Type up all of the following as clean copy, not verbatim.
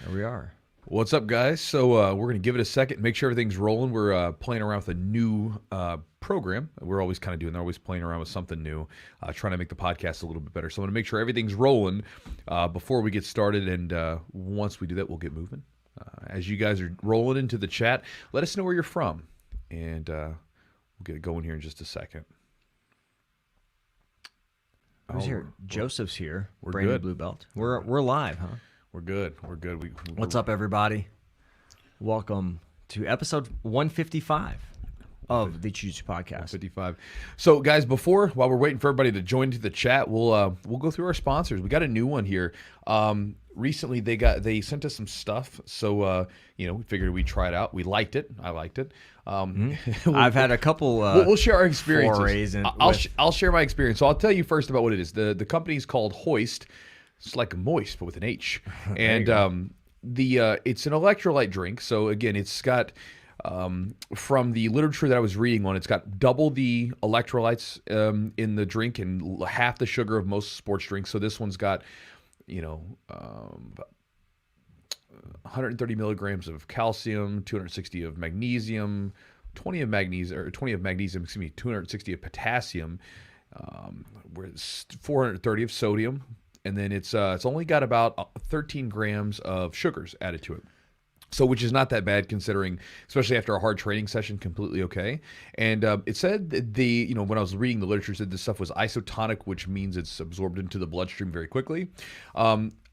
Here we are. What's up, guys? So we're going to give it a second, make sure everything's rolling. We're playing around with a new program. We're always kind of doing, they're always playing around with something new, trying to make the podcast a little bit better. So I'm going to make sure everything's rolling before we get started. And once we do that, we'll get moving. As you guys are rolling into the chat, let us know where you're from. And we'll get it going here in just a second. Who's here? Joseph's here. We're Brand new good. blue belt. We're live, huh? We're good. We're good. What's up, everybody? Welcome to episode 155 of the Jiu-Jitsu podcast. 55. So, guys, while we're waiting for everybody to join to the chat, we'll go through our sponsors. We got a new one here. Recently, they sent us some stuff, so we figured we'd try it out. We liked it. I liked it. I've had a couple. We'll share our experiences. I'll share my experience. So I'll tell you first about what it is. The company's called Hoist. It's like moist, but with an H. And it's an electrolyte drink. So again, it's got from the literature that I was reading on, it's got double the electrolytes in the drink and half the sugar of most sports drinks. So this one's got 130 milligrams of calcium, 260 of magnesium, 20 of magnesium, 260 of potassium, 430 of sodium. And then it's only got about 13 grams of sugars added to it. So, which is not that bad considering, especially after a hard training session, completely okay. And it said that when I was reading the literature, it said this stuff was isotonic, which means it's absorbed into the bloodstream very quickly.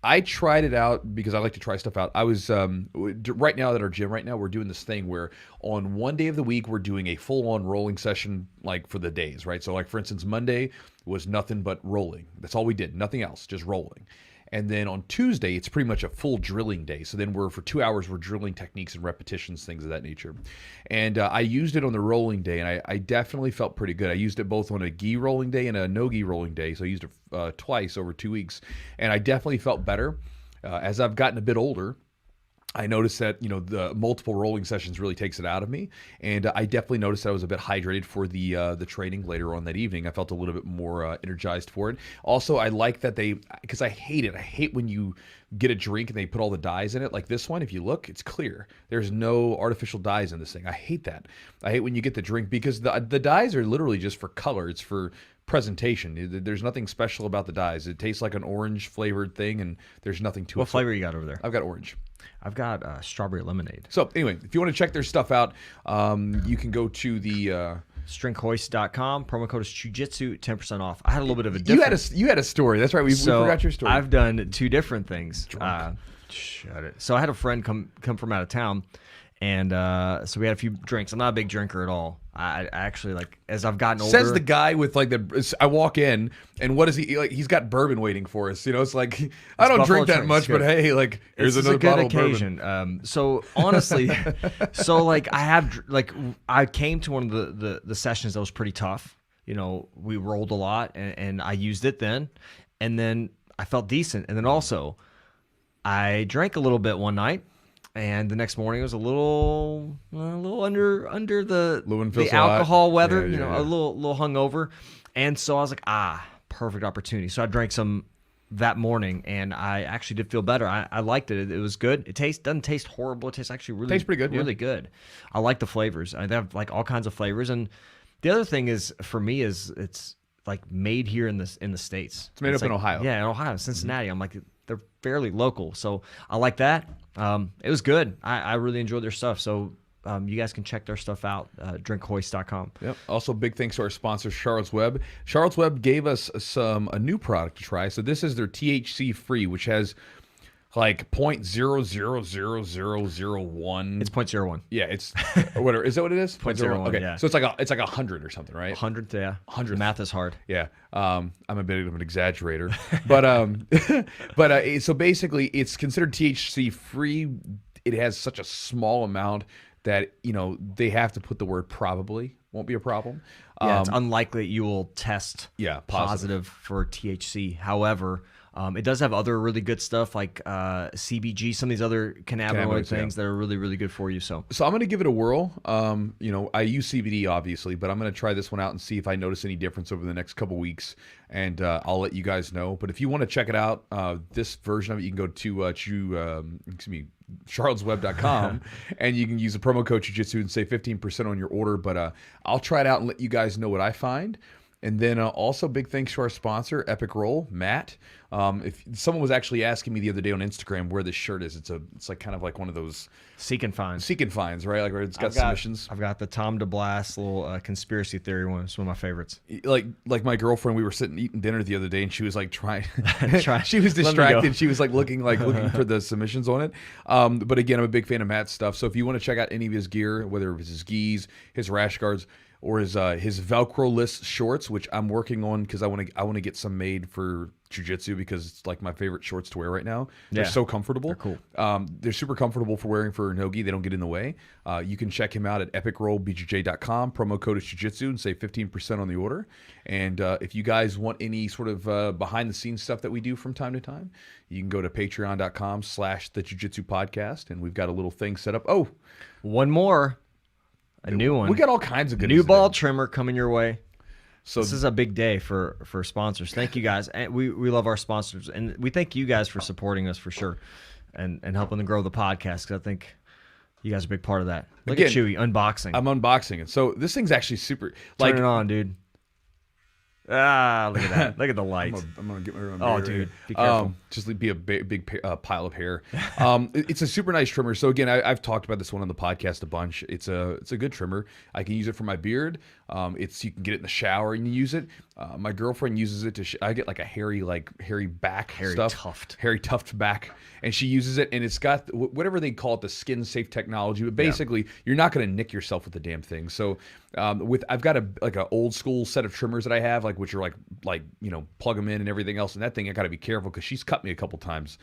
I tried it out because I like to try stuff out. I was right now at our gym. Right now, we're doing this thing where on one day of the week we're doing a full-on rolling session, like for the days, right? So, like for instance, Monday was nothing but rolling. That's all we did, nothing else, just rolling. And then on Tuesday, it's pretty much a full drilling day. So then for 2 hours, we're drilling techniques and repetitions, things of that nature. And I used it on the rolling day, and I definitely felt pretty good. I used it both on a gi rolling day and a no gi rolling day. So I used it twice over 2 weeks. And I definitely felt better. As I've gotten a bit older, I noticed that, the multiple rolling sessions really takes it out of me. And I definitely noticed that I was a bit hydrated for the training later on that evening. I felt a little bit more energized for it. Also, I like that because I hate it. I hate when you get a drink and they put all the dyes in it. Like this one, if you look, it's clear. There's no artificial dyes in this thing. I hate that. I hate when you get the drink because the dyes are literally just for color. It's for presentation. There's nothing special about the dyes. It tastes like an orange flavored thing and there's nothing to it. What flavor you got over there? I've got orange. I've got strawberry lemonade. So anyway, if you want to check their stuff out, you can go to the stringhoist.com. Promo code is Jiu-Jitsu, 10% off. I had a little bit of a different... You had a story. That's right. We forgot your story. I've done two different things. Shut it. So I had a friend come from out of town, and so we had a few drinks. I'm not a big drinker at all. I actually, as I've gotten older... Says the guy with, I walk in, and what is he... he's got bourbon waiting for us. It's like, I don't drink that much, but hey, here's another bottle of bourbon. So, honestly, I came to one of the sessions that was pretty tough. We rolled a lot, and I used it then. And then I felt decent. And then also, I drank a little bit one night. And the next morning it was a little under the alcohol weather, a little hungover. And so I was like, perfect opportunity. So I drank some that morning, and I actually did feel better. I liked it. It was good. It doesn't taste horrible. It tastes actually tastes pretty good, really good. I like the flavors. They have all kinds of flavors. And the other thing is for me is it's made here in the States. It's made up in Ohio. Yeah, in Ohio, Cincinnati. I'm like, they're fairly local, so I like that. It was good. I really enjoyed their stuff. So you guys can check their stuff out, drinkhoist.com. Yep. Also, big thanks to our sponsor, Charlotte's Web. Charlotte's Web gave us a new product to try. So this is their THC free, which has 0.000001. It's 0.01. Yeah, it's whatever. Is that what it is? 0.01. Okay, yeah. So it's like 100 or something, right? 100, yeah. 100. Math is hard. Yeah. I'm a bit of an exaggerator, but so basically, it's considered THC free. It has such a small amount that they have to put the word probably. Won't be a problem. Yeah, it's unlikely you will test positive for THC. However, It does have other really good stuff like CBG, some of these other cannabinoid things that are really, really good for you. So I'm going to give it a whirl. I use CBD obviously, but I'm going to try this one out and see if I notice any difference over the next couple weeks, and I'll let you guys know. But if you want to check it out, this version of it, you can go to charlesweb.com and you can use the promo code Jiu-Jitsu and save 15% on your order. But I'll try it out and let you guys know what I find. And then also big thanks to our sponsor, Epic Roll, Matt. If someone was actually asking me the other day on Instagram where this shirt is, it's like kind of like one of those seek and finds, right? Like where it's got submissions. I've got the Tom DeBlass little conspiracy theory one. It's one of my favorites. Like my girlfriend, we were sitting eating dinner the other day, and she was like trying. She was distracted. She was like looking for the submissions on it. But again, I'm a big fan of Matt's stuff. So if you want to check out any of his gear, whether it's his gis, his rash guards, or his Velcro-less shorts, which I'm working on because I want to get some made for Jiu-Jitsu because it's like my favorite shorts to wear right now. They're so comfortable. They're cool. They're super comfortable for wearing for no-gi. They don't get in the way. You can check him out at epicrollbjj.com. Promo code is Jiu-Jitsu and save 15% on the order. And if you guys want any sort of behind-the-scenes stuff that we do from time to time, you can go to patreon.com/the Jiu-Jitsu podcast, and we've got a little thing set up. Oh, one more. A new one. We got all kinds of good new ball trimmer coming your way. So this is a big day for sponsors. Thank you guys. And we love our sponsors, and we thank you guys for supporting us for sure, and helping to grow the podcast, because I think you guys are a big part of that. Look at Chewy unboxing. I'm unboxing it. So this thing's actually super. Turn it on, dude. Ah, look at that. Look at the light. I'm gonna get my own. Oh, dude, be careful. Just be a big pile of hair. It's a super nice trimmer. So again, I've talked about this one on the podcast a bunch. It's a good trimmer. I can use it for my beard. You can get it in the shower and you use it. My girlfriend uses it to. I get like a hairy back stuff. Hairy tuft back, and she uses it, and it's got whatever they call it, the skin safe technology. But basically, you're not going to nick yourself with the damn thing. So I've got an old school set of trimmers that I have, which are plug them in and everything else. And that thing, I got to be careful because she's cut me a couple times.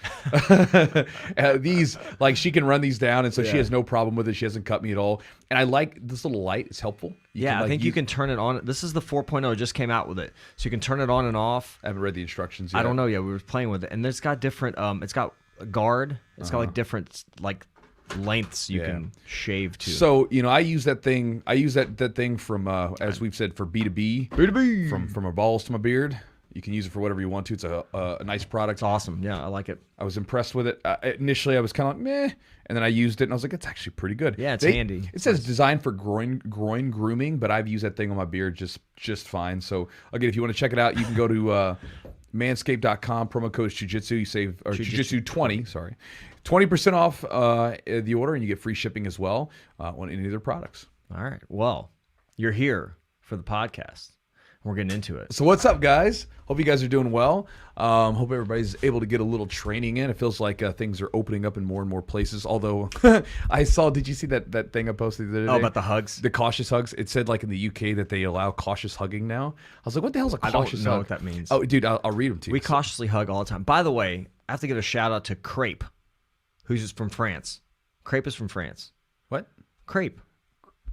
These, she can run these down, and so she has no problem with it. She hasn't cut me at all. And I like this little light. It's helpful. I think you can turn it on. This is the 4.0. It just came out with it. So you can turn it on and off. I haven't read the instructions yet. I don't know yet. We were playing with it. And it's got different, it's got a guard. It's got different, lengths you can shave to. So, I use that thing. I use that thing from, as we've said, for B2B. B2B. From my balls to my beard. You can use it for whatever you want to. It's a nice product. It's awesome. Yeah, I like it. I was impressed with it. Initially, I was kind of like, meh. And then I used it, and I was like, it's actually pretty good. Yeah, it's handy. It says designed for groin grooming, but I've used that thing on my beard just fine. So, again, if you want to check it out, you can go to manscaped.com. Promo code is Jiu-Jitsu. You save, or Jiu-Jitsu 20, sorry. 20% off the order, and you get free shipping as well on any of their products. All right. Well, you're here for the podcast. We're getting into it. So what's up, guys? Hope you guys are doing well. Hope everybody's able to get a little training in. It feels like things are opening up in more and more places. Although did you see that thing I posted the other day? Oh, about the hugs? The cautious hugs. It said in the UK that they allow cautious hugging now. I was like, what the hell's a cautious hug? I don't know what that means. Oh, dude, I'll read them to you. We cautiously hug all the time. By the way, I have to give a shout out to Crepe, who's from France. Crepe is from France. What? Crepe.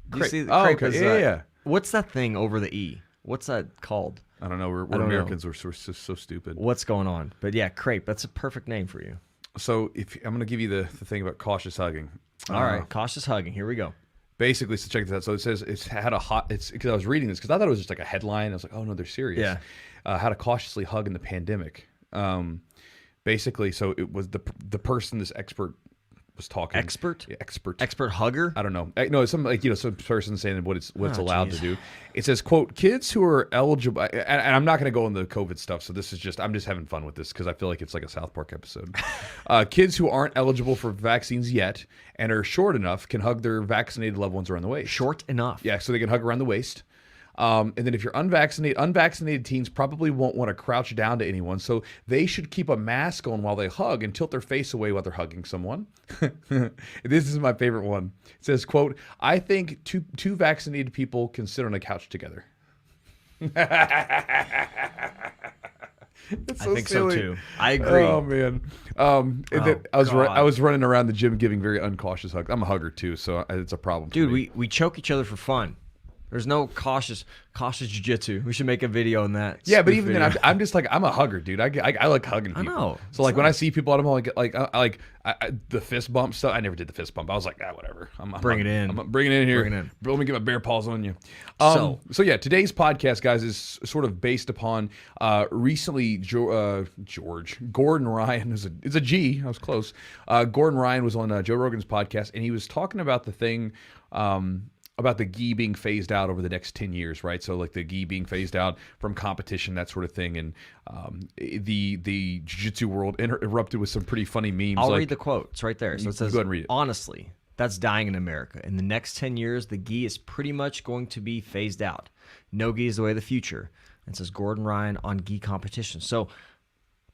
Crepe. Okay. Is, yeah. What's that thing over the E? What's that called? I don't know. We're Americans. We're so stupid. What's going on? But yeah, crepe. That's a perfect name for you. So I'm going to give you the thing about cautious hugging. All right, cautious hugging. Here we go. Basically, so check this out. So it says it's because I was reading this because I thought it was just like a headline. I was like, oh no, they're serious. Yeah. How to cautiously hug in the pandemic. Basically, so it was the person, this expert was talking. Expert? Yeah, expert. Expert hugger? I don't know. No, some some person saying what it's allowed to do. It says, quote, kids who are eligible, and I'm not going to go into the COVID stuff, so this is I'm just having fun with this because I feel like it's like a South Park episode. Kids who aren't eligible for vaccines yet and are short enough can hug their vaccinated loved ones around the waist. Short enough? Yeah, so they can hug around the waist. And then if you're unvaccinated teens probably won't want to crouch down to anyone, so they should keep a mask on while they hug and tilt their face away while they're hugging someone. This is my favorite one. It says, quote, I think two vaccinated people can sit on a couch together. I think silly. So too. I agree. Oh man. I was running around the gym giving very uncautious hugs. I'm a hugger too, so it's a problem. Dude, we choke each other for fun. There's no cautious jiu-jitsu. We should make a video on that. Yeah, but spoof even video. then, I'm just like, I'm a hugger, dude. I like hugging people. know. So like when I see people, I'm like the fist bump stuff. I never did the fist bump. I was like, whatever. I'm Bring it in. I'm bring it in here. Bring it in. Let me get my bear paws on you. So yeah, today's podcast, guys, is sort of based upon recently Gordon Ryan is a G. I was close. Gordon Ryan was on Joe Rogan's podcast, and he was talking about the thing. About the gi being phased out over the next 10 years, right? So like the gi being phased out from competition, that sort of thing. And the jiu-jitsu world erupted with some pretty funny memes. I'll read the quote. It's right there. So it says, go ahead and read it. Honestly, that's dying in America. In the next 10 years, the gi is pretty much going to be phased out. No gi is the way of the future. And it says Gordon Ryan on gi competition. So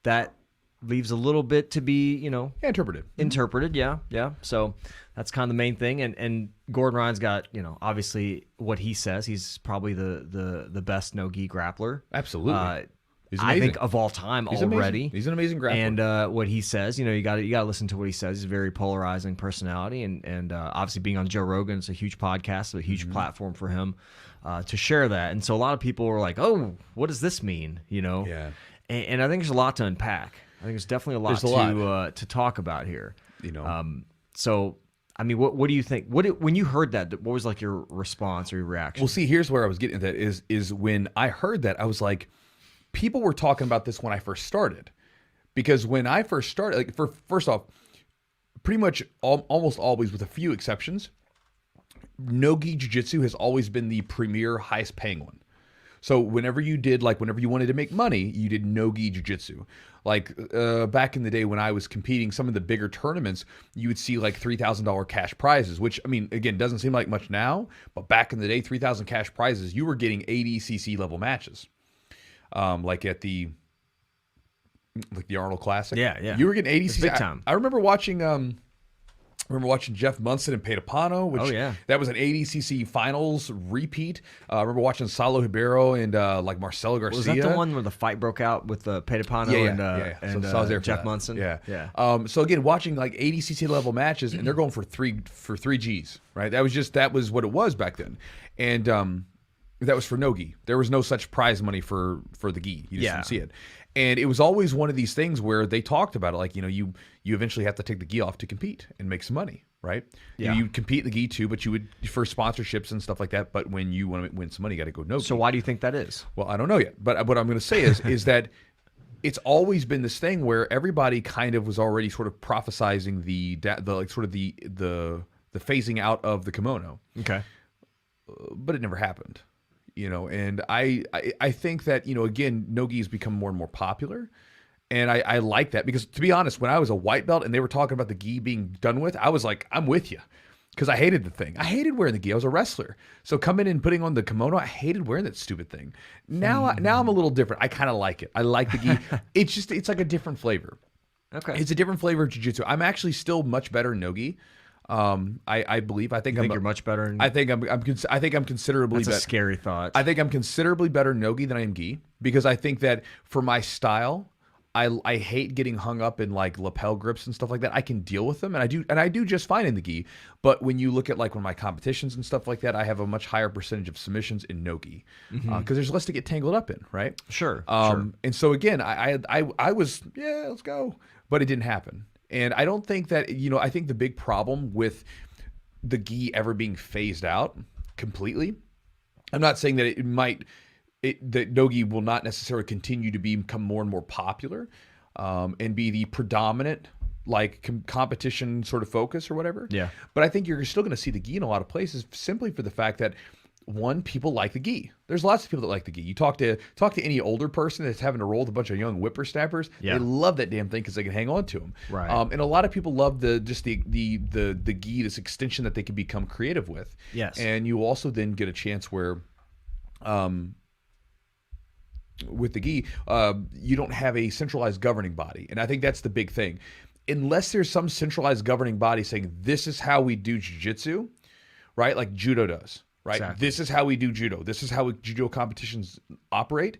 that leaves a little bit to be, interpreted. Yeah. So that's kind of the main thing. And Gordon Ryan's got, obviously what he says. He's probably the best no-gi grappler. Absolutely. He's I amazing. think of all time He's already. Amazing. He's an amazing grappler. And what he says, you got to listen to what he says. He's a very polarizing personality, and obviously being on Joe Rogan, it's a huge podcast, a huge platform for him to share that. And so a lot of people were like, "Oh, what does this mean?" Yeah. And I think there's a lot to unpack. I think there's definitely a lot to talk about here. So I mean, what do you think? When you heard that, what was like your response or your reaction? Well, see, here's where I was getting at that is when I heard that, I was like, people were talking about this when I first started. Because when I first started, like first off, pretty much almost always, with a few exceptions, no-gi jiu-jitsu has always been the premier, highest paying one. So whenever you wanted to make money, you did no-gi jiu-jitsu. Like back in the day when I was competing, some of the bigger tournaments, you would see like $3,000 cash prizes, which, I mean, again, doesn't seem like much now, but back in the day, 3,000 cash prizes, you were getting ADCC level matches. Like at the Arnold Classic. Yeah. You were getting ADCC. It's big time. I remember watching Jeff Munson and Petapano, which that was an ADCC finals repeat. I remember watching Saulo Ribeiro and like Marcelo Garcia. Was that the one where the fight broke out with Petapano and so I was there for Jeff that. Munson? Yeah. So again, watching like ADCC level matches, and they're going for three Gs, right? That was what it was back then, and that was for no gi. There was no such prize money for the gi. You just didn't see it. And it was always one of these things where they talked about it, like, you eventually have to take the gi off to compete and make some money, right? Yeah. You compete in the gi too, but you would for sponsorships and stuff like that. But when you want to win some money, you got to go no gi. So why do you think that is? Well, I don't know yet. But what I'm going to say is that it's always been this thing where everybody kind of was already sort of prophesizing the phasing out of the kimono. Okay. But it never happened. And I think that, again, no-gi has become more and more popular. And I like that because, to be honest, when I was a white belt and they were talking about the gi being done with, I was like, I'm with you. Because I hated the thing. I hated wearing the gi. I was a wrestler. So coming in and putting on the kimono, I hated wearing that stupid thing. Now I'm a little different. I kind of like it. I like the gi. It's like a different flavor. Okay. It's a different flavor of jiu-jitsu. I'm actually still much better in no-gi. I believe. I think you're much better. I think I'm considerably better. That's a scary thought. I think I'm considerably better in no-gi than I am gi because I think that for my style, I hate getting hung up in like lapel grips and stuff like that. I can deal with them, and I do just fine in the gi. But when you look at like when my competitions and stuff like that, I have a much higher percentage of submissions in no-gi because there's less to get tangled up in, right? Sure. And so again, I was let's go, but it didn't happen. And I don't think that, I think the big problem with the gi ever being phased out completely, I'm not saying that that no-gi will not necessarily continue to become more and more popular and be the predominant like competition sort of focus or whatever. Yeah. But I think you're still going to see the gi in a lot of places simply for the fact that, one, people like the gi. There's lots of people that like the gi. You talk to any older person that's having to roll with a bunch of young whippersnappers. Yeah. They love that damn thing because they can hang on to them. Right. And a lot of people love the gi, this extension that they can become creative with. Yes. And you also then get a chance where, with the gi, you don't have a centralized governing body, and I think that's the big thing. Unless there's some centralized governing body saying this is how we do jiu-jitsu, right? Like judo does. Right. Exactly. This is how we do judo. This is how judo competitions operate.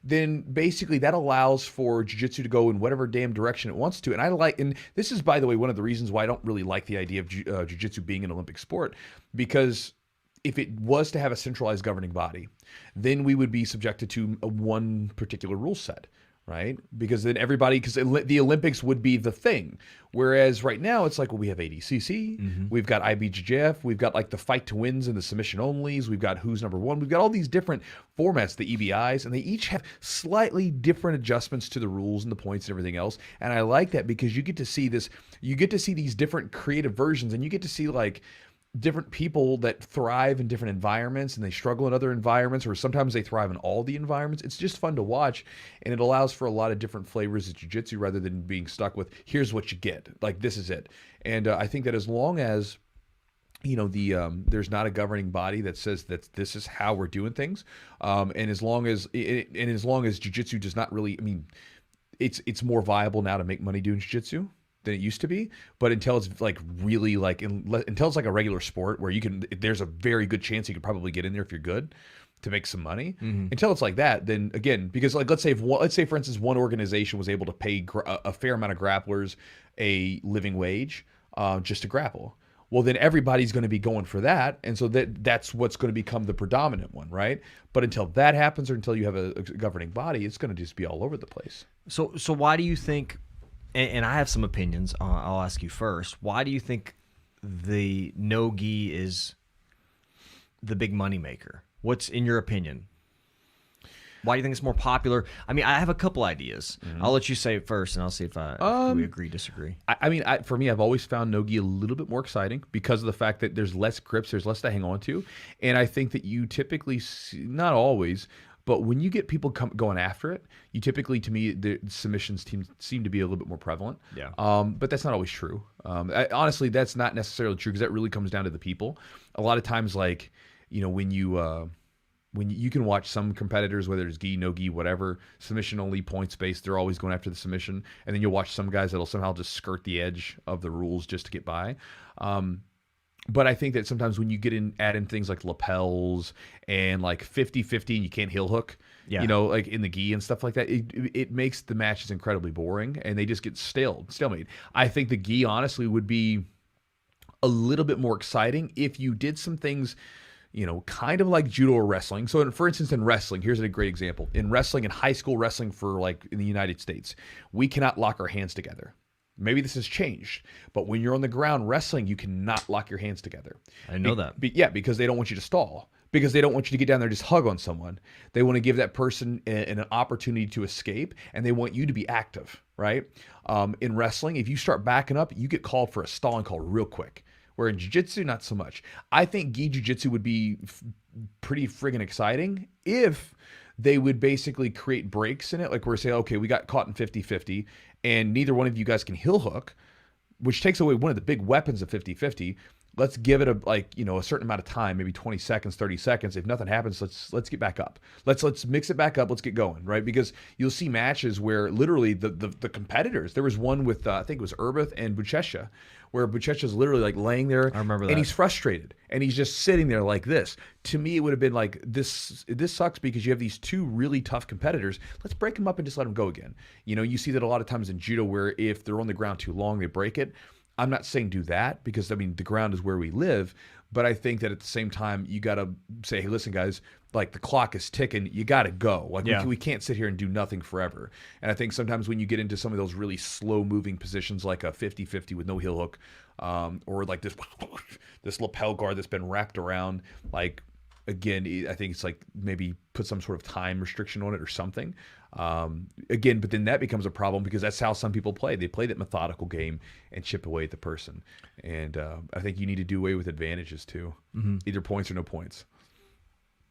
Then basically that allows for jiu-jitsu to go in whatever damn direction it wants to. And this is, by the way, one of the reasons why I don't really like the idea of jiu-jitsu being an Olympic sport, because if it was to have a centralized governing body, then we would be subjected to one particular rule set, right? Because then because the Olympics would be the thing. Whereas right now it's like, well, we have ADCC, we've got IBJJF, we've got like the fight to wins and the submission onlys, we've got who's number one, we've got all these different formats, the EBIs, and they each have slightly different adjustments to the rules and the points and everything else. And I like that because you get to see these different creative versions, and you get to see like different people that thrive in different environments and they struggle in other environments, or sometimes they thrive in all the environments. It's just fun to watch, and it allows for a lot of different flavors of jiu-jitsu rather than being stuck with here's what you get, like this is it. And I think that as long as there's not a governing body that says that this is how we're doing things, and as long as jiu-jitsu does not really, I mean, it's more viable now to make money doing jiu-jitsu than it used to be, but until it's like really like until it's like a regular sport where there's a very good chance you could probably get in there if you're good to make some money. Until it's like that, then again, because like let's say for instance one organization was able to pay a fair amount of grapplers a living wage just to grapple, well then everybody's going to be going for that, and so that's what's going to become the predominant one, right? But until that happens, or until you have a governing body, it's going to just be all over the place. So why do you think? And I have some opinions. I'll ask you first. Why do you think the no-gi is the big moneymaker? What's in your opinion? Why do you think it's more popular? I mean, I have a couple ideas. I'll let you say it first, and I'll see if we agree, disagree. For me, I've always found no-gi a little bit more exciting because of the fact that there's less grips, there's less to hang on to. And I think that you typically see, not always, but when you get people going after it, you typically, to me, the submissions seem to be a little bit more prevalent. Yeah. But that's not always true. Honestly, that's not necessarily true because that really comes down to the people. A lot of times, like, when you can watch some competitors, whether it's gi, no gi, whatever, submission only, points based, they're always going after the submission. And then you'll watch some guys that'll somehow just skirt the edge of the rules just to get by. But I think that sometimes when you add in things like lapels and like 50-50 and you can't heel hook, like in the gi and stuff like that, it makes the matches incredibly boring and they just get stalemate. I think the gi honestly would be a little bit more exciting if you did some things, kind of like judo or wrestling. So for instance, in wrestling, here's a great example. In wrestling, in high school wrestling for like in the United States, we cannot lock our hands together. Maybe this has changed, but when you're on the ground wrestling, you cannot lock your hands together. I know that. Because they don't want you to stall. Because they don't want you to get down there and just hug on someone. They want to give that person an opportunity to escape, and they want you to be active, right? In wrestling, if you start backing up, you get called for a stalling call real quick. Where in jiu-jitsu, not so much. I think gi jiu-jitsu would be pretty friggin' exciting if they would basically create breaks in it. Like we're saying, okay, we got caught in 50-50 and neither one of you guys can heel hook, which takes away one of the big weapons of 50-50. Let's give it a certain amount of time, maybe 20 seconds, 30 seconds. If nothing happens, let's get back up. Let's mix it back up. Let's get going, right? Because you'll see matches where literally the competitors, there was one with, I think it was Urbith and Buchecha, where Buchecha's literally like laying there. I remember that. And he's frustrated and he's just sitting there like this. To me, it would have been like, this sucks because you have these two really tough competitors. Let's break them up and just let them go again. You see that a lot of times in judo where if they're on the ground too long, they break it. I'm not saying do that because, the ground is where we live. But I think that at the same time, you got to say, hey, listen, guys, like the clock is ticking. You got to go. Like we can't sit here and do nothing forever. And I think sometimes when you get into some of those really slow moving positions, like a 50-50 with no heel hook, or like this lapel guard that's been wrapped around, like, again, I think it's like maybe put some sort of time restriction on it or something. Again, but then that becomes a problem because that's how some people play. They play that methodical game and chip away at the person. And I think you need to do away with advantages too, either points or no points.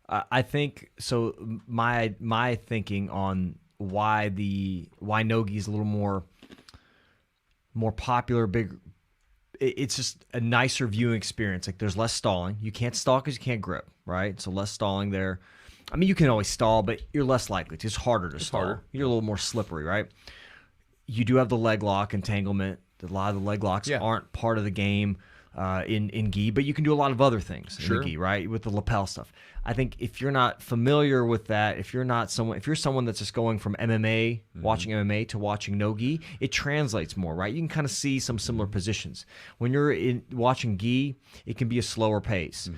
I think so. My thinking on why no-gi is a little more popular, it's just a nicer viewing experience. Like there's less stalling. You can't stall because you can't grip, right? So less stalling there. I mean, you can always stall, but you're less likely. It's just harder to stall. Harder. You're a little more slippery, right? You do have the leg lock entanglement. A lot of the leg locks aren't part of the game. in gi, but you can do a lot of other things in the gi, right? With the lapel stuff. I think if you're not familiar with that, if you're someone that's just going from MMA, watching MMA to watching no gi, it translates more, right? You can kind of see some similar positions. When you're watching gi, it can be a slower pace.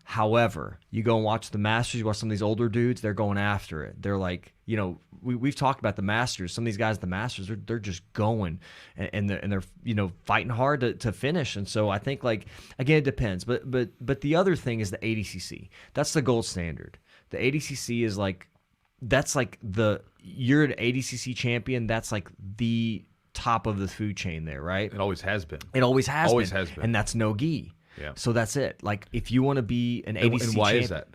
However, you go and watch the Masters, you watch some of these older dudes, they're going after it. They're like, you know, we've talked about the Masters. Some of these guys at the Masters, they're just going and they're you know, fighting hard to finish. And so I think, like, again, it depends. But the other thing is the ADCC. That's the gold standard. The ADCC is like, that's like you're an ADCC champion. That's like the top of the food chain there, right? It always has been. It always has always been. has been. And that's no gi. Yeah. So that's it. Like, if you want to be an ADCC and why champion, is that?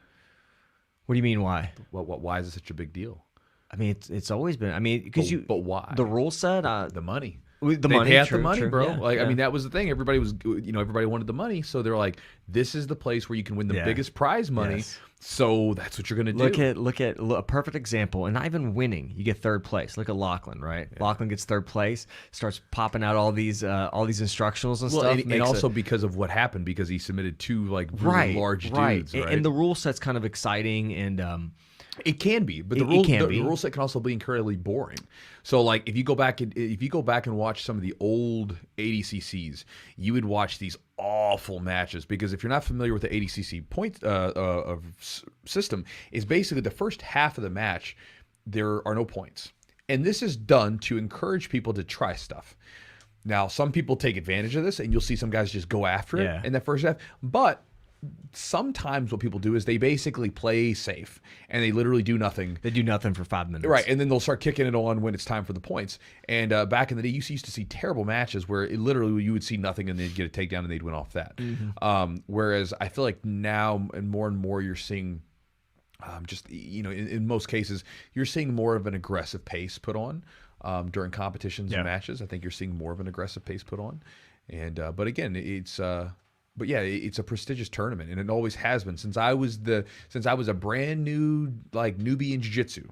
What do you mean why? Why is it such a big deal? I mean, it's always been. I mean, because But why? The rule set The money. The They money, pay out true, the money, true. bro. Yeah, Like, yeah. I mean, that was the thing. Everybody wanted the money, so they're like, this is the place where you can win the biggest prize money. Yes. So that's what you're gonna do. Look at a perfect example, and not even winning, you get third place. Look at Lachlan, right? Yeah. Lachlan gets third place, starts popping out all these instructionals and stuff. And also because of what happened, because he submitted two like really large dudes, right? And the rule set's kind of exciting, and it can be, but the rule set can also be incredibly boring. So, like, if you go back and watch some of the old ADCCs, you would watch these awful matches, because if you're not familiar with the ADCC point system, is basically the first half of the match there are no points, and this is done to encourage people to try stuff. Now, some people take advantage of this, and you'll see some guys just go after it in that first half, but sometimes what people do is they basically play safe and they literally do nothing. They do nothing for 5 minutes. Right, and then they'll start kicking it on when it's time for the points. And back in the day, you used to see terrible matches where it literally you would see nothing and they'd get a takedown and they'd win off that. Whereas I feel like now and more you're seeing just, you know, in most cases, you're seeing more of an aggressive pace put on during competitions and matches. I think you're seeing more of an aggressive pace put on. And but again, it's but yeah, it's a prestigious tournament, and it always has been since I was a brand new newbie in jiu-jitsu.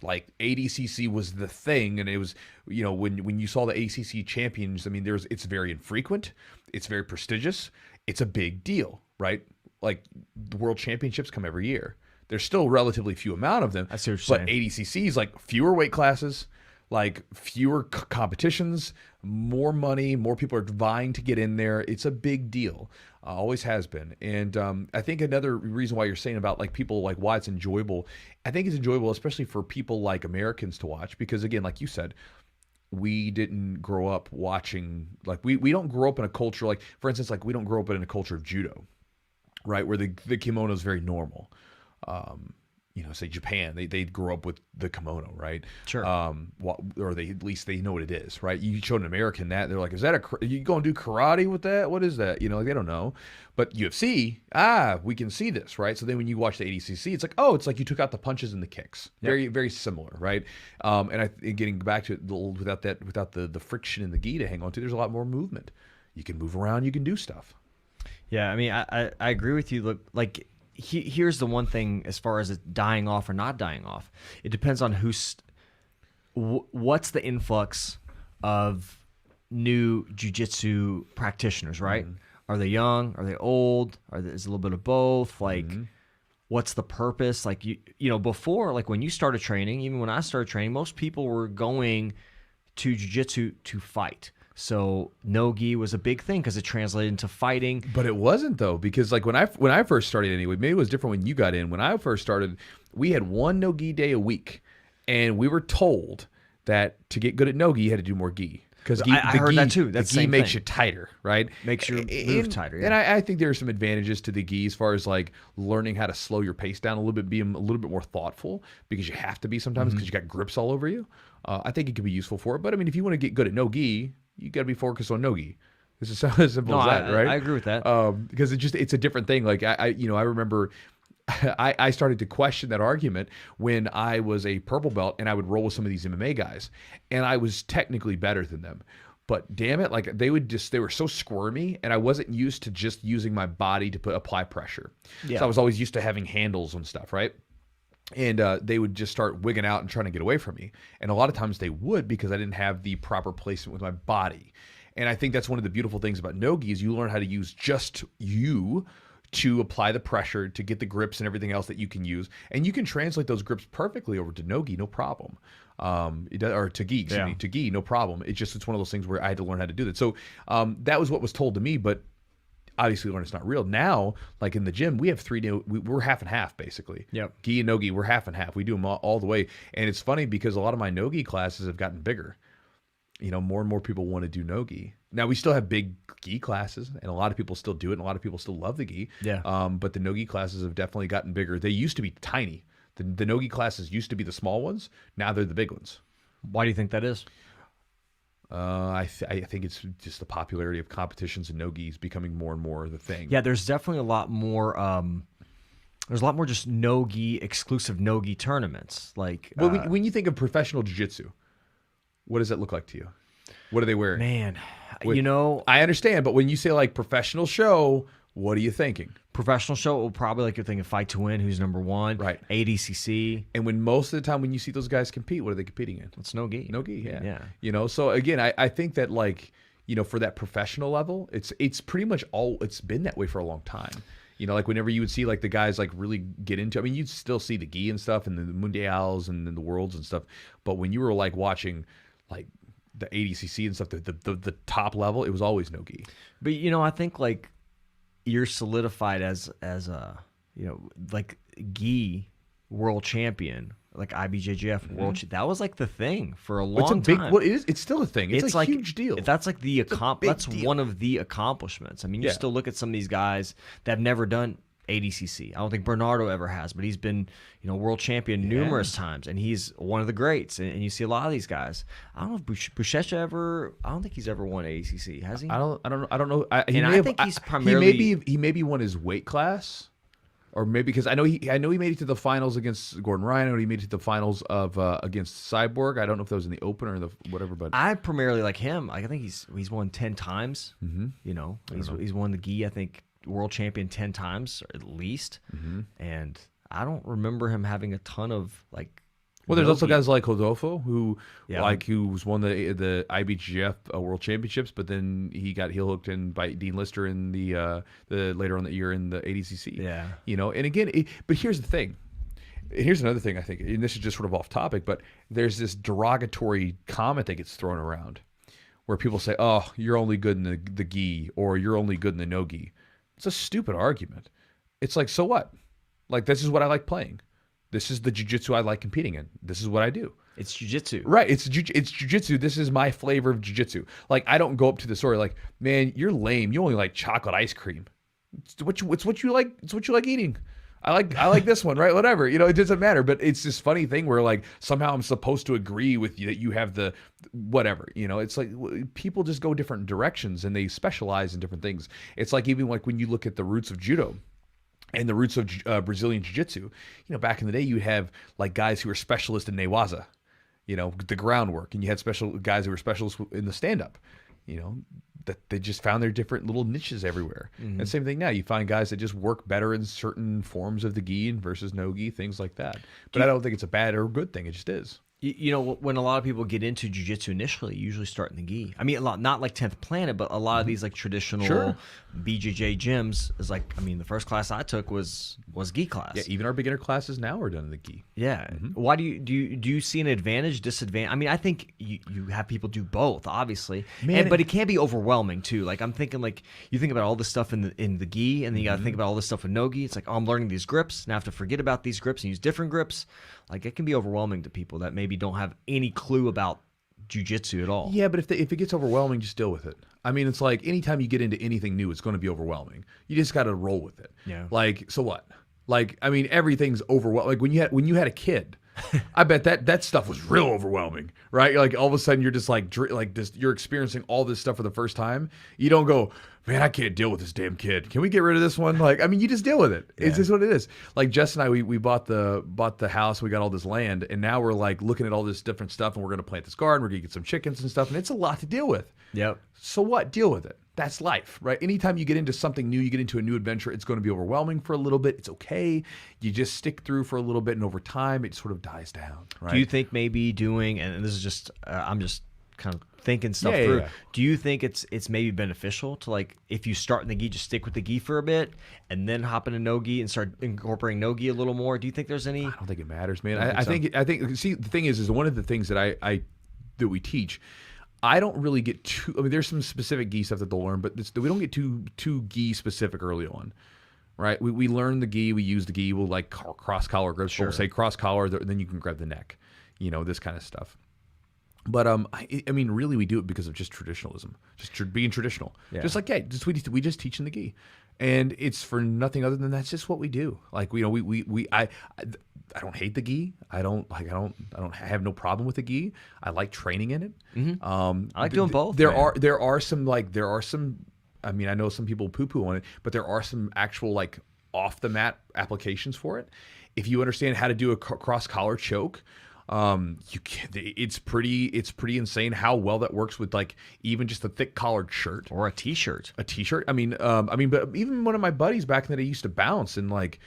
Like, ADCC was the thing, and it was, you know, when you saw the ADCC champions, I mean, it's very infrequent, it's very prestigious, it's a big deal, right? Like, the world championships come every year. There's still relatively few amount of them, I see what you're but saying. ADCC is like fewer weight classes, like fewer competitions, more money, more people are vying to get in there. It's a big deal, always has been. And I think another reason why you're saying about like people, like why it's enjoyable, I think it's enjoyable especially for people like Americans to watch, because again, like you said, we didn't grow up watching, like we don't grow up in a culture, like for instance, like we don't grow up in a culture of judo, right, where the kimono is very normal. You know, say Japan, they grew up with the kimono, right? Sure. Or at least they know what it is, right? You showed an American that, they're like, "Is that you going to do karate with that? What is that?" You know, like, they don't know. But UFC, we can see this, right? So then when you watch the ADCC, it's like, oh, it's like you took out the punches and the kicks. Yep. Very, very similar, right? And getting back to it, without the friction in the gi to hang on to, there's a lot more movement. You can move around, you can do stuff. Yeah, I mean, I agree with you. Look, like, here's the one thing as far as it dying off or not dying off. It depends on what's the influx of new jiu-jitsu practitioners, right? Are they young? Are they old? Is a little bit of both? Like, what's the purpose? Like, you know, before, like when you started training, even when I started training, most people were going to jiu-jitsu to fight. So no-gi was a big thing because it translated into fighting. But it wasn't, though, because like when I first started anyway, maybe it was different when you got in. When I first started, we had one no-gi day a week, and we were told that to get good at no-gi, you had to do more gi. Because I heard that too. That's the gi makes you tighter, right? Makes your move tighter. Yeah. And I think there are some advantages to the gi as far as like learning how to slow your pace down a little bit, being a little bit more thoughtful, because you have to be sometimes because you got grips all over you. I think it could be useful for it. But I mean, if you want to get good at no-gi, you got to be focused on no-gi. This is as simple as that, right? I agree with that. Because it's a different thing. Like I remember I started to question that argument when I was a purple belt and I would roll with some of these MMA guys, and I was technically better than them. But damn it, like they were so squirmy, and I wasn't used to just using my body to apply pressure. Yeah. So I was always used to having handles and stuff, right? And they would just start wigging out and trying to get away from me. And a lot of times they would, because I didn't have the proper placement with my body. And I think that's one of the beautiful things about no-gi is you learn how to use just you to apply the pressure, to get the grips and everything else that you can use. And you can translate those grips perfectly over to no-gi, no problem. Or to gi, excuse me, to gi, no problem. It's one of those things where I had to learn how to do that. So that was what was told to me, but obviously learn it's not real. Now, like in the gym, we have we're half and half basically. Yep. Gi and no-gi, we're half and half. We do them all the way. And it's funny because a lot of my no-gi classes have gotten bigger. You know, more and more people want to do no-gi. Now, we still have big gi classes, and a lot of people still do it, and a lot of people still love the gi. Yeah. But the no-gi classes have definitely gotten bigger. They used to be tiny. The no-gi classes used to be the small ones. Now they're the big ones. Why do you think that is? I think it's just the popularity of competitions and no-gi is becoming more and more the thing. Yeah, there's definitely a lot more. There's a lot more just no-gi, exclusive no-gi tournaments. Like, well, when you think of professional jiu-jitsu, what does that look like to you? What are they wearing? Man, you know, I understand, but when you say like professional show, what are you thinking? professional show, will probably like you're thinking Fight to Win, who's number one, Right. ADCC. And when most of the time when you see those guys compete, what are they competing in? It's no gi. No gi, yeah. Yeah. You know, so again, I think that like, you know, for that professional level, it's pretty much it's been that way for a long time. You know, like whenever you would see like the guys like really get into, I mean, you'd still see the gi and stuff and the mundials and then the worlds and stuff. But when you were like watching like the ADCC and stuff, the top level, it was always no gi. But you know, I think like you're solidified as a, you know, like gi world champion, like IBJJF world. That was like the thing for a long time. Well, it's still a thing. It's a like, huge deal. That's like that's deal. one of the accomplishments. I mean, you Yeah. still look at some of these guys that have never done ADCC. I don't think Bernardo ever has, but he's been, you know, world champion numerous times, and he's one of the greats. And you see a lot of these guys. I don't know if Buchecha ever. I don't think he's ever won ADCC. Has he? I don't know. I think he's primarily. He maybe won his weight class, or maybe because I know he made it to the finals against Gordon Ryan. I know he made it to the finals of against Cyborg. I don't know if that was in the open or in the whatever, but I primarily like him. Like I think he's won 10 times. Mm-hmm. You know, he's won the gi. I think world champion 10 times or at least. Mm-hmm. And I don't remember him having a ton of like. Well, there's also guys like Rodolfo who's won the IBJJF World Championships, but then he got heel hooked in by Dean Lister in the later on the year in the ADCC. Yeah, you know, and again, but here's the thing. Here's another thing I think, and this is just sort of off topic, but there's this derogatory comment that gets thrown around where people say, "Oh, you're only good in the gi," or "You're only good in the no gi." It's a stupid argument. It's like, so what? Like, this is what I like playing. This is the jiu-jitsu I like competing in. This is what I do. It's jiu-jitsu. Right. It's jiu-jitsu. This is my flavor of jiu-jitsu. Like, I don't go up to the store like, man, you're lame. You only like chocolate ice cream. It's what you like. It's what you like eating. I like this one, right? Whatever. You know, it doesn't matter. But it's this funny thing where like somehow I'm supposed to agree with you that you have the whatever. You know, it's like people just go different directions and they specialize in different things. It's like even like when you look at the roots of judo and the roots of Brazilian jiu-jitsu, you know, back in the day you'd have like guys who were specialists in newaza, you know, the groundwork, and you had special guys who were specialists in the stand-up, you know, that they just found their different little niches everywhere. Mm-hmm. And same thing now, you find guys that just work better in certain forms of the gi versus no gi, things like that. But I don't think it's a bad or good thing. It just is. You know, when a lot of people get into jiu-jitsu initially, you usually start in the gi. I mean, a lot, not like 10th Planet, but a lot of these like traditional BJJ gyms is like, I mean, the first class I took was gi class. Yeah, even our beginner classes now are done in the gi. Yeah. Mm-hmm. Why do you see an advantage, disadvantage? I mean, I think you have people do both, obviously, but it can be overwhelming too. Like I'm thinking, like you think about all this stuff in the gi, and then you got to think about all this stuff in no gi. It's like, oh, I'm learning these grips, and I have to forget about these grips and use different grips. Like it can be overwhelming to people that maybe don't have any clue about jiu-jitsu at all. Yeah, but if it gets overwhelming, just deal with it. I mean, it's like anytime you get into anything new, it's going to be overwhelming. You just got to roll with it. Yeah. Like, so what? Like, I mean, everything's overwhelming. Like when you had a kid, I bet that stuff was real overwhelming, right? Like all of a sudden you're just like this, you're experiencing all this stuff for the first time. You don't go, man, I can't deal with this damn kid. Can we get rid of this one? Like, I mean, you just deal with it. Yeah. It's just what it is. Like Jess and I, we bought the house, we got all this land, and now we're like looking at all this different stuff, and we're going to plant this garden, we're going to get some chickens and stuff, and it's a lot to deal with. Yep. So what? Deal with it. That's life, right? Anytime you get into something new, you get into a new adventure, it's going to be overwhelming for a little bit. It's okay. You just stick through for a little bit, and over time, it sort of dies down, right? Do you think maybe doing, and this is just, I'm just kind of thinking stuff Yeah, yeah, through. yeah. Do you think it's maybe beneficial to, like, if you start in the gi, just stick with the gi for a bit and then hop into no gi and start incorporating no gi a little more? Do you think there's any? I don't think it matters, man. Don't think so? I think. See, the thing is one of the things that I that we teach. I don't really get too. I mean, there's some specific gi stuff that they'll learn, but we don't get too gi specific early on, right? We learn the gi, we use the gi, we'll like cross collar grips. Sure. We'll say cross collar, then you can grab the neck, this kind of stuff. But I mean, really, we do it because of just traditionalism, just being traditional. Yeah. Just like we just teach in the gi, and it's for nothing other than that's just what we do. Like I don't hate the gi. I have no problem with the gi. I like training in it. Mm-hmm. I like doing both. There are some. I mean, I know some people poo-poo on it, but there are some actual like off the mat applications for it. If you understand how to do a cross collar choke, you can. It's pretty insane how well that works with like even just a thick collared shirt or a t-shirt. I mean, but even one of my buddies back in the day used to bounce, and like,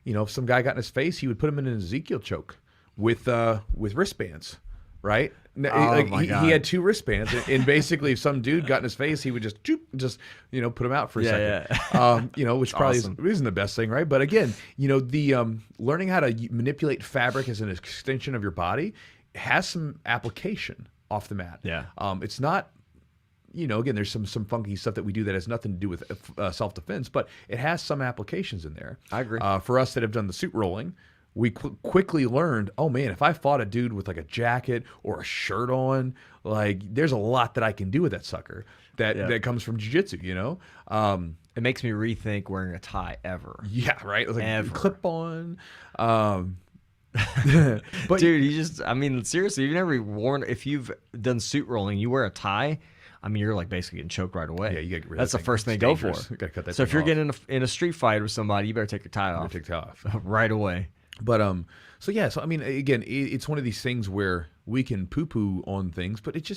if some guy got in his face, he would put him in an Ezekiel choke with wristbands, right? My God. He had 2 wristbands, and basically, if some dude got in his face, he would just put him out for a second. Yeah. Which probably awesome. isn't the best thing, right? But again, the learning how to manipulate fabric as an extension of your body has some application off the mat. Yeah. It's not. Again, there's some funky stuff that we do that has nothing to do with self-defense, but it has some applications in there. I agree. For us that have done the suit rolling, we quickly learned, oh man, if I fought a dude with like a jacket or a shirt on, like there's a lot that I can do with that sucker that comes from jiu-jitsu, It makes me rethink wearing a tie ever. Yeah, right? Like Ever. clip on. But dude, I mean, seriously, you've never worn, if you've done suit rolling, you wear a tie, I mean, you're like basically getting choked right away. Yeah, you get rid of that's that the thing. first thing It's to go dangerous. for. You gotta cut that So if thing you're off. getting in a street fight with somebody, you better take your tie off. Take it off. Right away. But so I mean, again, it's one of these things where we can poo-poo on things, but it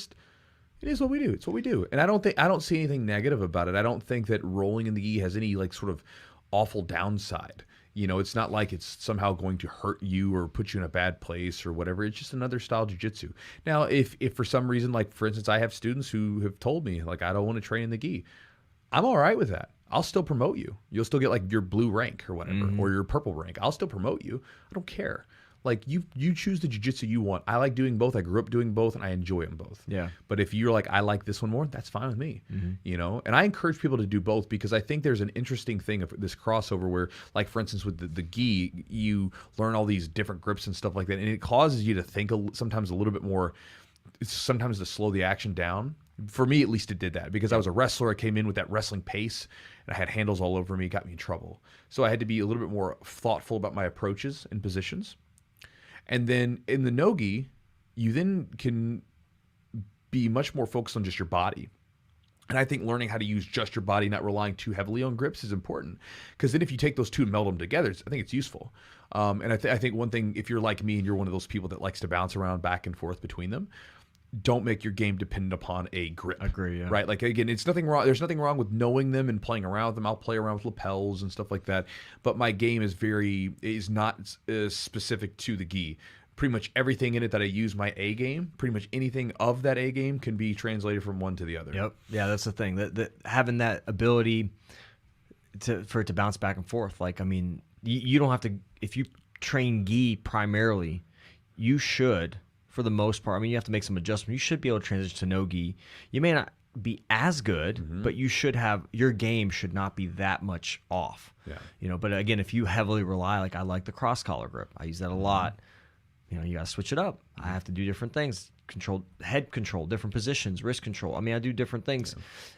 is what we do. It's what we do, and I don't see anything negative about it. I don't think that rolling in the gi has any like sort of awful downside. It's not like it's somehow going to hurt you or put you in a bad place or whatever. It's just another style of jiu-jitsu. Now, if for some reason, like for instance, I have students who have told me like I don't want to train in the gi, I'm all right with that. I'll still promote you. You'll still get like your blue rank or whatever, or your purple rank. I'll still promote you. I don't care. Like you choose the jiu-jitsu you want. I like doing both. I grew up doing both, and I enjoy them both. Yeah. But if you're like, I like this one more, that's fine with me. And I encourage people to do both because I think there's an interesting thing of this crossover where, like for instance, with the gi, you learn all these different grips and stuff like that, and it causes you to think sometimes a little bit more. Sometimes to slow the action down. For me, at least, it did that because I was a wrestler. I came in with that wrestling pace, and I had handles all over me. It got me in trouble. So I had to be a little bit more thoughtful about my approaches and positions. And then in the no-gi, you then can be much more focused on just your body. And I think learning how to use just your body, not relying too heavily on grips, is important. Because then if you take those two and meld them together, I think it's useful. And I think one thing, if you're like me and you're one of those people that likes to bounce around back and forth between them, don't make your game dependent upon a grip. Agree, yeah. Right? Like, again, it's nothing wrong. There's nothing wrong with knowing them and playing around with them. I'll play around with lapels and stuff like that. But my game is not specific to the gi. Pretty much everything in it that I use my A game, pretty much anything of that A game can be translated from one to the other. Yep. Yeah, that's the thing. That having that ability for it to bounce back and forth. Like, I mean, you don't have to, if you train gi primarily, you should, for the most part, I mean, you have to make some adjustments. You should be able to transition to no gi. You may not be as good, but you should have, your game should not be that much off. Yeah. But again, if you heavily rely, like I like the cross collar grip. I use that a lot. You got to switch it up. I have to do different things. Head control, different positions, wrist control. I mean, I do different things.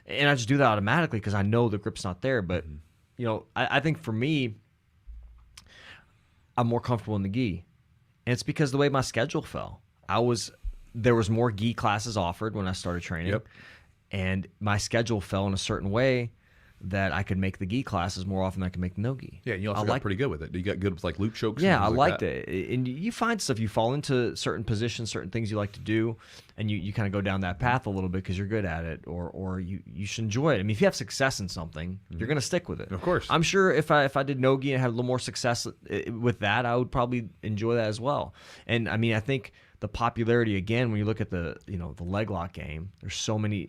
Yeah. And I just do that automatically because I know the grip's not there. But, I think for me, I'm more comfortable in the gi. And it's because the way my schedule fell. There was more gi classes offered when I started training. Yep. And my schedule fell in a certain way that I could make the gi classes more often than I could make the no gi. Yeah, and you also got pretty good with it. You got good with like loop chokes. Yeah, and I things like liked that. it. And you find stuff, you fall into certain positions, certain things you like to do, and you kind of go down that path a little bit because you're good at it, or you should enjoy it. I mean, if you have success in something, you're going to stick with it. Of course. I'm sure if I did no-gi and had a little more success with that, I would probably enjoy that as well. And I mean, I think the popularity again when you look at the the leg lock game. There's so many.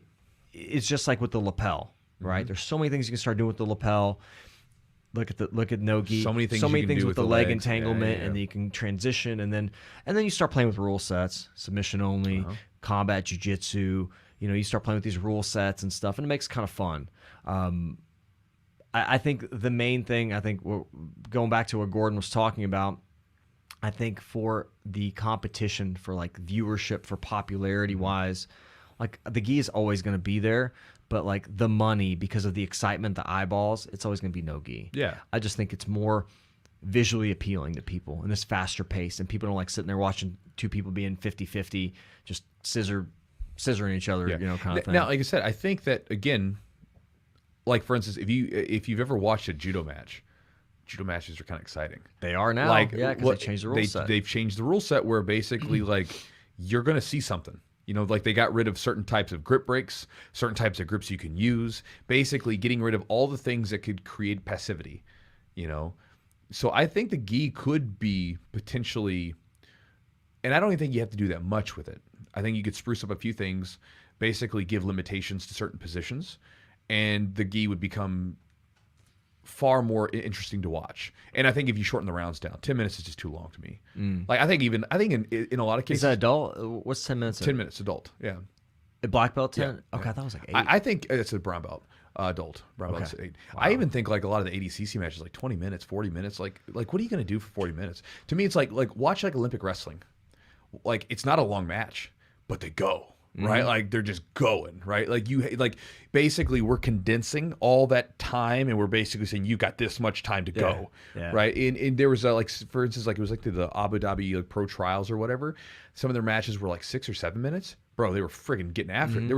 It's just like with the lapel, right? There's so many things you can start doing with the lapel. Look at no-gi. So many things you can do with the leg legs. entanglement, Yeah. and then you can transition, and then you start playing with rule sets, submission only, combat, jiu-jitsu. You start playing with these rule sets and stuff, and it makes it kind of fun. I think the main thing, going back to what Gordon was talking about, I think for the competition, for like viewership, for popularity wise, like the gi is always going to be there. But like the money, because of the excitement, the eyeballs, it's always going to be no gi. Yeah. I just think it's more visually appealing to people in this faster pace. And people don't like sitting there watching two people being 50-50, just scissoring each other, kind of thing. Now, like I said, I think that, again, like for instance, if you've ever watched a judo matches are kind of exciting. They are now. Like, because they changed the rule set. They've changed the rule set where basically like you're going to see something. Like they got rid of certain types of grip breaks, certain types of grips you can use, basically getting rid of all the things that could create passivity, So I think the gi could be potentially, and I don't even think you have to do that much with it. I think you could spruce up a few things, basically give limitations to certain positions, and the gi would become far more interesting to watch. And I think if you shorten the rounds down, 10 minutes is just too long to me. Like I think in a lot of cases, is that adult? What's 10 minutes? 10 minutes adult. Yeah. A black belt 10? Yeah. Okay, I thought it was like 8. I think it's a brown belt. Adult. Brown belt is 8. Wow. I even think like a lot of the ADCC matches, like 20 minutes, 40 minutes. Like what are you going to do for 40 minutes? To me, it's like watch like Olympic wrestling. Like it's not a long match, but they go. Right, like they're just going, right? Like basically we're condensing all that time, and we're basically saying you got this much time to go, right? And there was like, for instance, like it was like the Abu Dhabi Pro Trials or whatever. Some of their matches were like 6 or 7 minutes, bro. They were friggin' getting after it. There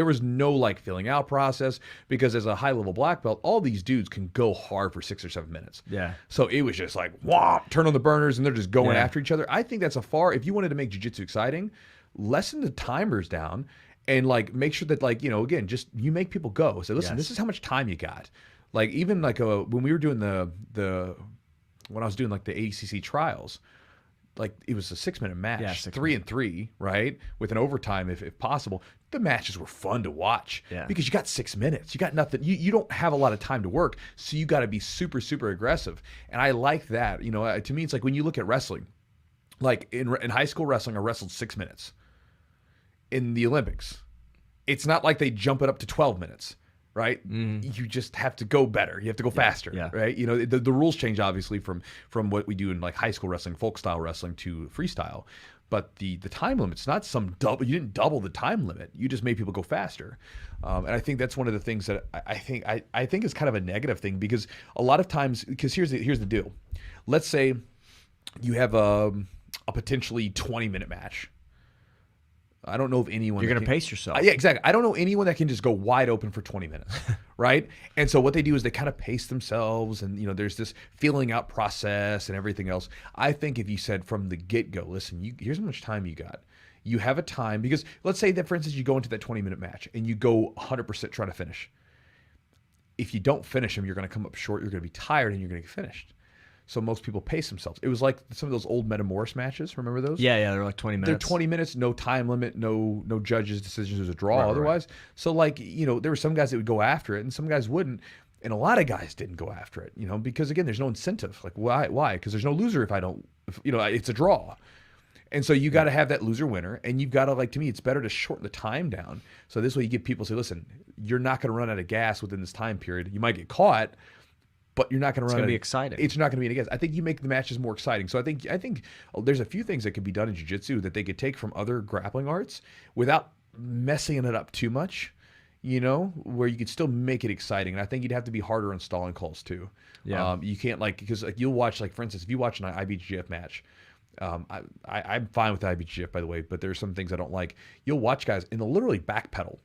was no like filling out process, because as a high level black belt, all these dudes can go hard for 6 or 7 minutes. Yeah. So it was just like whomp, turn on the burners, and they're just going after each other. I think that's if you wanted to make jiu-jitsu exciting, lessen the timers down, and like make sure that like again, just you make people go. So listen, this is how much time you got. Like even like when we were doing when I was doing like the ADCC trials, like it was a 6-minute match, 3 and 3, right, with an overtime if possible. The matches were fun to watch because you got 6 minutes. You got nothing. You don't have a lot of time to work, so you got to be super aggressive. And I like that. To me, it's like when you look at wrestling, like in high school wrestling, I wrestled 6 minutes. In the Olympics, it's not like they jump it up to 12 minutes, right? You just have to go better. You have to go faster, right? The rules change obviously from what we do in like high school wrestling, folk style wrestling, to freestyle. But the time limit's not some double. You didn't double the time limit. You just made people go faster, and I think that's one of the things that I think is kind of a negative thing, because a lot of times, because here's the deal. Let's say you have a potentially 20-minute match. I don't know of anyone. You're going to pace yourself. Yeah, exactly. I don't know anyone that can just go wide open for 20 minutes, right? And so what they do is they kind of pace themselves, and there's this feeling out process and everything else. I think if you said from the get-go, listen, here's how much time you got. You have a time, because let's say that, for instance, you go into that 20-minute match and you go 100% trying to finish. If you don't finish them, you're going to come up short. You're going to be tired, and you're going to get finished. So most people pace themselves. It was like some of those old Metamoris matches. Remember those? Yeah, they're like 20 minutes. They're 20 minutes, no time limit, no judges' decisions. There's a draw otherwise. Right. So like, there were some guys that would go after it, and some guys wouldn't. And a lot of guys didn't go after it, because again, there's no incentive. Like why? Because there's no loser if it's a draw. And so you got to have that loser winner, and you've got to, like, to me, it's better to shorten the time down. So this way you get people say, listen, you're not going to run out of gas within this time period. You might get caught, but you're not going to run. It's going to be exciting. It's not going to be any gas. I think you make the matches more exciting. So I think there's a few things that could be done in jiu-jitsu that they could take from other grappling arts without messing it up too much, where you could still make it exciting. And I think you'd have to be harder on stalling calls too. Yeah. You can't, like, because like you'll watch, like, for instance, if you watch an IBJJF match, I'm fine with the IBJJF, by the way, but there's some things I don't like. You'll watch guys and they'll literally backpedal.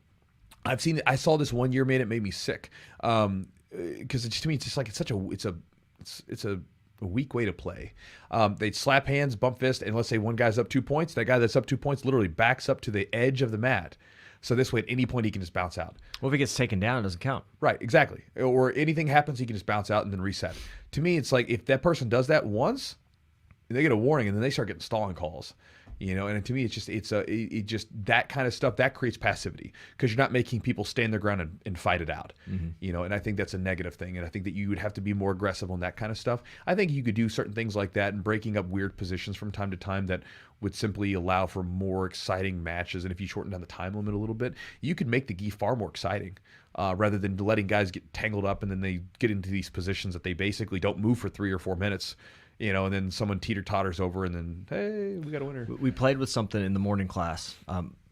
I've seen it. I saw this one year, man. It made me sick. Because to me, it's just like it's a weak way to play. They'd slap hands, bump fist, and let's say one guy's up 2 points. That guy that's up 2 points literally backs up to the edge of the mat. So this way, at any point, he can just bounce out. Well, if he gets taken down, it doesn't count. Right, exactly. Or anything happens, he can just bounce out and then reset. To me, it's like if that person does that once, they get a warning, and then they start getting stalling calls. And to me, it's just that kind of stuff that creates passivity because you're not making people stand their ground and fight it out. And I think that's a negative thing. And I think that you would have to be more aggressive on that kind of stuff. I think you could do certain things like that and breaking up weird positions from time to time that would simply allow for more exciting matches. And if you shorten down the time limit a little bit, you could make the gi far more exciting rather than letting guys get tangled up and then they get into these positions that they basically don't move for 3 or 4 minutes. And then someone teeter-totters over, and then, hey, we got a winner. We played with something in the morning class.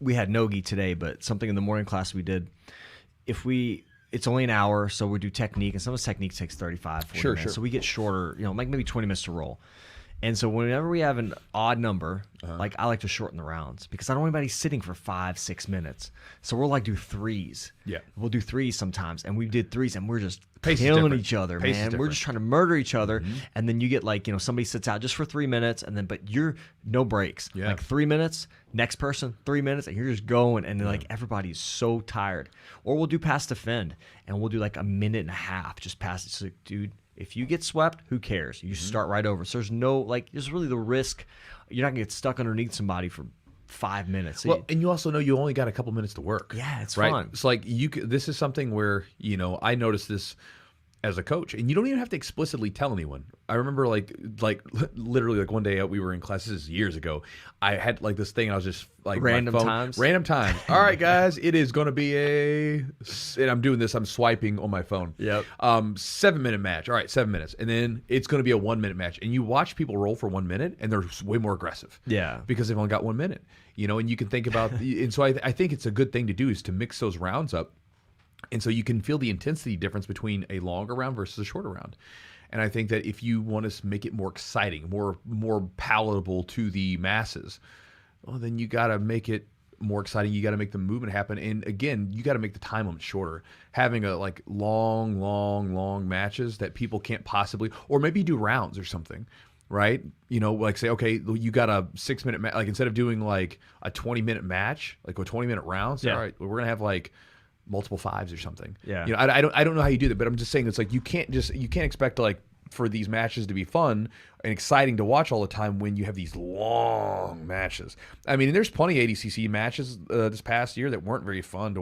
We had no-gi today, but something in the morning class we did. It's only an hour, so we do technique, and some of the technique takes 35, 40 minutes. So we get shorter, like maybe 20 minutes to roll. And so whenever we have an odd number, like I like to shorten the rounds because I don't want anybody sitting for 5-6 minutes. So we'll like do threes. Yeah. We'll do threes sometimes. And we did threes and we're just Pace killing each other, Pace man. We're just trying to murder each other. And then you get like, somebody sits out just for 3 minutes but you're no breaks. Yeah. Like 3 minutes, next person, 3 minutes, and you're just going. And then like everybody's so tired. Or we'll do pass defend and we'll do like a minute and a half, just pass it. So, dude, if you get swept, who cares? You start right over. So there's no, there's really the risk. You're not going to get stuck underneath somebody for 5 minutes. So and you also know you only got a couple minutes to work. Yeah, it's right? fun. It's like this is something where, I noticed this as a coach, and you don't even have to explicitly tell anyone. I remember like literally like one day we were in class, this is years ago. I had like this thing, I was just like random times. All right, guys, it is going to be and I'm doing this, I'm swiping on my phone. Yep. 7-minute match. All right, 7 minutes. And then it's going to be a 1-minute match. And you watch people roll for 1 minute and they're way more aggressive. Yeah. Because they've only got 1 minute, and you can think about, and so I think it's a good thing to do is to mix those rounds up. And so you can feel the intensity difference between a longer round versus a shorter round. And I think that if you want to make it more exciting, more palatable to the masses, well, then you got to make it more exciting. You got to make the movement happen. And again, you got to make the time limit shorter. Having a long matches that people can't possibly, or maybe do rounds or something, right? Like say, okay, you got a 6-minute match. Like instead of doing like a 20-minute match, like a 20-minute round, say, all right, we're going to have like multiple 5s or something. Yeah. I don't know how you do that, but I'm just saying it's like you can't expect to like for these matches to be fun and exciting to watch all the time when you have these long matches. I mean, there's plenty of ADCC matches this past year that weren't very fun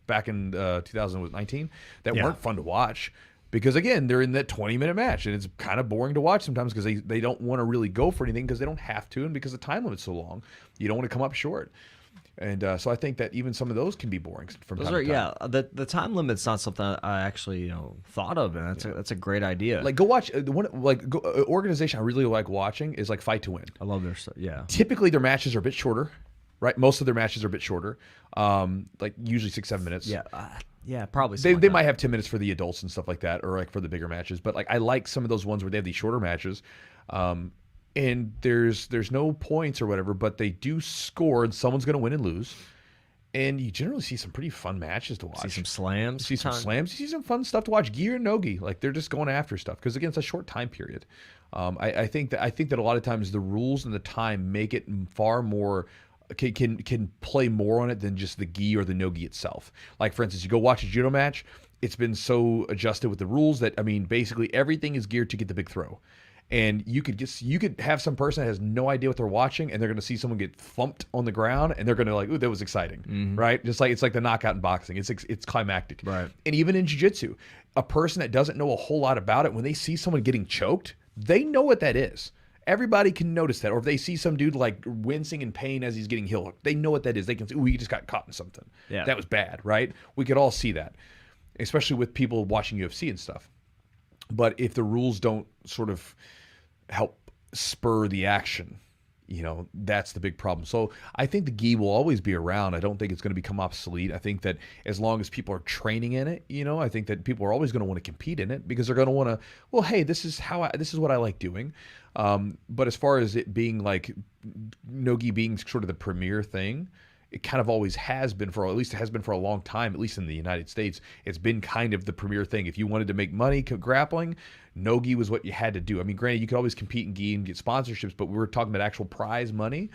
back in 2019 that weren't fun to watch because again, they're in that 20-minute match and it's kind of boring to watch sometimes because they don't want to really go for anything because they don't have to and because the time limit's so long. You don't want to come up short. And so I think that even some of those can be boring from time to time. Yeah, the time limit's not something I actually thought of, and that's a great idea. Like go watch organization I really like watching is like Fight to Win. I love their stuff. Yeah. Typically their matches are a bit shorter, right? Most of their matches are a bit shorter, like usually 6-7 minutes. Yeah. Yeah, probably. They might have 10 minutes for the adults and stuff like that, or like for the bigger matches. But like I like some of those ones where they have these shorter matches. And there's no points or whatever, but they do score, and someone's going to win and lose. And you generally see some pretty fun matches to watch. See some slams. You see some fun stuff to watch. Gi or no gi, like they're just going after stuff because again, it's a short time period. I think that a lot of times the rules and the time make it far more can play more on it than just the gi or the no gi itself. Like for instance, you go watch a judo match. It's been so adjusted with the rules that basically everything is geared to get the big throw. And you could have some person that has no idea what they're watching, and they're going to see someone get thumped on the ground, and they're going to like, ooh, that was exciting, right? Just like it's like the knockout in boxing. It's climactic, right? And even in jiu-jitsu, a person that doesn't know a whole lot about it, when they see someone getting choked, they know what that is. Everybody can notice that, or if they see some dude like wincing in pain as he's getting heel hooked, they know what that is. They can say, ooh, he just got caught in something. Yeah, that was bad, right? We could all see that, especially with people watching UFC and stuff. But if the rules don't sort of help spur the action, that's the big problem. So I think the gi will always be around. I don't think it's going to become obsolete. I think that as long as people are training in it, I think that people are always going to want to compete in it because they're going to want to, well, hey, this is what I like doing. But as far as it being like no gi being sort of the premier thing, it kind of always has been at least it has been for a long time, at least in the United States. It's been kind of the premier thing. If you wanted to make money grappling, no gi was what you had to do. I mean, granted, you could always compete in gi and get sponsorships, but we were talking about actual prize money.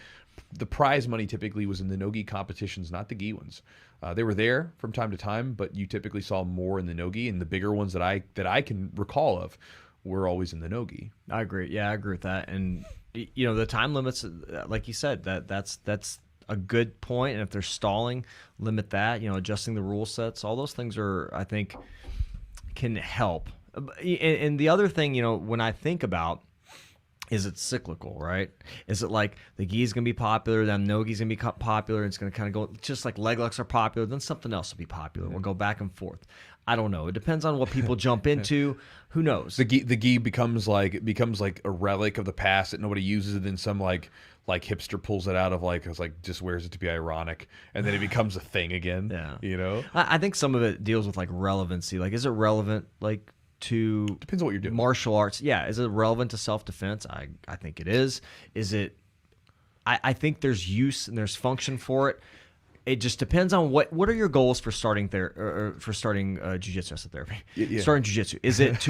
The prize money typically was in the no gi competitions, not the gi ones. They were there from time to time, but you typically saw more in the no gi, and the bigger ones that I can recall of were always in the no gi. I agree. Yeah, I agree with that. And the time limits, like you said, that's a good point. And if they're stalling, limit that. Adjusting the rule sets, all those things I think can help. And the other thing, when I think about, is it cyclical, right? Is it like the gi is going to be popular, then no gi is going to be popular, and it's going to kind of go just like leg locks are popular, then something else will be popular. We'll go back and forth. I don't know. It depends on what people jump into. Who knows? The gi becomes like a relic of the past that nobody uses, and then some like hipster pulls it out of just wears it to be ironic, and then it becomes a thing again. Yeah. I think some of it deals with like relevancy. Like, is it relevant to depends on what you're doing. Martial arts? Yeah. Is it relevant to self-defense? I think it is. Is it? I think there's use and there's function for it. It just depends on what are your goals for starting jiu-jitsu therapy. Yeah. Starting jiu-jitsu. Is it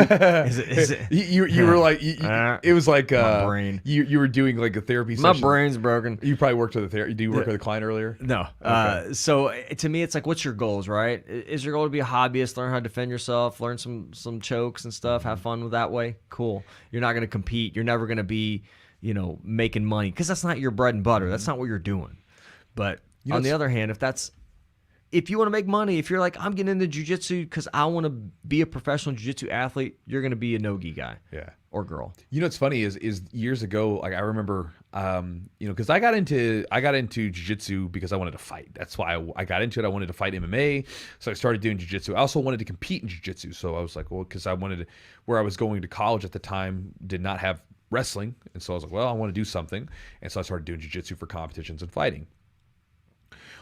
you were like it was like my brain. You were doing like a therapy my session. Brain's broken. You probably worked with do you work with a client earlier? No. Okay. So to me it's like, what's your goals, right? Is your goal to be a hobbyist, learn how to defend yourself, learn some chokes and stuff, have fun with that way? Cool. You're not going to compete. You're never going to be, making money, because that's not your bread and butter. That's not what you're doing. But on the other hand, if you want to make money, if you're like, I'm getting into jiu-jitsu because I want to be a professional jiu-jitsu athlete, you're going to be a no-gi guy. Yeah. Or girl. What's funny is years ago, like I remember, because I got into jiu-jitsu because I wanted to fight. That's why I got into it. I wanted to fight MMA, so I started doing jiu-jitsu. I also wanted to compete in jiu-jitsu, so I was like, well, because where I was going to college at the time did not have wrestling, and so I was like, well, I want to do something, and so I started doing jiu-jitsu for competitions and fighting.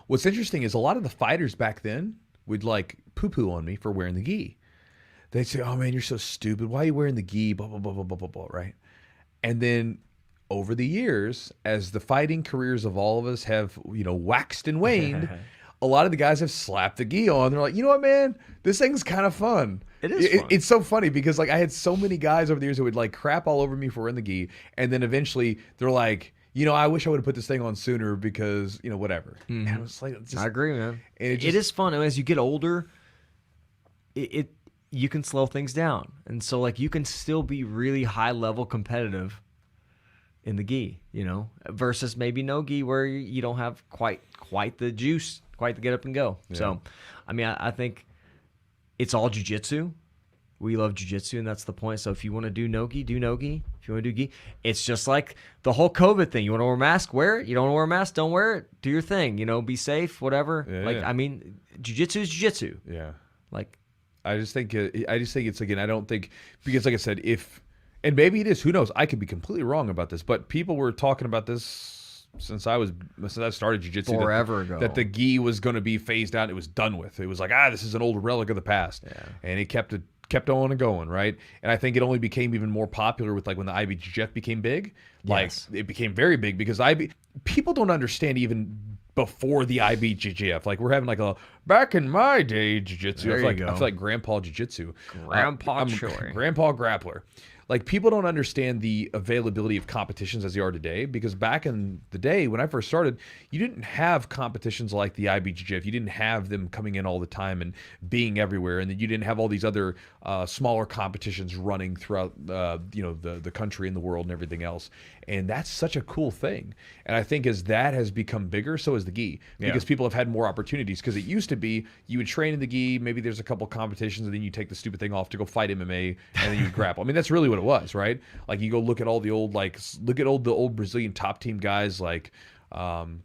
What's interesting is a lot of the fighters back then would like poo-poo on me for wearing the gi. They'd say, "Oh man, you're so stupid. Why are you wearing the gi?" Blah blah blah blah blah blah blah. Right? And then over the years, as the fighting careers of all of us have waxed and waned, a lot of the guys have slapped the gi on. They're like, you know what, man, this thing's kind of fun. It is fun. It's so funny because like I had so many guys over the years who would like crap all over me for wearing the gi, and then eventually they're like, I wish I would have put this thing on sooner because, whatever. Mm-hmm. And I was like, I agree, man. It is fun. And as you get older, you can slow things down. And so, like, you can still be really high-level competitive in the gi, versus maybe no gi where you don't have quite the juice, quite the get up and go. Yeah. So, I mean, I think it's all jiu-jitsu. We love jiu-jitsu, and that's the point. So if you want to do no-gi, do no-gi. If you want to do gi, it's just like the whole COVID thing. You want to wear a mask, wear it. You don't want to wear a mask, don't wear it. Do your thing. Be safe, whatever. Yeah. I mean, jiu-jitsu is jiu-jitsu. Yeah. Like, I just think it's, again, I don't think, because like I said, and maybe it is, who knows? I could be completely wrong about this, but people were talking about this since I started jiu-jitsu forever ago, that the gi was going to be phased out. It was done with. It was like, this is an old relic of the past. Yeah. And it kept on and going, right? And I think it only became even more popular with like when the IBJJF became big. Yes. Like it became very big because people don't understand even before the IBJJF. Like we're having like a back in my day jiu-jitsu. I feel like grandpa jiu-jitsu. Grandpa Grandpa grappler. Like people don't understand the availability of competitions as they are today, because back in the day when I first started, you didn't have competitions like the IBJJF. You didn't have them coming in all the time and being everywhere, and then you didn't have all these other smaller competitions running throughout the country and the world and everything else. And that's such a cool thing. And I think as that has become bigger, so has the gi, because people have had more opportunities. Because it used to be you would train in the gi, maybe there's a couple competitions, and then you take the stupid thing off to go fight MMA, and then you grapple. I mean, that's really what it was, right? Like you go look at all the old the old Brazilian top team guys like the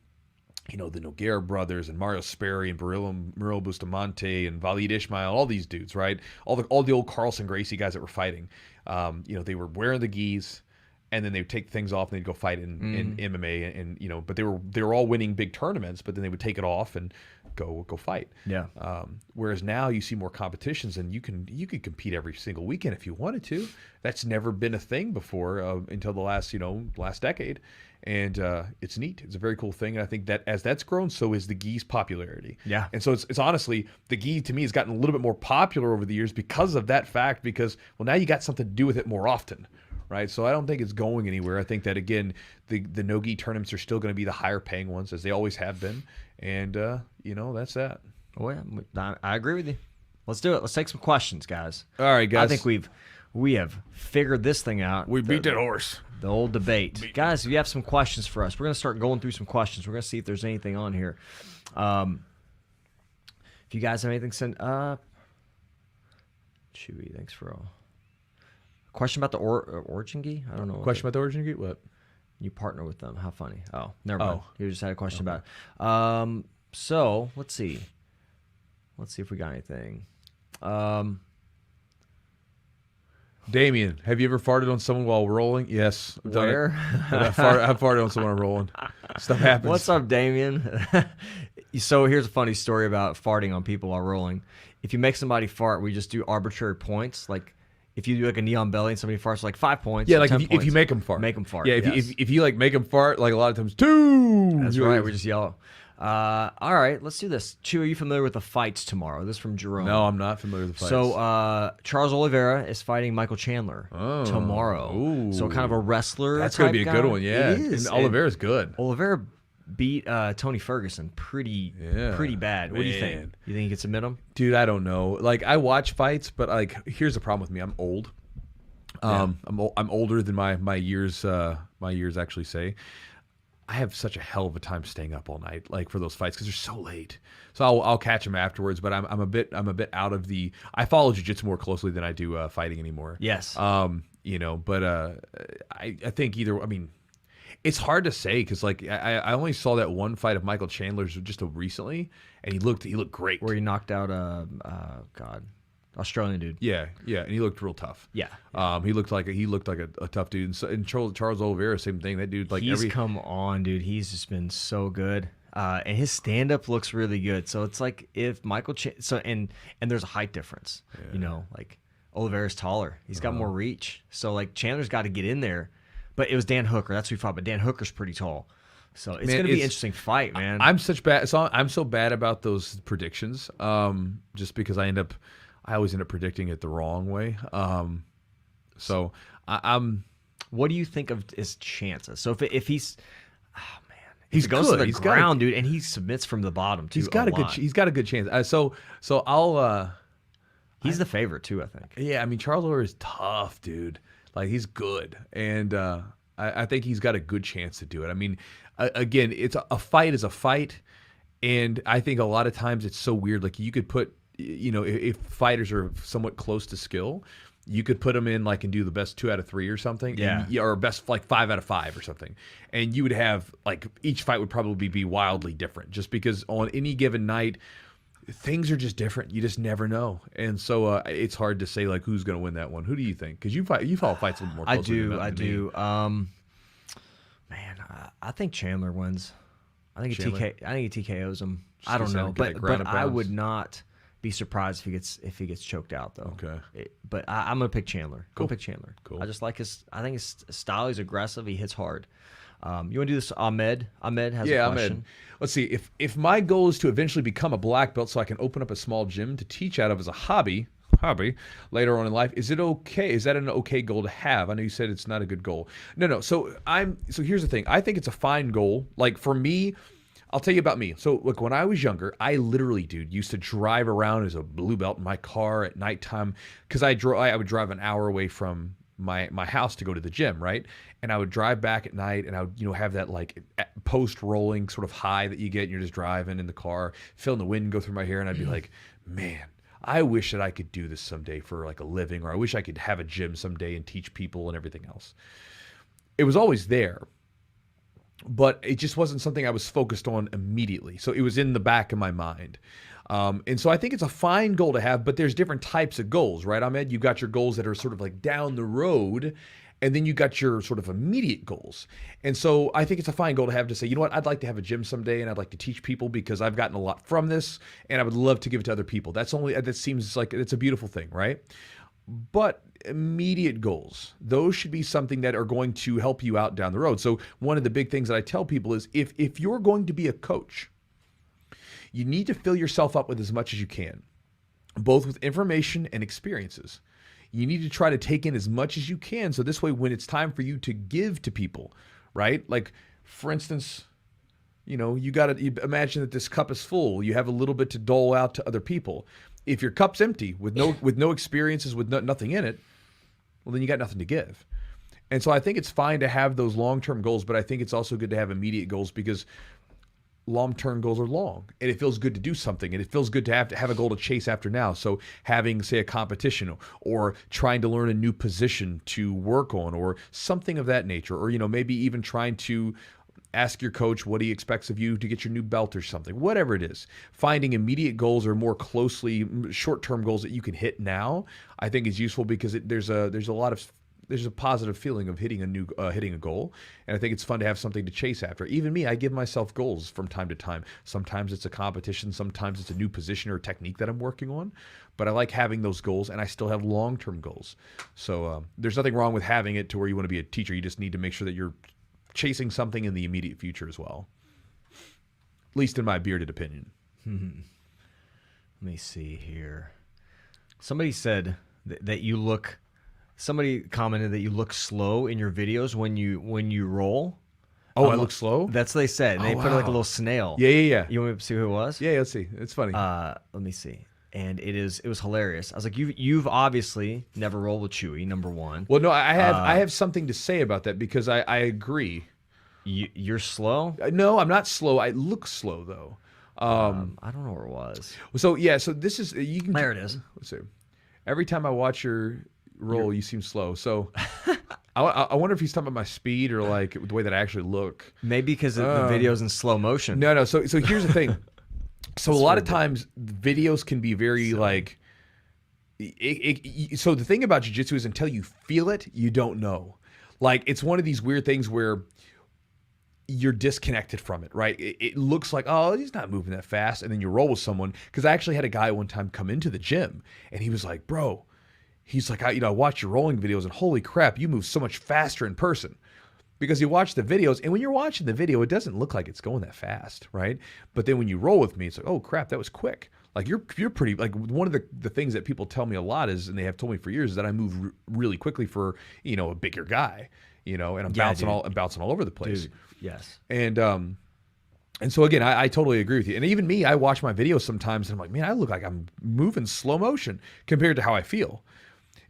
Nogueira brothers and Mario Sperry and Murilo Bustamante and Valide Ismail, all these dudes, right? All the old Carlson Gracie guys that were fighting. They were wearing the gis, and then they would take things off and they'd go fight in MMA, and but they were all winning big tournaments, but then they would take it off and go fight. Yeah. Whereas now you see more competitions, and you could compete every single weekend if you wanted to. That's never been a thing before until the last decade, and it's neat. It's a very cool thing, and I think that as that's grown, so is the gi's popularity. Yeah. And so it's honestly, the gi to me has gotten a little bit more popular over the years because of that fact. Because now you got something to do with it more often. Right, so I don't think it's going anywhere. I think that, again, the no-gi tournaments are still going to be the higher paying ones, as they always have been, and that's that. Oh yeah, I agree with you. Let's do it. Let's take some questions, guys. All right, guys. I think we have figured this thing out. We beat that horse. The old debate. Guys, if you have some questions for us, we're going to start going through some questions. We're going to see if there's anything on here. If you guys have anything, send up. Chewy, thanks for all. Question about the Origin Gi? I don't know. Question about the Origin Gi? What? You partner with them. How funny. Oh, never mind. You just had a question Okay. about it. So, let's see. Let's see if we got anything. Damien, have you ever farted on someone while rolling? Yes. I've done it. Where? I've farted on someone while rolling. Stuff happens. What's up, Damien? So here's a funny story about farting on people while rolling. If you make somebody fart, we just do arbitrary points. Like if you do like a knee on belly and somebody farts, like 5 points. Yeah, like 10 if points. you make them fart. Make them fart. Yeah, if you like make them fart, like a lot of times, 2. That's right. We just yell. All right, let's do this. Chew, are you familiar with the fights tomorrow? This is from Jerome. No, I'm not familiar with the fights. So Charles Oliveira is fighting Michael Chandler tomorrow. Ooh. So kind of a wrestler. That's going to be a type good guy. one, yeah. It is. And Oliveira's good. Oliveira beat Tony Ferguson pretty bad. What do you think? You think he can submit him? Dude, I don't know. Like I watch fights, but like here's the problem with me. I'm old. I'm older than my years actually say. I have such a hell of a time staying up all night, like for those fights, because they're so late. So I'll catch them afterwards. But I'm a bit out of the. I follow jiu-jitsu more closely than I do fighting anymore. Yes. But I think either. I mean, it's hard to say because like I only saw that one fight of Michael Chandler's just recently, and he looked great. Where he knocked out Australian dude. Yeah, and he looked real tough. Yeah. He looked like a tough dude. And Charles Oliveira, same thing. That dude, like he's come on, dude. He's just been so good. And his stand up looks really good. So it's like if Michael and there's a height difference. Yeah. You know, like Oliveira's taller. He's got more reach. So like Chandler's got to get in there. But it was Dan Hooker. That's who he fought. But Dan Hooker's pretty tall. So it's going to be an interesting fight, man. I'm so bad about those predictions. Just because I always end up predicting it the wrong way. So I'm. What do you think of his chances? So if he's, He's he goes good. to the ground, dude, and he submits from the bottom too. He's got a good chance. So I'll. He's the favorite too, I think. Yeah, I mean Charles Oliveira is tough, dude. Like he's good, and I think he's got a good chance to do it. I mean, again, it's a fight is a fight, and I think a lot of times it's so weird. Like you could put. If fighters are somewhat close to skill, you could put them in like and do the best 2 out of 3 or something, or best like 5 out of 5 or something, and you would have like each fight would probably be wildly different, just because on any given night things are just different. You just never know, and so it's hard to say like who's going to win that one. Who do you think? Because you follow fights a little more closely. I do. Man, I think Chandler wins. I think he TKOs him. I don't know, but I would not be surprised if he gets choked out though. Okay. But I'm gonna pick Chandler. Cool. Go pick Chandler. Cool. I just like I think his style. He's aggressive. He hits hard. You want to do this? Ahmed has a question. Ahmed. Let's see. If my goal is to eventually become a black belt so I can open up a small gym to teach out of as a hobby later on in life, is it okay? Is that an okay goal to have? I know you said it's not a good goal. No. So here's the thing. I think it's a fine goal. Like for me, I'll tell you about me. So look, when I was younger, I literally, dude, used to drive around as a blue belt in my car at nighttime because I would drive an hour away from my house to go to the gym, right? And I would drive back at night, and I would have that like post rolling sort of high that you get, and you're just driving in the car, feeling the wind go through my hair, and I'd be like, man, I wish that I could do this someday for like a living, or I wish I could have a gym someday and teach people and everything else. It was always there, but it just wasn't something I was focused on immediately. So it was in the back of my mind. And so I think it's a fine goal to have, but there's different types of goals, right, Ahmed? You've got your goals that are sort of like down the road, and then you got your sort of immediate goals. And so I think it's a fine goal to have, to say, you know what, I'd like to have a gym someday, and I'd like to teach people because I've gotten a lot from this, and I would love to give it to other people. That seems like it's a beautiful thing, right? But immediate goals, those should be something that are going to help you out down the road. So one of the big things that I tell people is if you're going to be a coach, you need to fill yourself up with as much as you can, both with information and experiences. You need to try to take in as much as you can, so this way when it's time for you to give to people, right? Like, for instance, you got to imagine that this cup is full. You have a little bit to dole out to other people. If your cup's empty with no experiences, with nothing in it, well, then you got nothing to give. And so I think it's fine to have those long-term goals, but I think it's also good to have immediate goals because long-term goals are long and it feels good to do something and it feels good to have a goal to chase after now. So having, say, a competition or trying to learn a new position to work on or something of that nature, or, maybe even trying to ask your coach what he expects of you to get your new belt or something, whatever it is. Finding immediate goals or more closely short-term goals that you can hit now, I think is useful because there's a positive feeling of hitting a goal, and I think it's fun to have something to chase after. Even me, I give myself goals from time to time. Sometimes it's a competition, sometimes it's a new position or technique that I'm working on, but I like having those goals, and I still have long-term goals. So there's nothing wrong with having it to where you want to be a teacher. You just need to make sure that you're chasing something in the immediate future as well, at least in my bearded opinion. Let me see here. Somebody said that you look. Somebody commented that you look slow in your videos when you roll. Oh, I look slow? That's what they said. And they put like a little snail. Yeah. You want me to see who it was? Yeah, let's see. It's funny. Let me see. And it was hilarious. I was like, you've obviously never rolled with Chewy, number one. Well, no, I have something to say about that because I agree. You're slow? No, I'm not slow. I look slow though. I don't know where it was. So yeah, so this is you can. There it is. Let's see. Every time I watch your roll, you seem slow. So I wonder if he's talking about my speed or like the way that I actually look. Maybe because the video's in slow motion. No. So here's the thing. So a lot of times videos can be very like. So the thing about jiu-jitsu is until you feel it, you don't know. Like it's one of these weird things where you're disconnected from it, right? It looks like, oh, he's not moving that fast. And then you roll with someone. Because I actually had a guy one time come into the gym and he was like, bro, he's like, I watch your rolling videos and holy crap, you move so much faster in person. Because you watch the videos, and when you're watching the video, it doesn't look like it's going that fast, right? But then when you roll with me, it's like, oh crap, that was quick. Like you're pretty, like one of the things that people tell me a lot is, and they have told me for years, is that I move really quickly for, a bigger guy, and I'm bouncing all over the place. Dude, yes. And so again, I totally agree with you. And even me, I watch my videos sometimes and I'm like, man, I look like I'm moving slow motion compared to how I feel.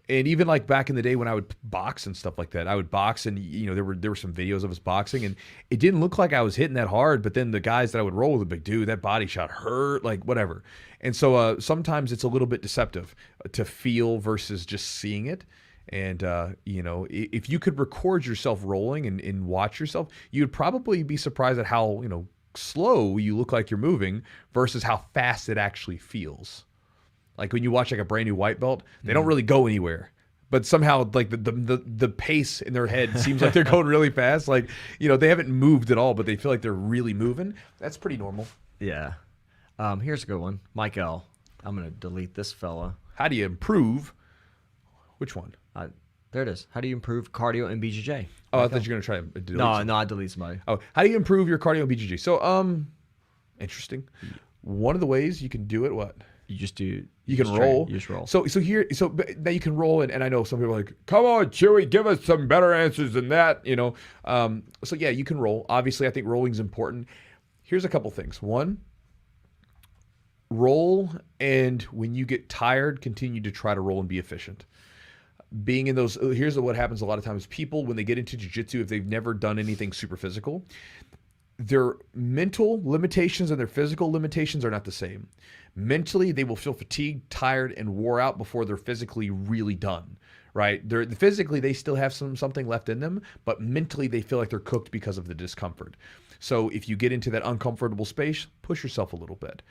And even like back in the day when I would box and stuff like that, I would box and there were some videos of us boxing and it didn't look like I was hitting that hard, but then the guys that I would roll with, like, dude, that body shot hurt, like whatever. And so sometimes it's a little bit deceptive to feel versus just seeing it. And if you could record yourself rolling and watch yourself, you'd probably be surprised at how slow you look like you're moving versus how fast it actually feels. Like when you watch like a brand new white belt, they don't really go anywhere, but somehow like the pace in their head seems like they're going really fast. Like, they haven't moved at all, but they feel like they're really moving. That's pretty normal. Yeah. Here's a good one. Mike L. I'm going to delete this fella. How do you improve? Which one? There it is. How do you improve cardio and BJJ? Oh, I thought you were going to try to delete No, I delete somebody. Oh, how do you improve your cardio and BJJ? So, interesting. One of the ways you can do it, what? You just do. You can roll. You just roll. So now you can roll, and I know some people are like, come on, Chewy, give us some better answers than that, So yeah, you can roll. Obviously, I think rolling is important. Here's a couple things. One, roll, and when you get tired, continue to try to roll and be efficient. Being in those, here's what happens a lot of times. People, when they get into jiu-jitsu, if they've never done anything super physical, their mental limitations and their physical limitations are not the same. Mentally, they will feel fatigued, tired, and wore out before they're physically really done, right? Physically, they still have something left in them, but mentally, they feel like they're cooked because of the discomfort. So if you get into that uncomfortable space, push yourself a little bit.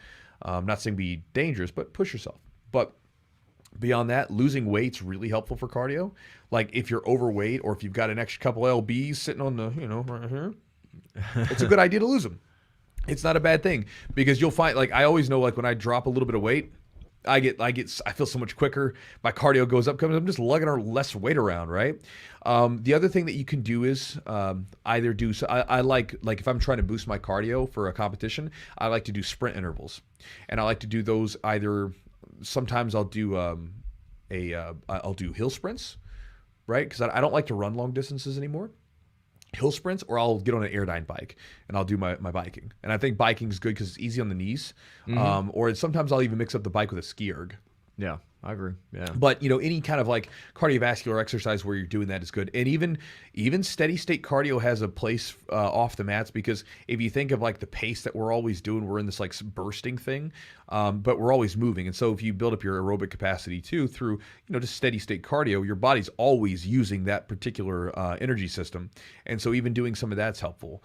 I'm not saying be dangerous, but push yourself. But beyond that, losing weight's really helpful for cardio. Like if you're overweight or if you've got an extra couple lbs sitting on the, right here, it's a good idea to lose them. It's not a bad thing because you'll find, like, I always know, like when I drop a little bit of weight, I feel so much quicker. My cardio goes up because I'm just lugging less weight around, right? The other thing that you can do is either do. So I like if I'm trying to boost my cardio for a competition, I like to do sprint intervals, and I like to do those either. Sometimes I'll do I'll do hill sprints, right? Because I don't like to run long distances anymore. Hill sprints, or I'll get on an Airdyne bike and I'll do my biking. And I think biking is good because it's easy on the knees. Mm-hmm. Or sometimes I'll even mix up the bike with a ski erg. Yeah. I agree. Yeah. But any kind of like cardiovascular exercise where you're doing that is good, and even steady state cardio has a place off the mats, because if you think of like the pace that we're always doing, we're in this like bursting thing, but we're always moving, and so if you build up your aerobic capacity too through just steady state cardio, your body's always using that particular energy system, and so even doing some of that's helpful.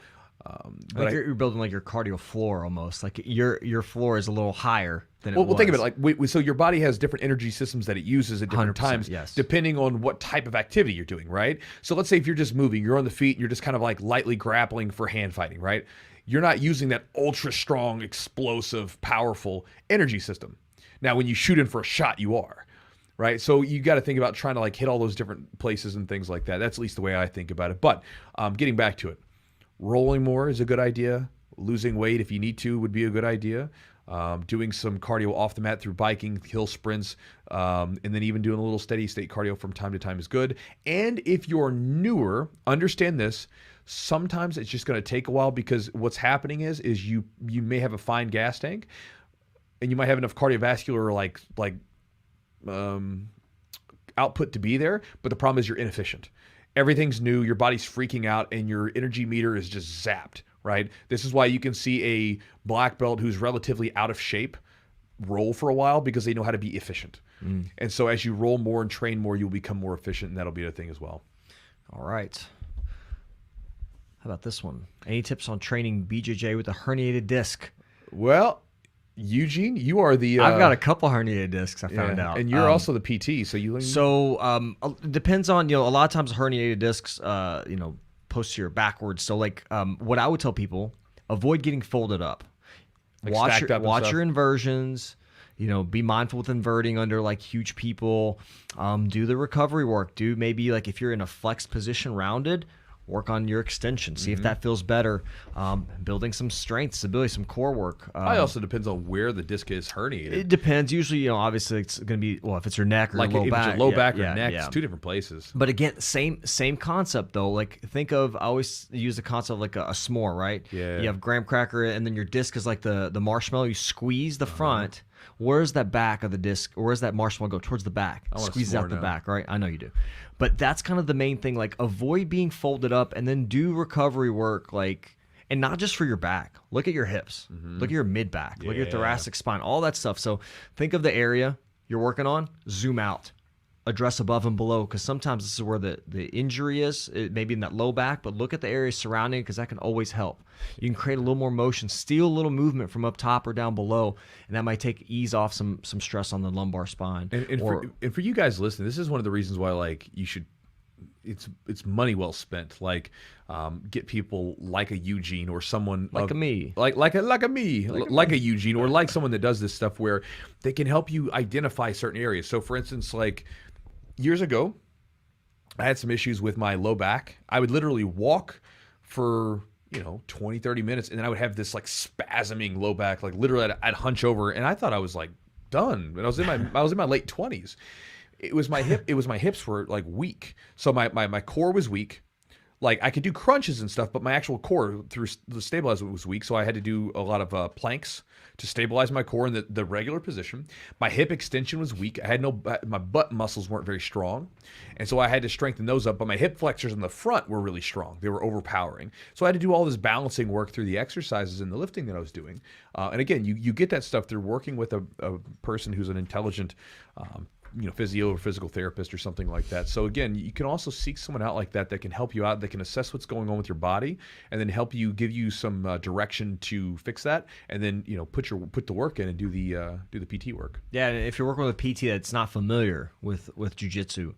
Like you're building like your cardio floor almost. Like your floor is a little higher than it was. Well, think of it like so your body has different energy systems that it uses at different times, yes. depending on what type of activity you're doing, right? So let's say if you're just moving, you're on the feet, and you're just kind of like lightly grappling for hand fighting, right? You're not using that ultra strong, explosive, powerful energy system. Now, when you shoot in for a shot, you are. Right. So you got to think about trying to like hit all those different places and things like that. That's at least the way I think about it. But getting back to it, rolling more is a good idea. Losing weight, if you need to, would be a good idea. Doing some cardio off the mat through biking, hill sprints, and then even doing a little steady state cardio from time to time is good. And if you're newer, understand this. Sometimes it's just going to take a while, because what's happening is you may have a fine gas tank, and you might have enough cardiovascular output to be there, but the problem is you're inefficient. Everything's new, your body's freaking out, and your energy meter is just zapped, right? This is why you can see a black belt who's relatively out of shape roll for a while, because they know how to be efficient. And so as you roll more and train more, you'll become more efficient, and that'll be a thing as well. All right. How about this one? Any tips on training BJJ with a herniated disc? Well, Eugene, you are the... I've got a couple herniated discs, I found out. And you're also the PT, so you... it depends on, a lot of times herniated discs, posterior backwards. So like what I would tell people, avoid getting folded up. Like watch your inversions. Be mindful with inverting under like huge people. Do the recovery work. Do maybe like if you're in a flexed position rounded, work on your extension. See if that feels better. Building some strength, stability, some core work. It also depends on where the disc is herniated. It depends. Usually, obviously it's going to be, well, if it's your neck or like your low back. If it's your low back or neck, it's two different places. But again, same concept though. Like think of, I always use the concept of like a s'more, right? Yeah. You have graham cracker, and then your disc is like the marshmallow. You squeeze the front. Where's that back of the disc, or where's that marshmallow go? Towards the back. Squeeze out the back, right? I know you do. But that's kind of the main thing. Like avoid being folded up, and then do recovery work, and not just for your back. Look at your hips. Look at your mid back. Look at your thoracic spine, all that stuff. So think of the area you're working on, zoom out. Address above and below, because sometimes this is where the injury is, maybe in that low back, but look at the area surrounding, because that can always help. You can create a little more motion, steal a little movement from up top or down below, and that might ease off some stress on the lumbar spine. And for you guys listening, this is one of the reasons why you should, it's money well spent. Get people like a Eugene or someone like a me, like a Eugene, or like someone that does this stuff where they can help you identify certain areas. So for instance, years ago, I had some issues with my low back. I would literally walk for 20, 30 minutes, and then I would have this spasming low back. Literally, I'd hunch over, and I thought I was done. And I was in my late 20s. It was my hip. It was my hips were weak. So my core was weak. I could do crunches and stuff, but my actual core through the stabilizer was weak. So I had to do a lot of planks to stabilize my core in the regular position. My hip extension was weak. I had my butt muscles weren't very strong. And so I had to strengthen those up, but my hip flexors in the front were really strong. They were overpowering. So I had to do all this balancing work through the exercises and the lifting that I was doing. And again, you get that stuff through working with a person who's an intelligent physio or physical therapist or something like that. So again, you can also seek someone out like that can help you out, that can assess what's going on with your body, and then help you, give you some direction to fix that, and then put the work in and do the PT work. Yeah, and if you're working with a PT that's not familiar with Jiu-Jitsu,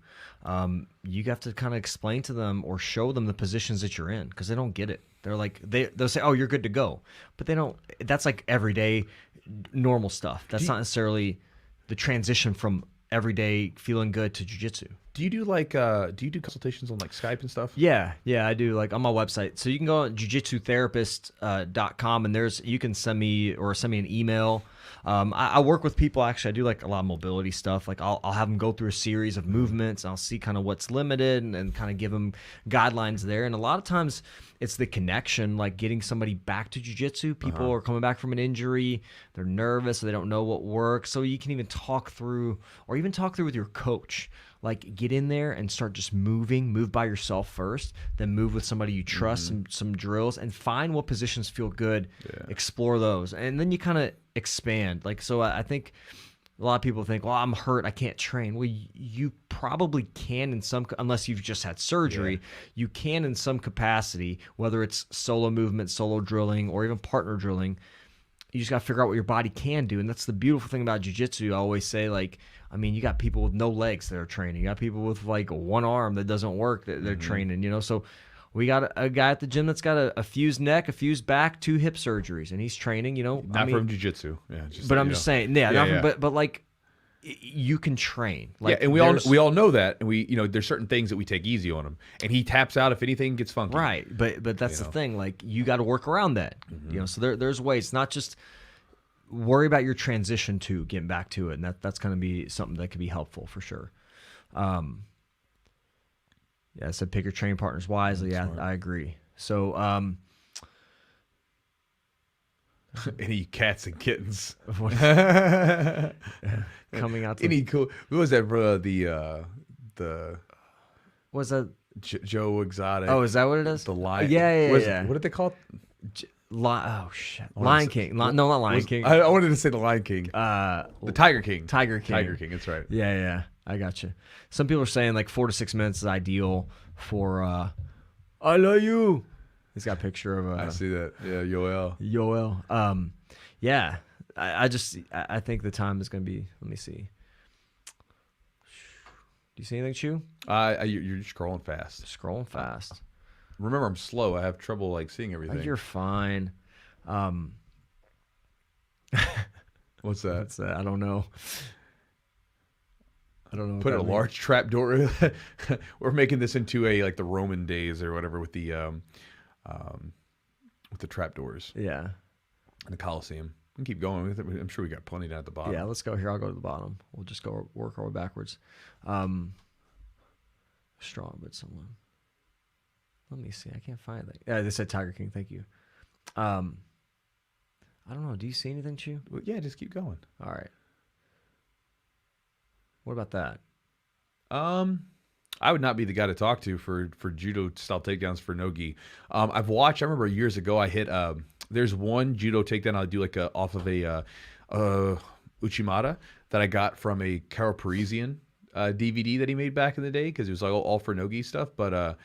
you have to kind of explain to them or show them the positions that you're in, because they don't get it. They're they'll say, "Oh, you're good to go," but they don't. That's everyday normal stuff. That's not necessarily the transition from everyday feeling good to jiu-jitsu. Do you do consultations on Skype and stuff? Yeah, I do on my website. So you can go on jujitsutherapist.com, and you can send me an email. I work with people. Actually, I do like a lot of mobility stuff. Like I'll have them go through a series of movements. And I'll see kind of what's limited and kind of give them guidelines there. And a lot of times it's the connection, like getting somebody back to jiu-jitsu. People are coming back from an injury. They're nervous. So they don't know what works. So you can even talk through, or even talk through with your coach. Like get in there and start just move by yourself first, then move with somebody you trust, some drills, and find what positions feel good, explore those. And then you kind of expand. Like, so I think a lot of people think, well, I'm hurt, I can't train. Well, you probably can in some, unless you've just had surgery, you can in some capacity, whether it's solo movement, solo drilling, or even partner drilling. You just got to figure out what your body can do. And that's the beautiful thing about jiu-jitsu. I always say, like, I mean, you got people with no legs that are training. You got people with like one arm that doesn't work that they're training, you know? So we got a guy at the gym that's got a fused neck, a fused back, 2 hip surgeries, and he's training, you know. Not from jiu-jitsu. Yeah. But I'm just saying, but like, you can train. Like, and we all know that, and we, you know, there's certain things that we take easy on him, and he taps out if anything gets funky. Right, but that's the thing. Like, you got to work around that. You know, so there's ways. Not just worry about your transition to getting back to it, and that's going to be something that could be helpful for sure. Yeah, I said pick your training partners wisely. Yeah, I agree. So, any cats and kittens coming out to any cool? What was that, bro? The what's that? Joe Exotic. Oh, is that what it is? The lion. Yeah. What did they call it? Oh shit! Lion King. No, not Lion King. I wanted to say the Lion King. The Tiger King. Tiger King. Tiger King. That's right. Yeah. I got you. Some people are saying like 4 to 6 minutes is ideal for. I love you. He's got a picture of. I see that. Yeah, Yoel. Yeah. I think the time is going to be. Let me see. Do you see anything, Chew? You're just scrolling fast. Scrolling fast. Remember, I'm slow. I have trouble like seeing everything. You're fine. What's that? What's that? I don't know. Put a large trap door. We're making this into a like the Roman days or whatever with the trap doors. Yeah. In the Colosseum. We can keep going. I'm sure we got plenty down at the bottom. Yeah, let's go here. I'll go to the bottom. We'll just go work our way backwards. Strong, but someone. Let me see. I can't find it. Yeah, they said Tiger King. Thank you. I don't know. Do you see anything, Chew? Well, yeah, just keep going. All right. What about that? I would not be the guy to talk to for judo style takedowns for no-gi. I've watched. I remember years ago I hit. There's one judo takedown I'll do like off of a Uchimata that I got from a Carol Parisian DVD that he made back in the day because it was like all for no-gi stuff. But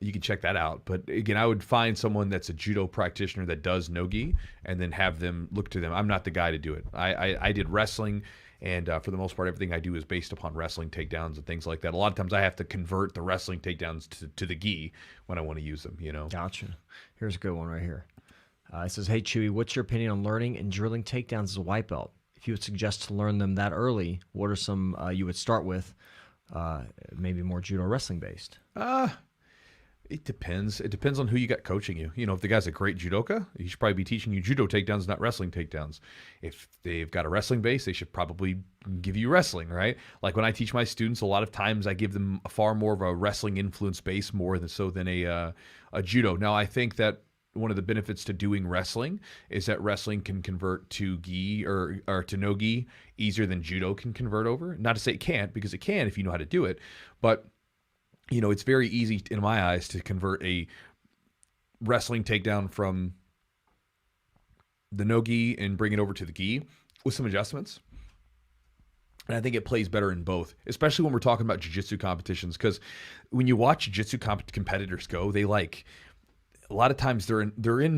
you can check that out. But again, I would find someone that's a judo practitioner that does no-gi and then have them look to them. I'm not the guy to do it. I did wrestling. And for the most part, everything I do is based upon wrestling takedowns and things like that. A lot of times I have to convert the wrestling takedowns to the gi when I want to use them, you know. Gotcha. Here's a good one right here. It says, hey, Chewy, what's your opinion on learning and drilling takedowns as a white belt? If you would suggest to learn them that early, what are some you would start with, maybe more judo wrestling based? It depends. It depends on who you got coaching you. You know, if the guy's a great judoka, he should probably be teaching you judo takedowns, not wrestling takedowns. If they've got a wrestling base, they should probably give you wrestling, right? Like when I teach my students, a lot of times I give them far more of a wrestling influence base more than a judo. Now, I think that one of the benefits to doing wrestling is that wrestling can convert to gi or to no gi easier than judo can convert over. Not to say it can't, because it can if you know how to do it, but you know, it's very easy in my eyes to convert a wrestling takedown from the no-gi and bring it over to the gi with some adjustments. And I think it plays better in both, especially when we're talking about jiu-jitsu competitions, because when you watch jiu-jitsu competitors go, they like a lot of times they're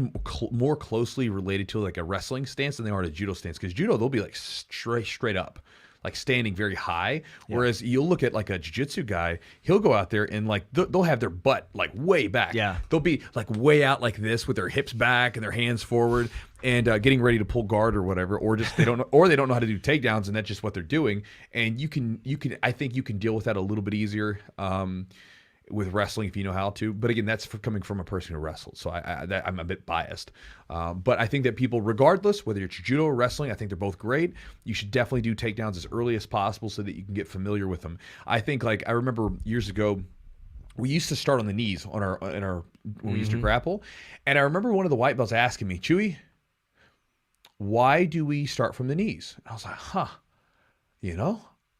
more closely related to like a wrestling stance than they are to judo stance, because judo they'll be like straight up, like standing very high. Yeah. Whereas you'll look at like a jiu-jitsu guy, he'll go out there and like they'll have their butt like way back. Yeah. They'll be like way out like this with their hips back and their hands forward and getting ready to pull guard or whatever, or just they don't know how to do takedowns, and that's just what they're doing. And I think you can deal with that a little bit easier with wrestling if you know how to. But again, that's coming from a person who wrestled, so I'm a bit biased. But I think that people, regardless whether it's judo or wrestling, I think they're both great. You should definitely do takedowns as early as possible so that you can get familiar with them. I think, like, I remember years ago, we used to start on the knees on our when we used to grapple, and I remember one of the white belts asking me, Chewy, why do we start from the knees? And I was like,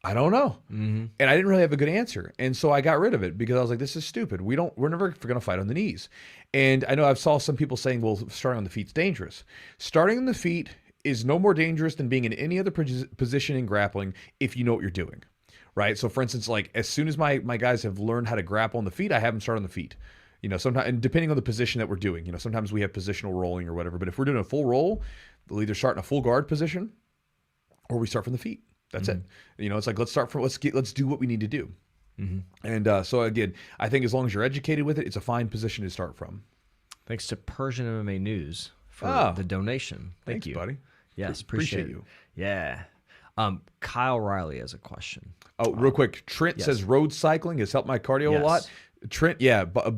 I don't know. And I didn't really have a good answer. And so I got rid of it because I was like, this is stupid. We're never going to fight on the knees. And I know I've saw some people saying, well, starting on the feet's dangerous. Starting on the feet is no more dangerous than being in any other position in grappling if you know what you're doing. Right. So for instance, like as soon as my guys have learned how to grapple on the feet, I have them start on the feet. Sometimes, and depending on the position that we're doing, sometimes we have positional rolling or whatever. But if we're doing a full roll, we'll either start in a full guard position or we start from the feet. That's it. It's like, let's do what we need to do. And so again, I think as long as you're educated with it, it's a fine position to start from. Thanks to Persian MMA News for the donation. Thanks, you, buddy. Yes, appreciate you. Yeah. Kyle Riley has a question. Oh, real quick. Trent says road cycling has helped my cardio a lot. Trent,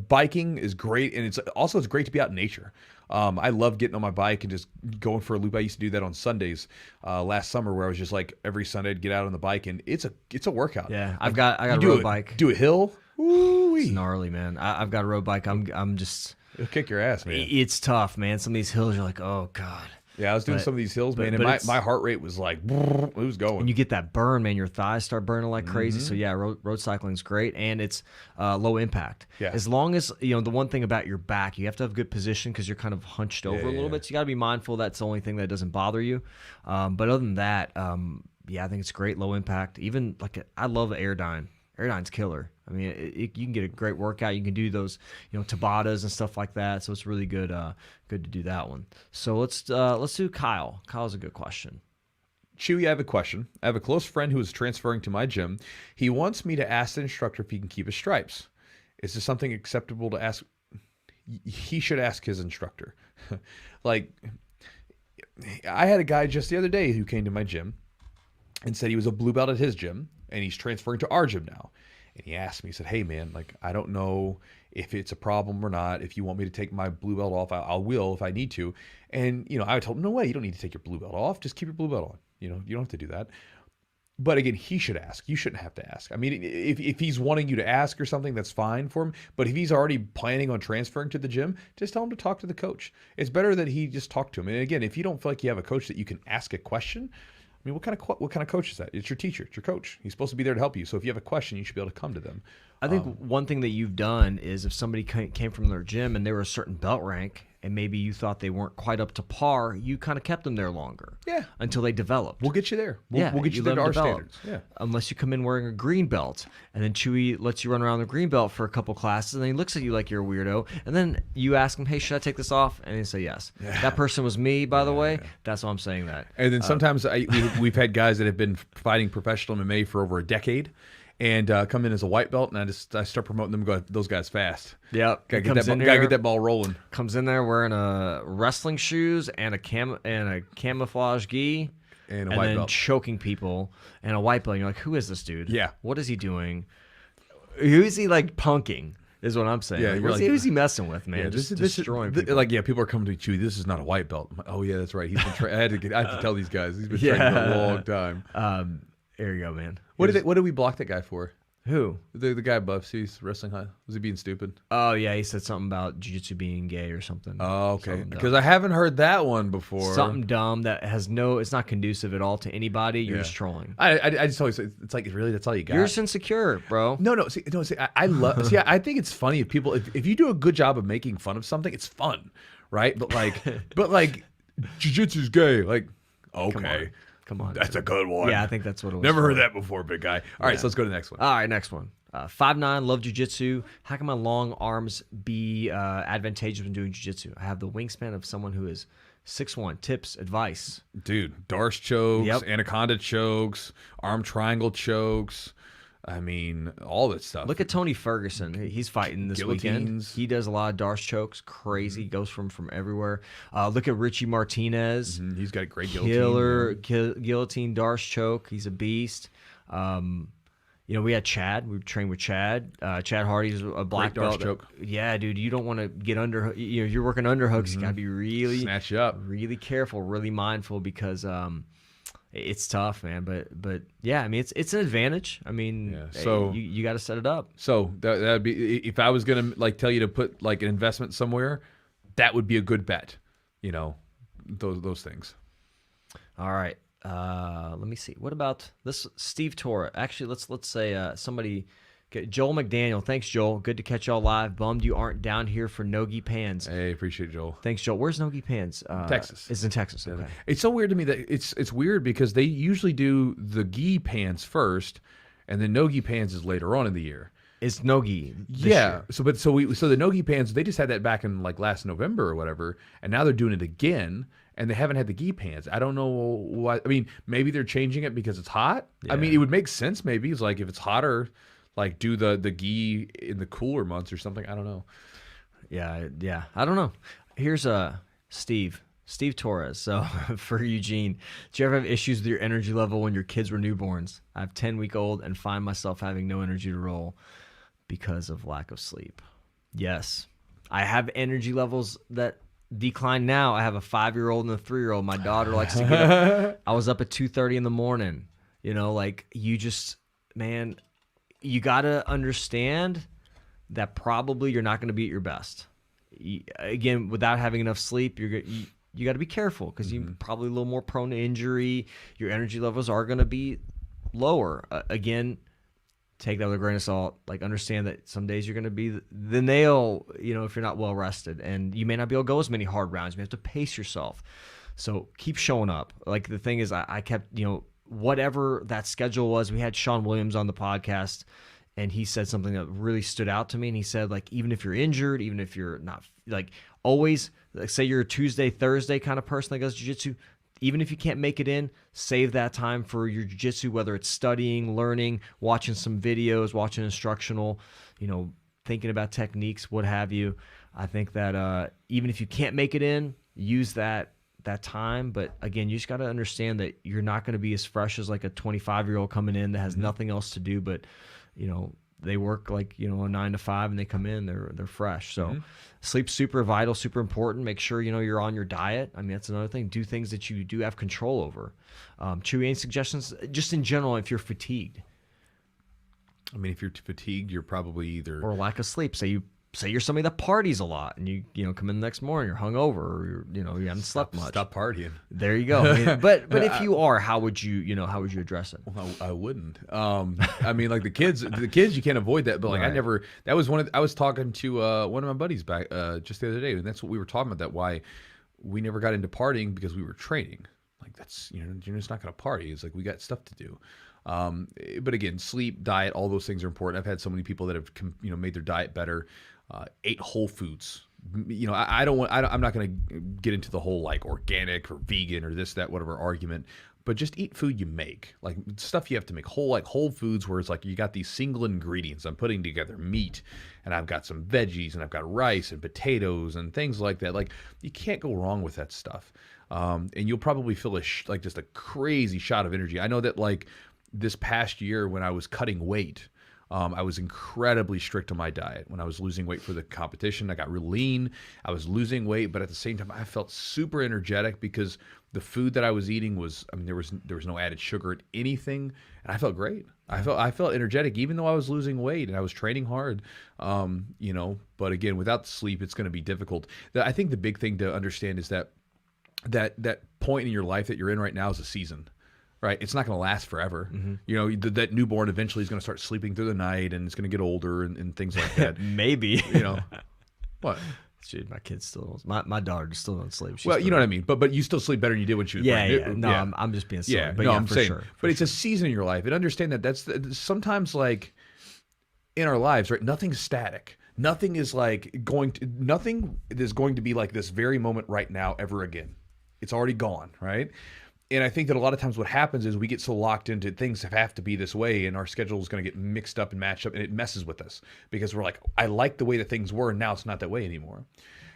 biking is great, and it's great to be out in nature. I love getting on my bike and just going for a loop. I used to do that on Sundays last summer, where I was just like every Sunday I'd get out on the bike, and it's a workout. Yeah, I got a road bike. Do a hill. It's gnarly, man. I've got a road bike. I'm just. It'll kick your ass, man. It's tough, man. Some of these hills, you're like, oh god. Yeah, I was doing some of these hills, man, and my heart rate was like, it was going. And you get that burn, man. Your thighs start burning like crazy. So yeah, road cycling is great, and it's low impact. Yeah. As long as the one thing about your back, you have to have good position because you're kind of hunched over a little bit. So you got to be mindful. That's the only thing that doesn't bother you. But other than that, I think it's great, low impact. Even I love Airdyne. Airdyne's killer. I mean, you can get a great workout. You can do those, Tabatas and stuff like that. So it's really good, good to do that one. So let's do Kyle. Kyle's a good question. Chewy, I have a question. I have a close friend who is transferring to my gym. He wants me to ask the instructor if he can keep his stripes. Is this something acceptable to ask? He should ask his instructor. I had a guy just the other day who came to my gym and said he was a blue belt at his gym, and he's transferring to our gym now. And he asked me, he said, hey, man, I don't know if it's a problem or not. If you want me to take my blue belt off, I will if I need to. And, I told him, no way, you don't need to take your blue belt off. Just keep your blue belt on. You don't have to do that. But again, he should ask. You shouldn't have to ask. I mean, if he's wanting you to ask or something, that's fine for him. But if he's already planning on transferring to the gym, just tell him to talk to the coach. It's better that he just talk to him. And again, if you don't feel like you have a coach that you can ask a question, I mean, what kind of coach is that? It's your teacher. It's your coach. He's supposed to be there to help you. So if you have a question, you should be able to come to them. I think one thing that you've done is if somebody came from their gym and they were a certain belt rank and maybe you thought they weren't quite up to par, you kind of kept them there longer. Yeah. Until they developed. We'll get you there. We'll get you there to our standards. Yeah. Unless you come in wearing a green belt and then Chewy lets you run around the green belt for a couple classes and then he looks at you like you're a weirdo and then you ask him, hey, should I take this off? And they say yes. Yeah. That person was me, by the way. Yeah. That's why I'm saying that. And then sometimes we've had guys that have been fighting professional MMA for over a decade. And come in as a white belt, and I start promoting them. Go, those guys fast. Yep, gotta get that ball rolling. Comes in there wearing wrestling shoes and a camouflage gi, and white then belt, choking people and a white belt. And you're like, who is this dude? Yeah, what is he doing? Who is he punking? Is what I'm saying. Yeah, who's he messing with, man? Yeah, just destroying people. People are coming to you. This is not a white belt. Like, oh yeah, that's right. He's been. I had to tell these guys. He's been training for a long time. There you go, man. What did we block that guy for? Who? The guy above. He's wrestling high. Was he being stupid? Oh yeah, he said something about Jiu-Jitsu being gay or something. Oh okay. Because I haven't heard that one before. Something dumb that has it's not conducive at all to anybody. You're just trolling. I just always it's like really that's all you got. You're just insecure, bro. No. See, I love. See, I think it's funny if people if you do a good job of making fun of something, it's fun, right? But Jiu-Jitsu's gay. Like okay. Come on. That's a good one. Yeah, I think that's what it was. Never heard that before, big guy. All right, so let's go to the next one. All right, next one. 5'9", love jiu-jitsu. How can my long arms be advantageous when doing jiu-jitsu? I have the wingspan of someone who is 6'1". Tips, advice. Dude, Darce chokes, anaconda chokes, arm triangle chokes. I mean, all that stuff. Look at Tony Ferguson. He's fighting this weekend. He does a lot of Darce chokes. Crazy. Goes from everywhere. Look at Richie Martinez. Mm-hmm. He's got a great guillotine. Killer guillotine Darce choke. He's a beast. we had Chad. We trained with Chad. Chad Hardy's a black Great belt. choke. Yeah, dude, you don't want to get under. You're working underhooks. You gotta be really Snatch you up. really careful, really mindful because it's tough, man. But yeah, I mean, it's an advantage. I mean, so you got to set it up. So that'd be, if I was gonna like tell you to put like an investment somewhere, that would be a good bet. Those things. All right. Let me see. What about this Steve Torra? Actually, let's say somebody. Joel McDaniel. Thanks, Joel. Good to catch y'all live. Bummed you aren't down here for Nogi Pans. Hey, appreciate it, Joel. Thanks, Joel. Where's Nogi Pans? Texas. It's in Texas. Okay. It's so weird to me that it's weird because they usually do the gi pans first, and then Nogi pans is later on in the year. It's Nogi. Yeah. Year. So the Nogi pans, they just had that back in like last November or whatever, and now they're doing it again. And they haven't had the gi pants. I don't know why. I mean, maybe they're changing it because it's hot. Yeah. I mean, it would make sense maybe. It's like if it's hotter, like do the gi in the cooler months or something. I don't know. Yeah. I don't know. Here's Steve Torres. So for Eugene, do you ever have issues with your energy level when your kids were newborns? I have 10-week-old and find myself having no energy to roll because of lack of sleep. Yes. I have energy levels that decline now. I have a 5-year-old and a 3-year-old. My daughter likes to get up. I was up at 2:30 in the morning. Like you just, man, you got to understand that probably you're not going to be at your best. Again, without having enough sleep, you got to be careful because you're probably a little more prone to injury. Your energy levels are going to be lower. Again, take that with a grain of salt. Like, understand that some days you're going to be the nail, if you're not well rested, and you may not be able to go as many hard rounds. You have to pace yourself. So keep showing up. Like, the thing is, I kept, whatever that schedule was. We had Sean Williams on the podcast, and he said something that really stood out to me. And he said, like, even if you're injured, even if you're not, like, always, like, say you're a Tuesday, Thursday kind of person that goes jiu-jitsu, even if you can't make it in, save that time for your jiu-jitsu, whether it's studying, learning, watching some videos, watching instructional, thinking about techniques, what have you. I think that even if you can't make it in, use that time. But again, you just got to understand that you're not going to be as fresh as like a 25-year-old coming in that has nothing else to do but, they work like, a 9 to 5 and they come in, they're fresh. So sleep's super vital, super important. Make sure, you're on your diet. I mean, that's another thing. Do things that you do have control over. Chewy, any suggestions just in general if you're fatigued? I mean, if you're fatigued, you're probably either... Or lack of sleep. Say you're somebody that parties a lot and you come in the next morning, you're hungover, or you haven't slept much. Stop partying. There you go. I mean, but if you are, how would you address it? Well, I wouldn't. I mean, like the kids you can't avoid that, but like right. I was talking to one of my buddies back just the other day, and that's what we were talking about, that why we never got into partying, because we were training. Like, that's, you're just not going to party. It's like, we got stuff to do. But again, sleep, diet, all those things are important. I've had so many people that have made their diet better. Ate whole foods. I'm not going to get into the whole like organic or vegan or this, that, whatever argument, but just eat food you make, like stuff you have to make whole foods, where it's like you got these single ingredients. I'm putting together meat, and I've got some veggies, and I've got rice and potatoes and things like that. Like, you can't go wrong with that stuff. And you'll probably feel like just a crazy shot of energy. I know that like this past year when I was cutting weight, I was incredibly strict on my diet. When I was losing weight for the competition, I got real lean. I was losing weight, but at the same time, I felt super energetic because the food that I was eating was, there was no added sugar in anything, and I felt great. I felt energetic even though I was losing weight and I was training hard. But again, without sleep, it's going to be difficult. I think the big thing to understand is that point in your life that you're in right now is a season. Right, it's not going to last forever. That newborn eventually is going to start sleeping through the night, and it's going to get older and things like that. Maybe. What? Dude, my kids still don't. My daughter still don't sleep. Well, you know what I mean. But you still sleep better than you did when she was pregnant. Yeah. No, I'm just being silly. Yeah, but no, yeah, I'm for saying. Sure, but it's a season in your life, and understand that's sometimes like in our lives, right? Nothing's static. Nothing is going to be like this very moment right now ever again. It's already gone, right? And I think that a lot of times what happens is we get so locked into things have to be this way, and our schedule is going to get mixed up and matched up, and it messes with us because we're like, I like the way that things were, and now it's not that way anymore.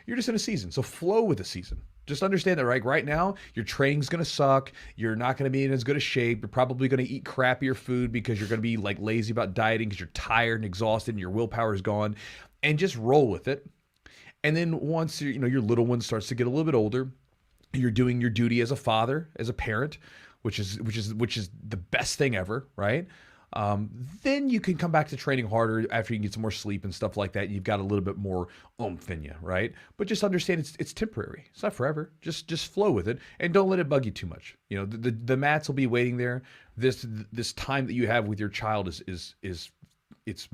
You're just in a season, so flow with the season. Just understand that right now, your training's going to suck. You're not going to be in as good a shape. You're probably going to eat crappier food because you're going to be like lazy about dieting because you're tired and exhausted and your willpower is gone. And just roll with it. And then once your little one starts to get a little bit older, you're doing your duty as a father, as a parent, which is the best thing ever, right? Then you can come back to training harder after you get some more sleep and stuff like that. You've got a little bit more oomph in you, right? But just understand it's temporary. It's not forever. Just flow with it and don't let it bug you too much. The mats will be waiting there. This time that you have with your child is it's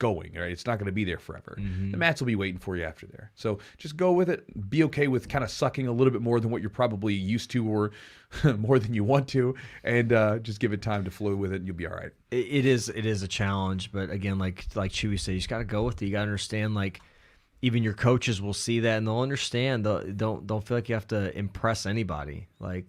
going, right? It's not going to be there forever. The mats will be waiting for you after there. So just go with it. Be okay with kind of sucking a little bit more than what you're probably used to or more than you want to, and just give it time to flow with it and you'll be all right. It is a challenge, but again, like Chewy said, you just got to go with it. You got to understand, like, even your coaches will see that and they'll understand. Don't feel like you have to impress anybody. Like,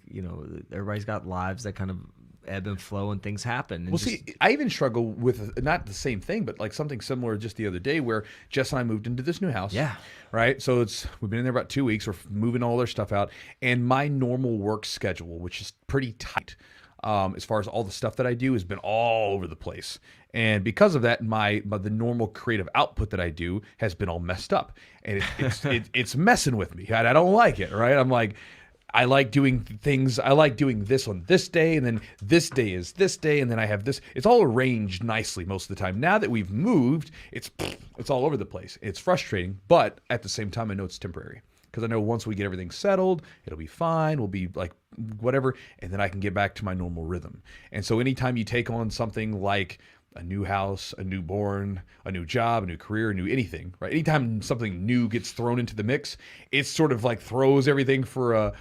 everybody's got lives that kind of ebb and flow and things happen. And see, I even struggle with not the same thing, but like something similar just the other day where Jess and I moved into this new house. Yeah. Right. So we've been in there about 2 weeks. We're moving all their stuff out. And my normal work schedule, which is pretty tight, as far as all the stuff that I do, has been all over the place. And because of that, the normal creative output that I do has been all messed up. And it's messing with me. I don't like it. Right. I'm like, I like doing things. I like doing this on this day, and then this day is this day, and then I have this. It's all arranged nicely most of the time. Now that we've moved, it's all over the place. It's frustrating, but at the same time, I know it's temporary because I know once we get everything settled, it'll be fine. We'll be like whatever, and then I can get back to my normal rhythm. And so anytime you take on something like a new house, a newborn, a new job, a new career, a new anything, right? Anytime something new gets thrown into the mix, it sort of like throws everything it throws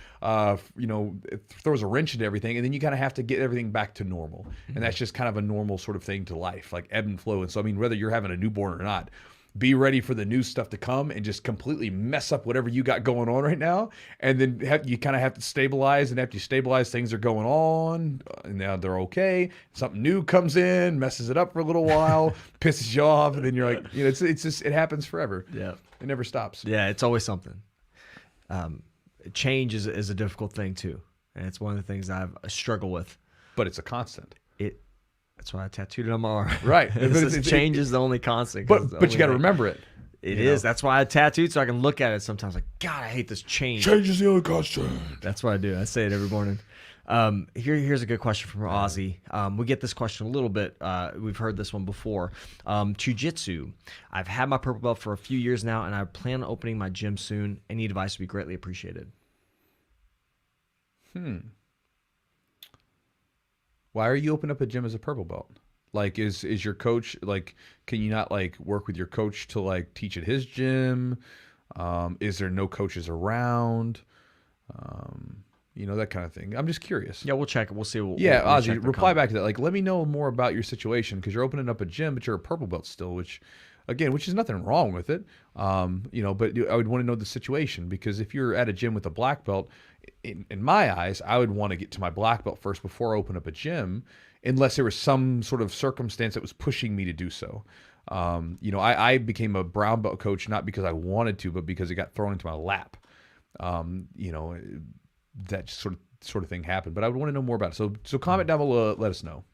a wrench into everything. And then you kind of have to get everything back to normal. And that's just kind of a normal sort of thing to life, like ebb and flow. And so, I mean, whether you're having a newborn or not, be ready for the new stuff to come and just completely mess up whatever you got going on right now. And then you kind of have to stabilize. And after you stabilize, things are going on. And now they're okay. Something new comes in, messes it up for a little while, pisses you off. And then you're like, it's just, it happens forever. Yeah. It never stops. Yeah, it's always something. Change is a difficult thing too. And it's one of the things I've struggled with. But it's a constant. That's why I tattooed it on my arm. Right. Change is the only constant. But you got to remember it. It is. That's why I tattooed, so I can look at it sometimes like, God, I hate this change. Change is the only constant. That's what I do. I say it every morning. Here's a good question from Ozzy. We get this question a little bit. We've heard this one before. Jiu-Jitsu. I've had my purple belt for a few years now, and I plan on opening my gym soon. Any advice would be greatly appreciated. Why are you opening up a gym as a purple belt? Like, is your coach, like, can you not, like, work with your coach to, like, teach at his gym? Is there no coaches around? That kind of thing. I'm just curious. Yeah, we'll check it. We'll see. Ozzy, reply back to that. Like, let me know more about your situation because you're opening up a gym, but you're a purple belt still, which is nothing wrong with it. But I would want to know the situation because if you're at a gym with a black belt, in my eyes, I would want to get to my black belt first before I open up a gym, unless there was some sort of circumstance that was pushing me to do so. I became a brown belt coach not because I wanted to, but because it got thrown into my lap. That sort of thing happened. But I would want to know more about it. So comment down below, let us know.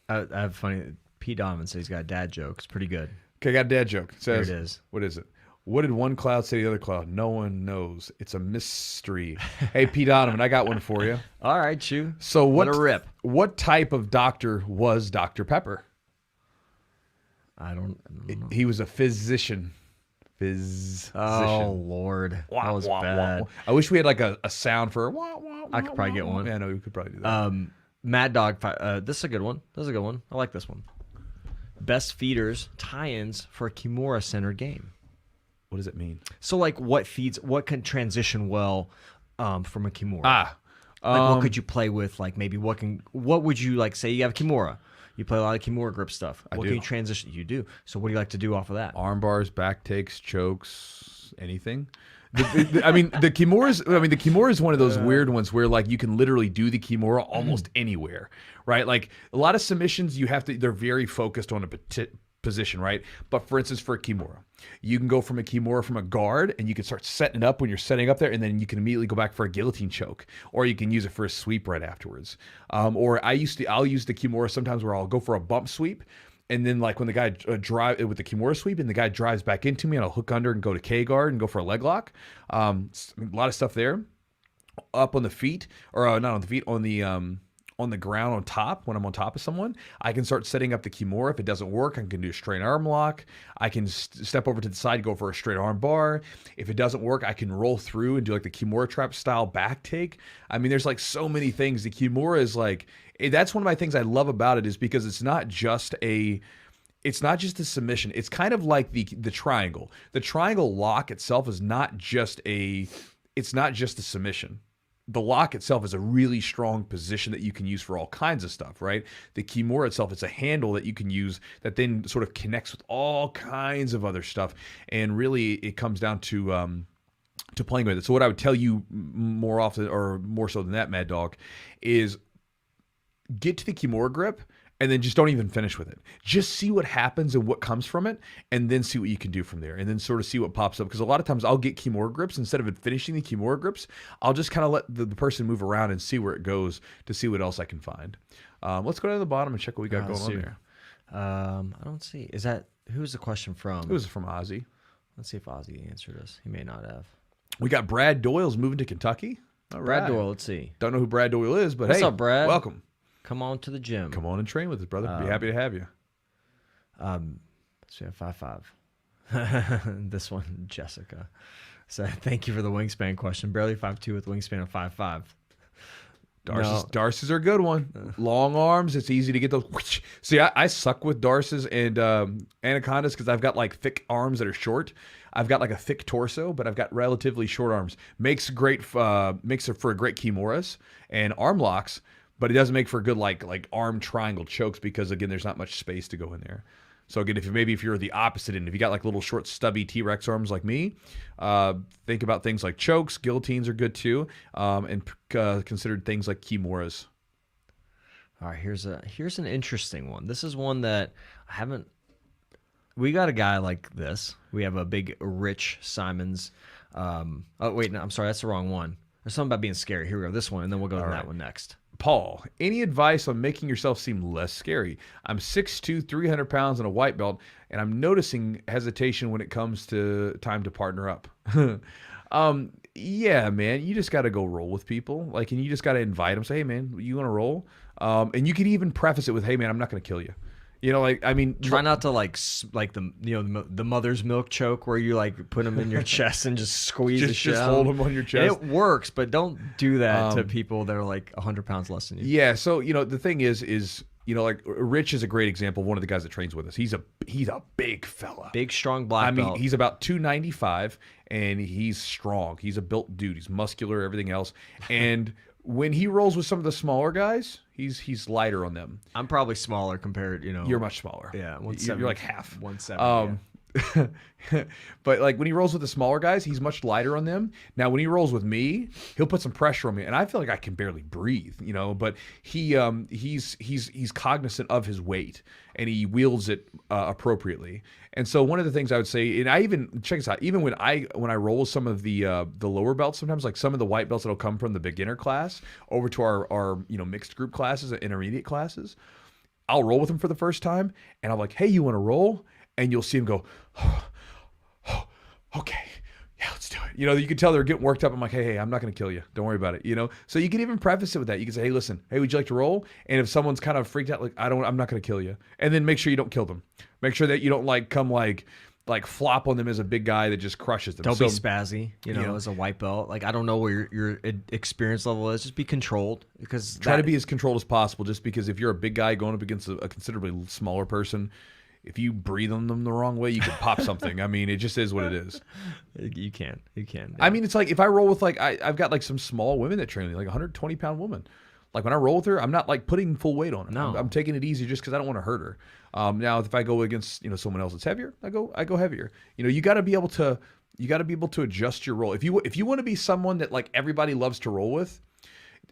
I have funny. Pete Donovan says he's got a dad joke. It's pretty good. Okay, I got a dad joke. It says, here it is. What is it? What did one cloud say to the other cloud? No one knows. It's a mystery. Hey, Pete Donovan, I got one for you. All right, Chew. So Let her rip. What type of doctor was Dr. Pepper? I don't know. He was a physician. Oh, Lord. That was bad. I wish we had like a sound for I could probably get one. Yeah, no, we could probably do that. Mad Dog. This is a good one. I like this one. Best feeders, tie-ins for a Kimura Center game. What does it mean? So, like, what can transition well from a Kimura? Like, what could you play with? Like, maybe what would you, like, say you have a Kimura. You play a lot of Kimura grip stuff. What can you transition? You do. So what do you like to do off of that? Arm bars, back takes, chokes, anything. I mean, the Kimuras. I mean, the Kimura is one of those weird ones where like you can literally do the Kimura almost anywhere, right? Like a lot of submissions, they're very focused on a position, right? But for instance, for a Kimura, you can go from a Kimura from a guard, and you can start setting it up when you're setting up there, and then you can immediately go back for a guillotine choke, or you can use it for a sweep right afterwards. Or I'll use the Kimura sometimes where I'll go for a bump sweep. And then, like when the guy drive with the Kimura sweep, and the guy drives back into me, and I'll hook under and go to K guard and go for a leg lock. A lot of stuff there. Up on the feet, or not on the feet, on the ground on top. When I'm on top of someone, I can start setting up the Kimura. If it doesn't work, I can do a straight arm lock. I can step over to the side, go for a straight arm bar. If it doesn't work, I can roll through and do like the Kimura trap style back take. I mean, there's like so many things. The Kimura is like. That's one of my things I love about it, is because it's not just a submission. It's kind of like the triangle. The triangle lock itself is not just a submission. The lock itself is a really strong position that you can use for all kinds of stuff, right? The Kimura itself, it's a handle that you can use that then sort of connects with all kinds of other stuff. And really it comes down to playing with it. So what I would tell you more often, or more so than that, Mad Dog, is get to the Kimura grip and then just don't even finish with it. Just see what happens and what comes from it, and then see what you can do from there, and then sort of see what pops up. Because a lot of times I'll get Kimura grips. Instead of finishing the Kimura grips, I'll just kind of let the person move around and see where it goes to see what else I can find. Let's go down to the bottom and check what we got going on there. I don't see. Who's the question from? It was from Ozzy. Let's see if Ozzy answered us. He may not have. We got Brad Doyle's moving to Kentucky. All Brad right. Doyle, let's see. Don't know who Brad Doyle is, but What's hey, up, Brad? Welcome. Come on to the gym. Come on and train with us, brother. Be happy to have you. So 5'5". This one, Jessica. So thank you for the wingspan question. Barely 5'2" with wingspan of 5'5". Darces are a good one. Long arms, it's easy to get those. See, I suck with Darces and Anacondas because I've got like thick arms that are short. I've got like a thick torso, but I've got relatively short arms. Makes it for a great Kimuras and arm locks, but it doesn't make for good like arm triangle chokes because again, there's not much space to go in there. So again, if you're the opposite end, if you got like little short stubby T-Rex arms like me, think about things like chokes. Guillotines are good too, and considered things like Kimuras. All right, here's an interesting one. This is one that I haven't. We got a guy like this. We have a big Rich Simons. Oh wait, no, I'm sorry, that's the wrong one. There's something about being scary. Here we go. This one, and then we'll go to that one next. Paul, any advice on making yourself seem less scary? I'm 6'2", 300 pounds, and a white belt, and I'm noticing hesitation when it comes to time to partner up. Yeah, man, you just got to go roll with people. Like, and you just got to invite them. Say, hey, man, you want to roll? And you could even preface it with, hey, man, I'm not going to kill you. You know, like, I mean, try not to like the mother's milk choke where you like put them in your chest and just squeeze the shit. Just hold them on your chest. It works, but don't do that to people that are like 100 pounds less than you. Yeah. So, the thing is, like Rich is a great example of one of the guys that trains with us. He's a big fella. Big, strong black belt. He's about 295 and he's strong. He's a built dude. He's muscular, everything else. And when he rolls with some of the smaller guys, he's lighter on them. I'm probably smaller compared, You're much smaller. Yeah, you're like half. 170. But like when he rolls with the smaller guys, he's much lighter on them. Now when he rolls with me, he'll put some pressure on me, and I feel like I can barely breathe, But he's cognizant of his weight, and he wields it appropriately. And so one of the things I would say, and I even check this out, even when I roll with some of the lower belts, sometimes like some of the white belts that'll come from the beginner class over to our mixed group classes and intermediate classes, I'll roll with them for the first time, and I'm like, hey, you want to roll? And you'll see him go, oh, okay, yeah, let's do it. You can tell they're getting worked up. I'm like, hey, I'm not going to kill you. Don't worry about it. So you can even preface it with that. You can say, hey, listen, hey, would you like to roll? And if someone's kind of freaked out, like, I'm not going to kill you. And then make sure you don't kill them. Make sure that you don't come flop on them as a big guy that just crushes them. Don't be spazzy, as a white belt. Like, I don't know where your experience level is. Just be controlled, because try to be as controlled as possible. Just because if you're a big guy going up against a considerably smaller person, if you breathe on them the wrong way, you could pop something. I mean, it just is what it is. You can. I mean, it's like if I roll with I've got like some small women that train me, like a 120-pound woman. Like when I roll with her, I'm not like putting full weight on her. No. I'm taking it easy just because I don't want to hurt her. Now, if I go against someone else that's heavier, I go heavier. You got to be able to adjust your roll. If you want to be someone that like everybody loves to roll with,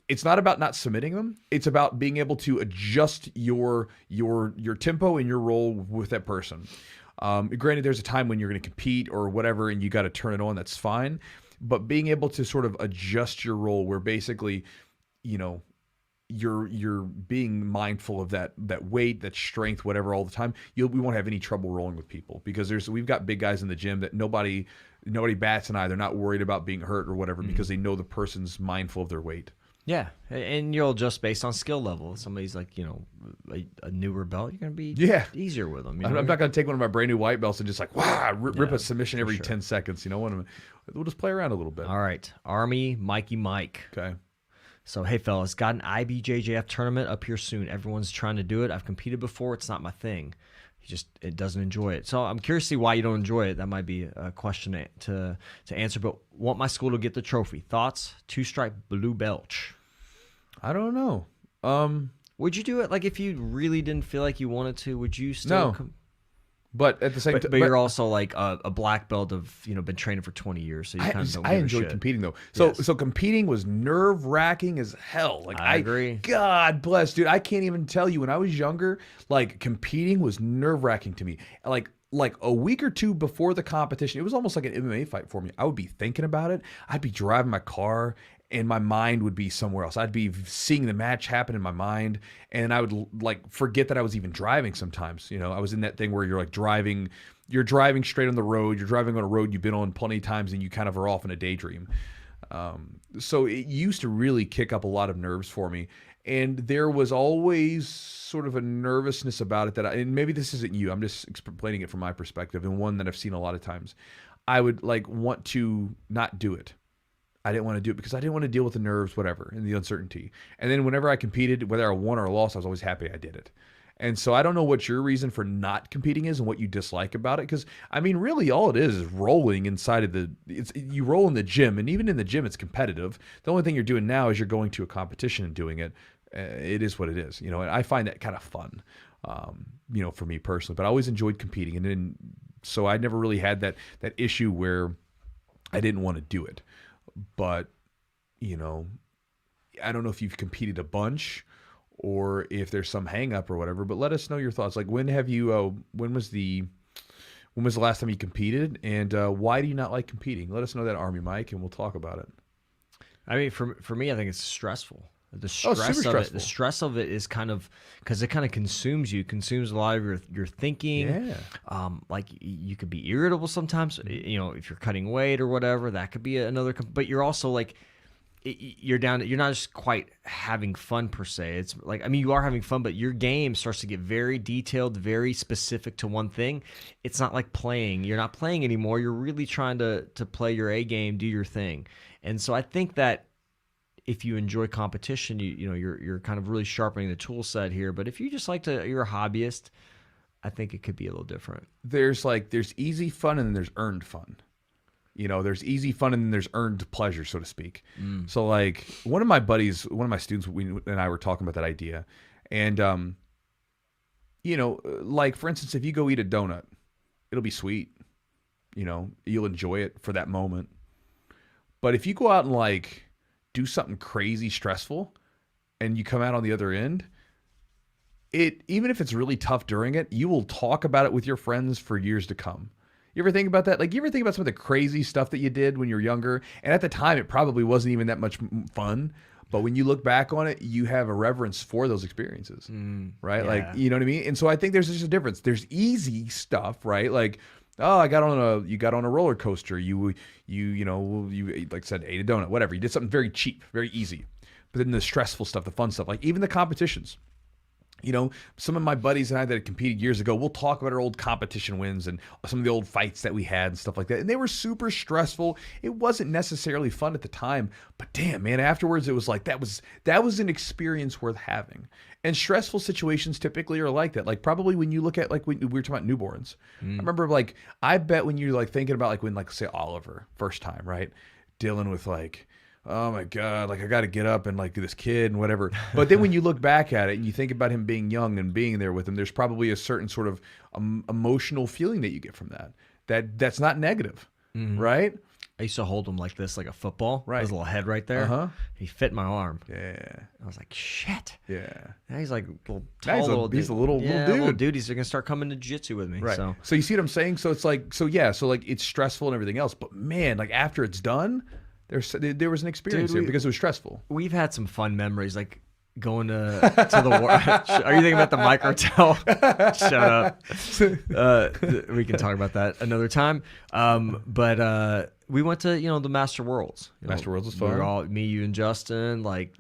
it's not about not submitting them. It's about being able to adjust your tempo and your roll with that person. Granted, there's a time when you're going to compete or whatever, and you got to turn it on. That's fine. But being able to sort of adjust your roll, where basically, you're being mindful of that weight, that strength, whatever, all the time. We won't have any trouble rolling with people because we've got big guys in the gym that nobody bats an eye. They're not worried about being hurt or whatever because they know the person's mindful of their weight. Yeah, and you'll adjust based on skill level. If somebody's like, a newer belt, you're going to be easier with them. I'm not going to take one of my brand new white belts and just like, rip a submission every 10 seconds. We'll just play around a little bit. All right, Army Mikey Mike. Okay. So, hey, fellas, got an IBJJF tournament up here soon. Everyone's trying to do it. I've competed before. It's not my thing. It doesn't enjoy it. So I'm curious to see why you don't enjoy it. That might be a question to answer, but want my school to get the trophy. Thoughts? 2-stripe blue belt. I don't know. Would you do it? Like if you really didn't feel like you wanted to, would you still? No. But at the same time, but you're also like a black belt of been training for 20 years, so you kind of don't give a shit. I enjoyed competing though. So competing was nerve wracking as hell. Like I agree. God bless, dude. I can't even tell you when I was younger. Like competing was nerve wracking to me. Like a week or two before the competition, it was almost like an MMA fight for me. I would be thinking about it. I'd be driving my car and my mind would be somewhere else. I'd be seeing the match happen in my mind, and I would like forget that I was even driving sometimes. I was in that thing where you're like driving straight on the road. You're driving on a road you've been on plenty of times, and you kind of are off in a daydream. So it used to really kick up a lot of nerves for me. And there was always sort of a nervousness about it and maybe this isn't you, I'm just explaining it from my perspective, and one that I've seen a lot of times. I would like want to not do it. I didn't want to do it because I didn't want to deal with the nerves, whatever, and the uncertainty. And then whenever I competed, whether I won or lost, I was always happy I did it. And so I don't know what your reason for not competing is and what you dislike about it. Because, I mean, really all it is rolling inside of you roll in the gym. And even in the gym, it's competitive. The only thing you're doing now is you're going to a competition and doing it. It is what it is. And I find that kind of fun, for me personally. But I always enjoyed competing. And then, so I never really had that issue where I didn't want to do it. But, I don't know if you've competed a bunch or if there's some hang up or whatever, but let us know your thoughts. Like when was the last time you competed, and why do you not like competing? Let us know that, Army Mike, and we'll talk about it. I mean, for me, I think it's stressful. The stress of it is kind of, because it kind of consumes a lot of your thinking. Yeah. Like you could be irritable sometimes. If you're cutting weight or whatever, that could be another. But you're also like, you're not just quite having fun per se. It's like, I mean, you are having fun, but your game starts to get very detailed, very specific to one thing. It's not like playing. You're not playing anymore. You're really trying to play your A game, do your thing. And so I think that if you enjoy competition, you're kind of really sharpening the tool set here. But if you just you're a hobbyist, I think it could be a little different. There's easy fun and then there's earned fun. There's easy fun and then there's earned pleasure, so to speak. So like one of my students, and I were talking about that idea. And, like for instance, if you go eat a donut, it'll be sweet. You'll enjoy it for that moment. But if you go out and like do something crazy stressful and you come out on the other end, even if it's really tough during it, you will talk about it with your friends for years to come. You ever think about that? Like, you ever think about some of the crazy stuff that you did when you were younger? And at the time, it probably wasn't even that much fun. But when you look back on it, you have a reverence for those experiences, right? Yeah. Like, you know what I mean? And so I think there's just a difference. There's easy stuff, right? Like, oh, you got on a roller coaster. You like I said, ate a donut, whatever. You did something very cheap, very easy. But then the stressful stuff, the fun stuff, like even the competitions. Some of my buddies and I that had competed years ago, we'll talk about our old competition wins and some of the old fights that we had and stuff like that. And they were super stressful. It wasn't necessarily fun at the time, but damn, man, afterwards it was like, that was an experience worth having. And stressful situations typically are like that. Like probably when you look at, like, we were talking about newborns. I remember, like, I bet when you're like thinking about, like, when, like, say Oliver, first time, right? Dealing with like, oh my God, like I got to get up and like do this kid and whatever. But then when you look back at it and you think about him being young and being there with him, there's probably a certain sort of emotional feeling that you get from that. That's not negative, right? I used to hold him like this, like a football. Right. His little head right there. Uh-huh. He fit my arm. Yeah. I was like, shit. Yeah. Now he's like Now tall he's a little dude. little dude. He's gonna start coming to jiu-jitsu with me. Right. So you see what I'm saying? So it's like, so like it's stressful and everything else, but man, like after it's done, there was an experience there because it was stressful. we've had some fun memories, like going to the war. Are you thinking about the micro towel? Shut up. We can talk about that another time. But we went to the Master Worlds. Master Worlds was fun. We were all me, you, and Justin. Like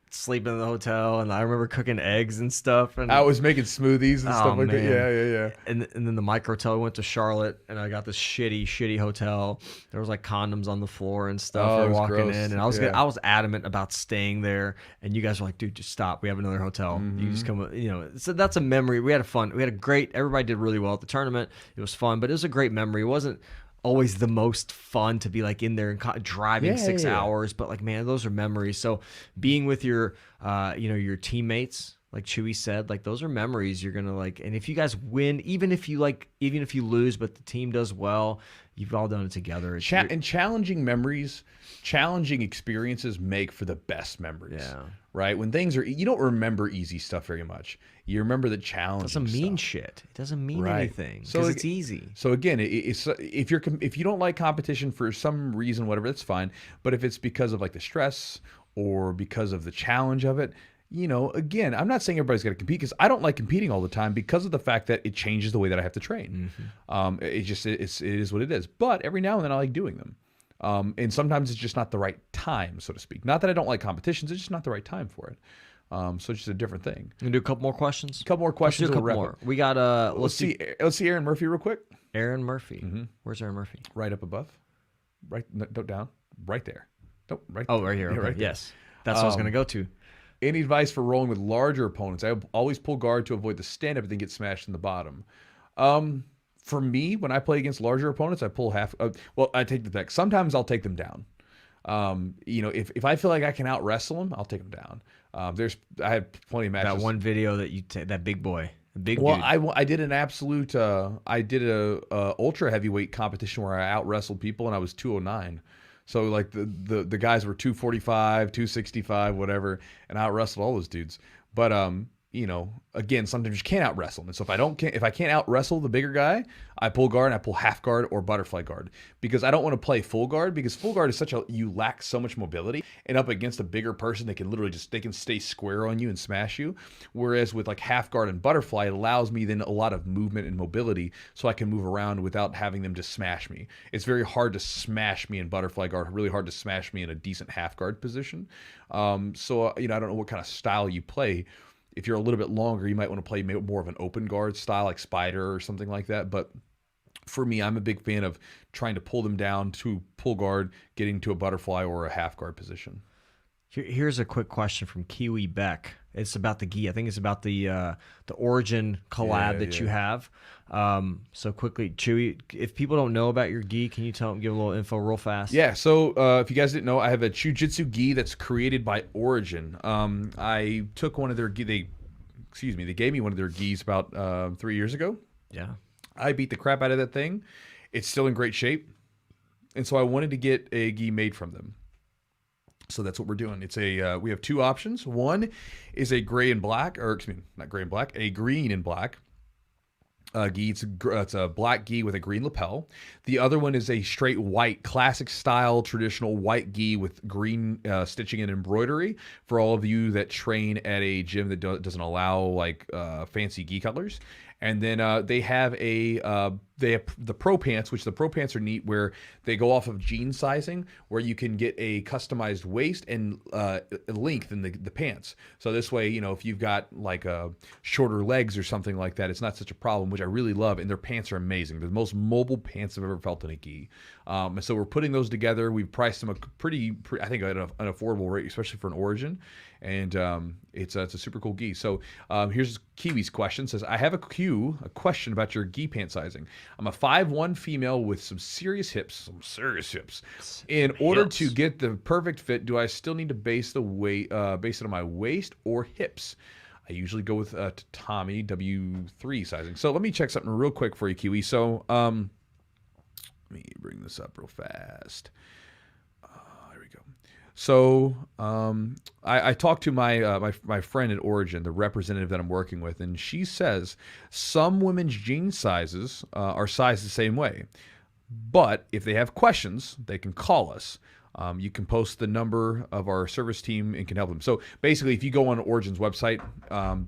sleeping in the hotel, and I remember cooking eggs and stuff. And I was making smoothies and stuff like that. Yeah. And then the microtel went to Charlotte, and I got this shitty hotel. There was like condoms on the floor and stuff. Oh, We it were was walking gross. in, and I was Yeah. I was adamant about staying there. And you guys were like, "Dude, just stop. We have another hotel. You just come." So that's a memory. We had a great. Everybody did really well at the tournament. It was fun, but it was a great memory. It wasn't always the most fun to be like in there and driving 6 hours, but like, man, those are memories. So being with your your teammates, like Chewy said, like those are memories you're gonna like. And if you guys win, even if you lose, but the team does well, you've all done it together. And challenging memories, challenging experiences make for the best memories. Yeah. Right? When things are, you don't remember easy stuff very much. You remember the challenge. It doesn't mean shit. It doesn't mean anything because it's easy. So again, it's if you don't like competition for some reason, whatever, that's fine. But if it's because of like the stress or because of the challenge of it, again, I'm not saying everybody's got to compete because I don't like competing all the time because of the fact that it changes the way that I have to train. It is what it is. But every now and then I like doing them. And sometimes it's just not the right time, so to speak. Not that I don't like competitions, it's just not the right time for it. So it's just a different thing. You do a couple more questions? A couple more questions. Let's do a couple more. We got let's see Aaron Murphy real quick. Aaron Murphy. Where's Aaron Murphy? Right up above. Right, no, down. Right there. No, right. Oh, right here. Yeah, Okay. right there. Yes, that's what I was gonna go to. Any advice for rolling with larger opponents? I always pull guard to avoid the stand-up and then get smashed in the bottom. For me, when I play against larger opponents, I pull half. I take the back. Sometimes I'll take them down. If I feel like I can out wrestle them, I'll take them down. I had plenty of matches. That one video that that big boy, dude. I did an absolute. I did a ultra heavyweight competition where I out wrestled people and I was 209. So like the guys were 245, 265, whatever, and I out wrestled all those dudes. But again, sometimes you can't out wrestle them. And so if I can't out wrestle the bigger guy, I pull guard and I pull half guard or butterfly guard because I don't want to play full guard because full guard is you lack so much mobility, and up against a bigger person, they can stay square on you and smash you. Whereas with like half guard and butterfly, it allows me then a lot of movement and mobility so I can move around without having them just smash me. It's very hard to smash me in butterfly guard, really hard to smash me in a decent half guard position. I don't know what kind of style you play. If you're a little bit longer, you might want to play more of an open guard style like Spider or something like that. But for me, I'm a big fan of trying to pull them down to pull guard, getting to a butterfly or a half guard position. Here's a quick question from Kiwi Beck. It's about the gi. I think it's about the Origin collab that you have. So quickly, Chewy, if people don't know about your gi, can you give a little info real fast? Yeah. So if you guys didn't know, I have a Jiu-Jitsu gi that's created by Origin. I took one of their gi. They gave me one of their gis about 3 years ago. Yeah. I beat the crap out of that thing. It's still in great shape, and so I wanted to get a gi made from them. So that's what we're doing. It's we have two options. One is a gray and black, or excuse me, not gray and black, a green and black gi. It's a black gi with a green lapel. The other one is a straight white, classic style, traditional white gi with green stitching and embroidery for all of you that train at a gym that doesn't allow like fancy gi colors. And then they have the pro pants, which the pro pants are neat, where they go off of jean sizing, where you can get a customized waist and length in the pants. So this way, if you've got like shorter legs or something like that, it's not such a problem, which I really love. And their pants are amazing. They're the most mobile pants I've ever felt in a gi. And so we're putting those together. We've priced them a pretty I think, at an affordable rate, especially for an Origin. and it's a super cool gi. So here's Kiwi's question. Says, I have a question about your gi pant sizing. I'm a 5'1" female with some serious hips. In order to get the perfect fit, do I still need to base it on my waist or hips? I usually go with Tommy W3 sizing. So let me check something real quick for you, Kiwi. So let me bring this up real fast. Here we go. So I talked to my friend at Origin, the representative that I'm working with, and she says some women's jean sizes are sized the same way. But if they have questions, they can call us. You can post the number of our service team and can help them. So basically, if you go on Origin's website,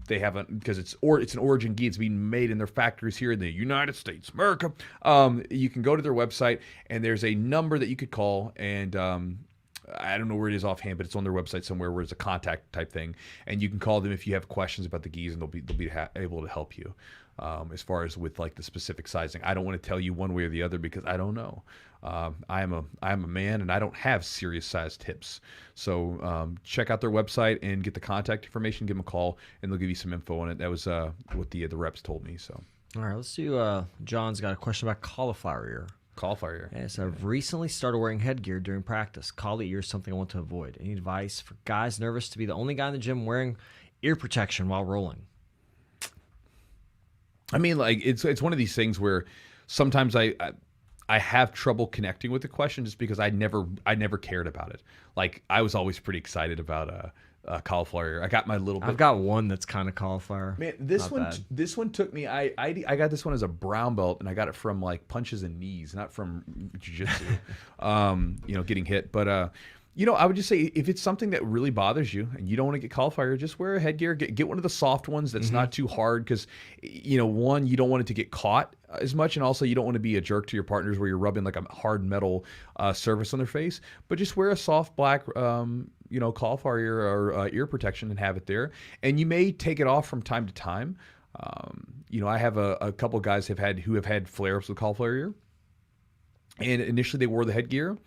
they have because it's an Origin gi. It's being made in their factories here in the United States, America. You can go to their website and there's a number that you could call, and I don't know where it is offhand, but it's on their website somewhere where it's a contact type thing, and you can call them if you have questions about the gis, and they'll be able to help you. As far as with like the specific sizing, I don't want to tell you one way or the other because I don't know. I am a man and I don't have serious sized hips. So check out their website and get the contact information. Give them a call and they'll give you some info on it. That was what the reps told me. So all right, let's do. John's got a question about cauliflower ear. Cauliflower ear. Yes, I've recently started wearing headgear during practice. Cauli ear is something I want to avoid. Any advice for guys nervous to be the only guy in the gym wearing ear protection while rolling? I mean, like it's one of these things where sometimes I have trouble connecting with the question just because I never cared about it. Like I was always pretty excited about cauliflower. I got my little bit. I've got one that's kind of cauliflower. Man, this one took me. I got this one as a brown belt, and I got it from like punches and knees, not from jiu-jitsu. Getting hit, but. I would just say if it's something that really bothers you and you don't want to get cauliflower, just wear a headgear. Get one of the soft ones that's not too hard because, one, you don't want it to get caught as much, and also you don't want to be a jerk to your partners where you're rubbing like a hard metal surface on their face. But just wear a soft black, cauliflower ear or ear protection and have it there. And you may take it off from time to time. I have a couple guys who have had flare-ups with cauliflower ear, and initially they wore the headgear.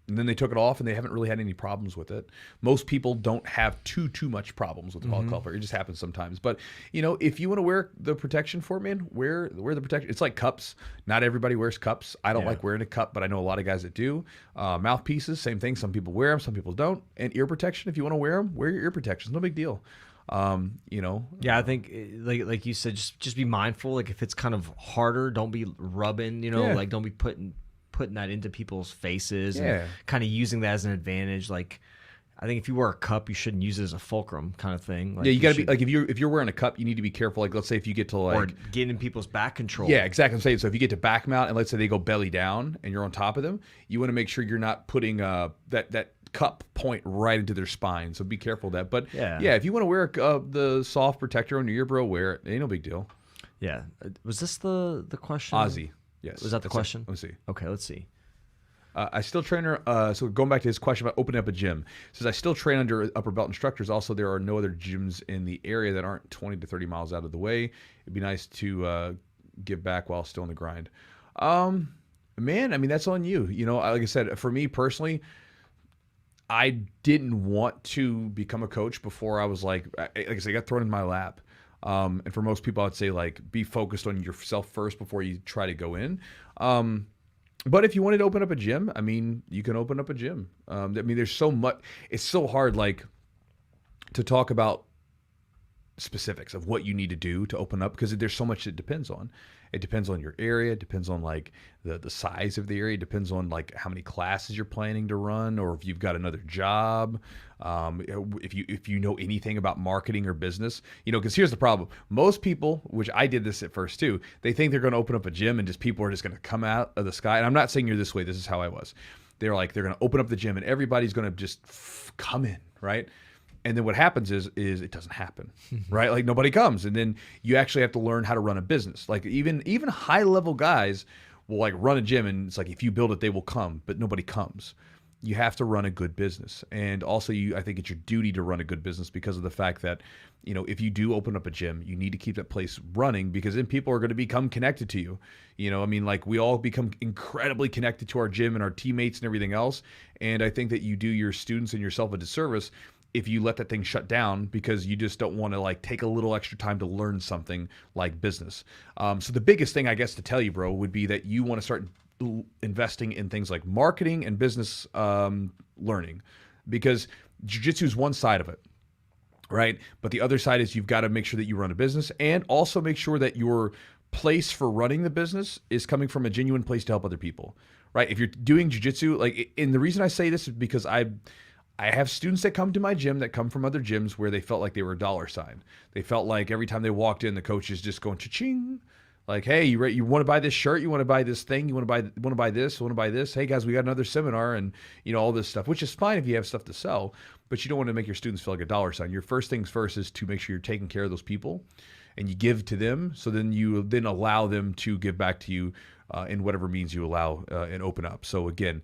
And then they took it off, and they haven't really had any problems with it. Most people don't have too much problems with cauliflower. It just happens sometimes. But if you want to wear the protection for it, man, wear the protection. It's like cups. Not everybody wears cups. I don't like wearing a cup, but I know a lot of guys that do. Mouthpieces, same thing. Some people wear them, some people don't. And ear protection, if you want to wear them, wear your ear protections. No big deal. Yeah, I think like you said, just be mindful. Like if it's kind of harder, don't be rubbing. Like don't be putting that into people's faces and kind of using that as an advantage. Like I think if you wear a cup, you shouldn't use it as a fulcrum kind of thing. Like, you got to be like if you're wearing a cup, you need to be careful. Like let's say if you get to like or getting in people's back control. Yeah, exactly. I'm saying so if you get to back mount and let's say they go belly down and you're on top of them, you want to make sure you're not putting that cup point right into their spine. So be careful of that. But if you want to wear the soft protector on your ear, bro, wear it. Ain't no big deal. Yeah. Was this the question? Ozzy. Yes. Was that the question? Let's see. Okay, let's see. I still train so going back to his question about opening up a gym. Says I still train under upper belt instructors. Also, there are no other gyms in the area that aren't 20 to 30 miles out of the way. It'd be nice to give back while still in the grind. Man, I mean, that's on you. Like I said, for me personally, I didn't want to become a coach before I was like I said, I got thrown in my lap. And for most people, I'd say like be focused on yourself first before you try to go in. But if you wanted to open up a gym, I mean, you can open up a gym. I mean, there's so much. It's so hard, like, to talk about specifics of what you need to do to open up because there's so much it depends on. It depends on your area. It depends on like the size of the area. It depends on like how many classes you're planning to run or if you've got another job. If you know anything about marketing or business, because here's the problem. Most people, which I did this at first too, they think they're going to open up a gym and just people are just going to come out of the sky. And I'm not saying you're this way. This is how I was. They're going to open up the gym and everybody's going to just come in, right? And then what happens is it doesn't happen, right? Like nobody comes. And then you actually have to learn how to run a business. Like even high level guys will like run a gym and it's like, if you build it, they will come, but nobody comes. You have to run a good business. And also I think it's your duty to run a good business because of the fact that, if you do open up a gym, you need to keep that place running because then people are going to become connected to you. I mean, like we all become incredibly connected to our gym and our teammates and everything else. And I think that you do your students and yourself a disservice if you let that thing shut down because you just don't want to like take a little extra time to learn something like business. So the biggest thing I guess to tell you, bro, would be that you want to start investing in things like marketing and business learning, because jiu-jitsu is one side of it, right? But the other side is you've got to make sure that you run a business, and also make sure that your place for running the business is coming from a genuine place to help other people, right? If you're doing jiu-jitsu, like, and the reason I say this is because I have students that come to my gym that come from other gyms where they felt like they were a dollar sign. They felt like every time they walked in, the coach is just going cha-ching. Like, hey, you want to buy this shirt? You want to buy this thing? You want to buy this? Want to buy this? Hey guys, we got another seminar, and all this stuff, which is fine if you have stuff to sell, but you don't want to make your students feel like a dollar sign. Your first things first is to make sure you're taking care of those people, and you give to them. So then you allow them to give back to you in whatever means you allow and open up. So again,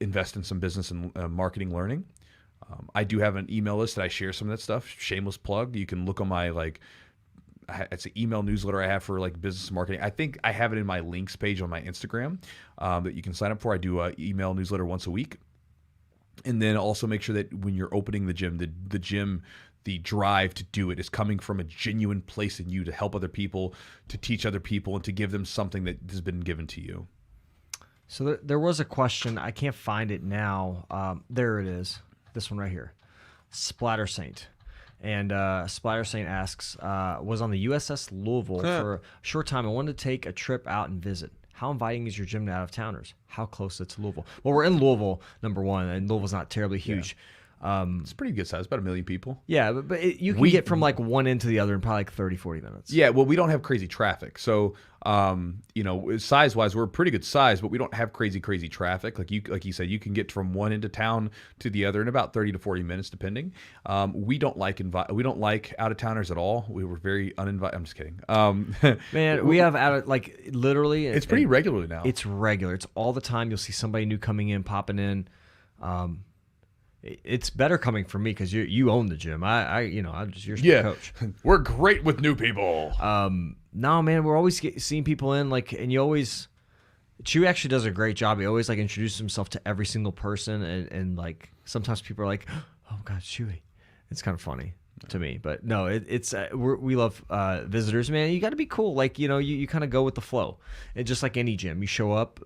invest in some business and marketing learning. I do have an email list that I share some of that stuff. Shameless plug. You can look on my it's an email newsletter I have for like business marketing. I think I have it in my links page on my Instagram that you can sign up for. I do an email newsletter once a week. And then also make sure that when you're opening the gym, the drive to do it is coming from a genuine place in you to help other people, to teach other people, and to give them something that has been given to you. So there was a question. I can't find it now. There it is. This one right here. Splatter Saint. And Splatter Saint asks, was on the USS Louisville for a short time. I wanted to take a trip out and visit. How inviting is your gym to out-of-towners? How close is it to Louisville? Well, we're in Louisville, number one, and Louisville's not terribly huge. Yeah. It's pretty good size, about 1 million people. Yeah, but you can get from like one end to the other in probably like 30, 40 minutes. Yeah, well, we don't have crazy traffic. So, size-wise, we're a pretty good size, but we don't have crazy traffic. Like you said, you can get from one end of town to the other in about 30 to 40 minutes, depending. We don't like out-of-towners at all. We were very uninvited. I'm just kidding. Man, we have literally. It's pretty regularly now. It's regular. It's all the time. You'll see somebody new coming in, popping in. It's better coming from me because you own the gym. I'm just your coach. We're great with new people. No, man, we're always seeing people in and you always. Chew actually does a great job. He always introduces himself to every single person, and sometimes people are like, "Oh God, Chewy." It's kind of funny to me, but no, it's we love visitors, man. You got to be cool, you kind of go with the flow. And just like any gym, you show up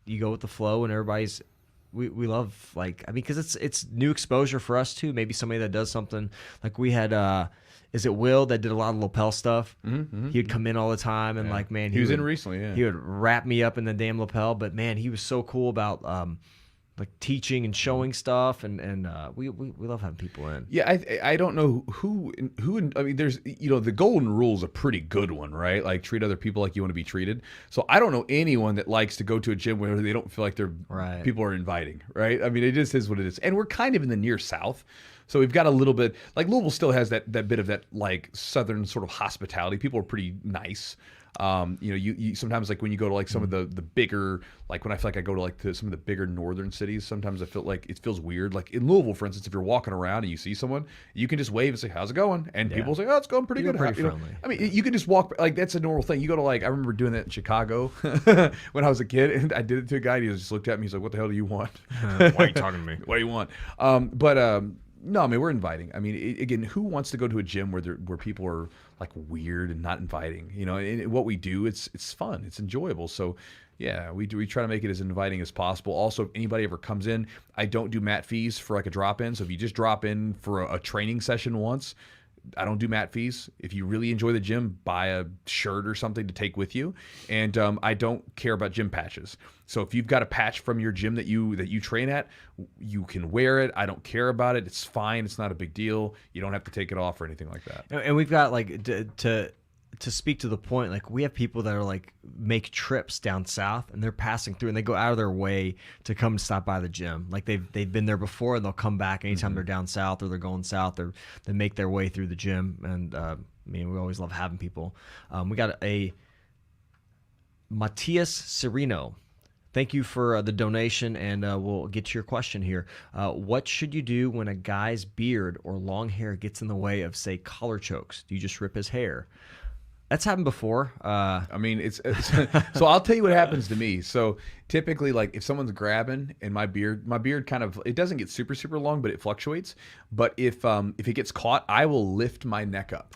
you go with the flow, and everybody's. We love because it's new exposure for us too. Maybe somebody that does something like we had. Is it Will that did a lot of lapel stuff? Mm-hmm. He would come in all the time and man, he was in recently. Yeah, he would wrap me up in the damn lapel. But man, he was so cool about teaching and showing stuff, and we love having people in. Yeah, I don't know who. I mean, there's the golden rule is a pretty good one, right? Like treat other people like you want to be treated. So I don't know anyone that likes to go to a gym where they don't feel like people are inviting, right? I mean, it just is what it is, and we're kind of in the near south. So we've got a little bit Louisville still has that bit of that southern sort of hospitality. People are pretty nice. You sometimes when you go to some of the bigger when I feel like I go to some of the bigger northern cities, sometimes I feel like it feels weird. Like in Louisville, for instance, if you're walking around and you see someone, you can just wave and say, "How's it going?" And people say, "Oh, it's going pretty good." Pretty friendly. I mean, you can just walk that's a normal thing. You go to I remember doing that in Chicago when I was a kid, and I did it to a guy. And he just looked at me. He's like, "What the hell do you want? Why are you talking to me? What do you want?" No, I mean, we're inviting. I mean, again, who wants to go to a gym where people are weird and not inviting? And what we do, it's fun, it's enjoyable. So, yeah, we try to make it as inviting as possible. Also, if anybody ever comes in, I don't do mat fees for a drop in. So if you just drop in for a training session once, I don't do mat fees. If you really enjoy the gym, buy a shirt or something to take with you. And I don't care about gym patches. So if you've got a patch from your gym that you train at, you can wear it. I don't care about it. It's fine. It's not a big deal. You don't have to take it off or anything like that. And we've got to speak to the point, we have people that are make trips down south, and they're passing through, and they go out of their way to come stop by the gym. They've been there before, and they'll come back anytime they're down south or they're going south, or they make their way through the gym. And we always love having people. We got a Matias Sereno. Thank you for the donation, and we'll get to your question here. What should you do when a guy's beard or long hair gets in the way of, say, collar chokes? Do you just rip his hair? That's happened before. I mean, it's so I'll tell you what happens to me. So typically, like if someone's grabbing and my beard kind of, it doesn't get super, super long, but it fluctuates. But if it gets caught, I will lift my neck up.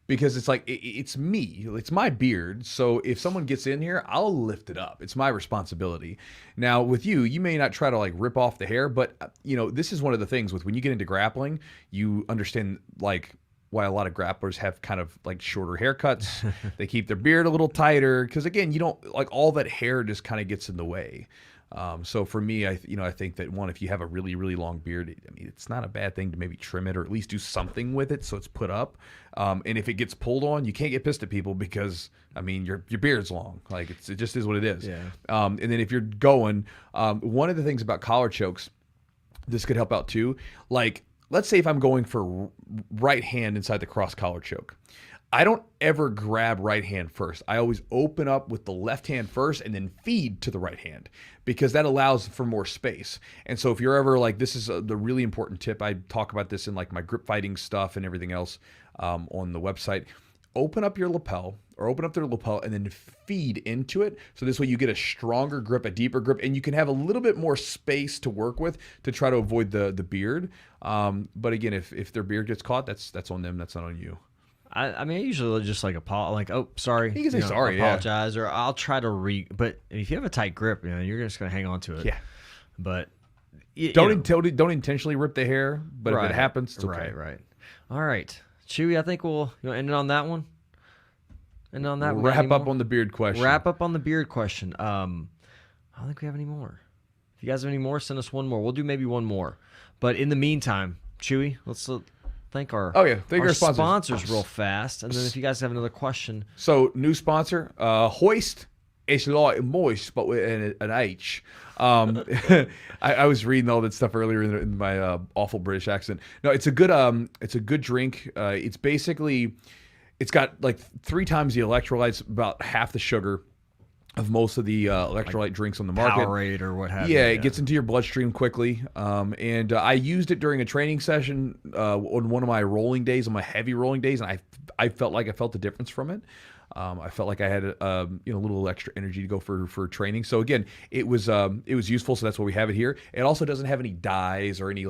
Because it's like, it's me, it's my beard. So if someone gets in here, I'll lift it up. It's my responsibility. Now with you may not try to like rip off the hair, but you know, this is one of the things with when you get into grappling, you understand like why a lot of grapplers have kind of like shorter haircuts. They keep their beard a little tighter. Cause again, you don't like all that hair just kind of gets in the way. So for me, I think that one, if you have a really, really long beard, I mean, it's not a bad thing to maybe trim it or at least do something with it so it's put up. And if it gets pulled on, you can't get pissed at people because, I mean, your beard's long. Like it just is what it is. Yeah. And then if you're going, one of the things about collar chokes, this could help out too. Like, let's say if I'm going for right hand inside the cross collar choke. I don't ever grab right hand first. I always open up with the left hand first and then feed to the right hand because that allows for more space. And so if you're ever like, this is the really important tip. I talk about this in like my grip fighting stuff and everything else on the website. Open up your lapel or open up their lapel and then feed into it. So this way you get a stronger grip, a deeper grip, and you can have a little bit more space to work with to try to avoid the beard. But again, if their beard gets caught, that's on them. That's not on you. I mean, I usually just like oh, sorry. You can say sorry, apologize, or I'll try to but if you have a tight grip, you know, you're just gonna hang on to it. Yeah. But don't intentionally rip the hair, but if it happens, it's okay. Right. All right, Chewy. I think we'll end it on that one. And on that, we'll wrap up on the beard question. Wrap up on the beard question. I don't think we have any more. If you guys have any more, send us one more. We'll do maybe one more. But in the meantime, Chewy, let's thank our sponsors real fast, and then if you guys have another question. So new sponsor, Hoist. It's like moist, but with an H. I was reading all that stuff earlier in my awful British accent. No, it's a good drink. It's basically, it's got like 3 times the electrolytes, about half the sugar of most of the electrolyte drinks on the market. Powerade or what have you. Yeah, it gets into your bloodstream quickly. And I used it during a training session on one of my rolling days, on my heavy rolling days, and I felt like I felt the difference from it. I felt like I had a little extra energy to go for training. So again, it was useful. So that's why we have it here. It also doesn't have any dyes or any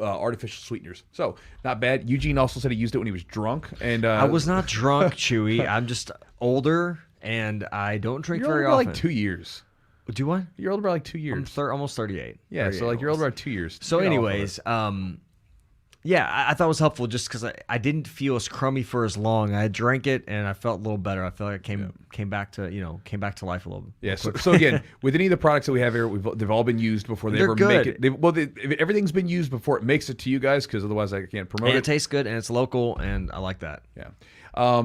artificial sweeteners. So not bad. Eugene also said he used it when he was drunk. And I was not drunk, Chewy. I'm just older. And I don't drink very often. You're like 2 years. Do what? You're older by like 2 years. I'm almost 38. Yeah, so like you're older by 2 years. So anyways, yeah, I thought it was helpful just because I didn't feel as crummy for as long. I drank it and I felt a little better. I felt like I came back to life a little bit. Yeah. So again, with any of the products that we have here, they've all been used before they ever make it. Everything's been used before it makes it to you guys, because otherwise I can't promote it. And it tastes good and it's local and I like that. Yeah.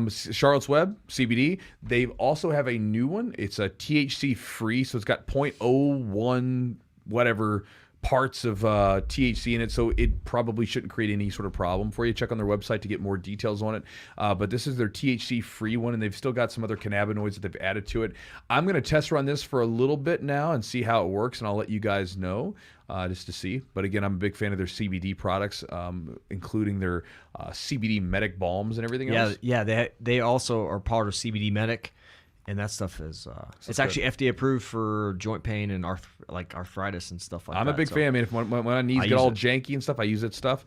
Charlotte's Web CBD. They also have a new one. It's a THC free, so it's got 0.01 whatever parts of THC in it, so it probably shouldn't create any sort of problem for you. Check on their website to get more details on it. But this is their THC free one, and they've still got some other cannabinoids that they've added to it. I'm going to test run this for a little bit now and see how it works, and I'll let you guys know just to see. But again, I'm a big fan of their CBD products, including their CBD Medic balms and everything else. Yeah, they also are part of CBD Medic. And that stuff is it's actually FDA approved for joint pain and arthritis and stuff like that. I'm a big fan, man. If my knees get all janky and stuff, I use that stuff.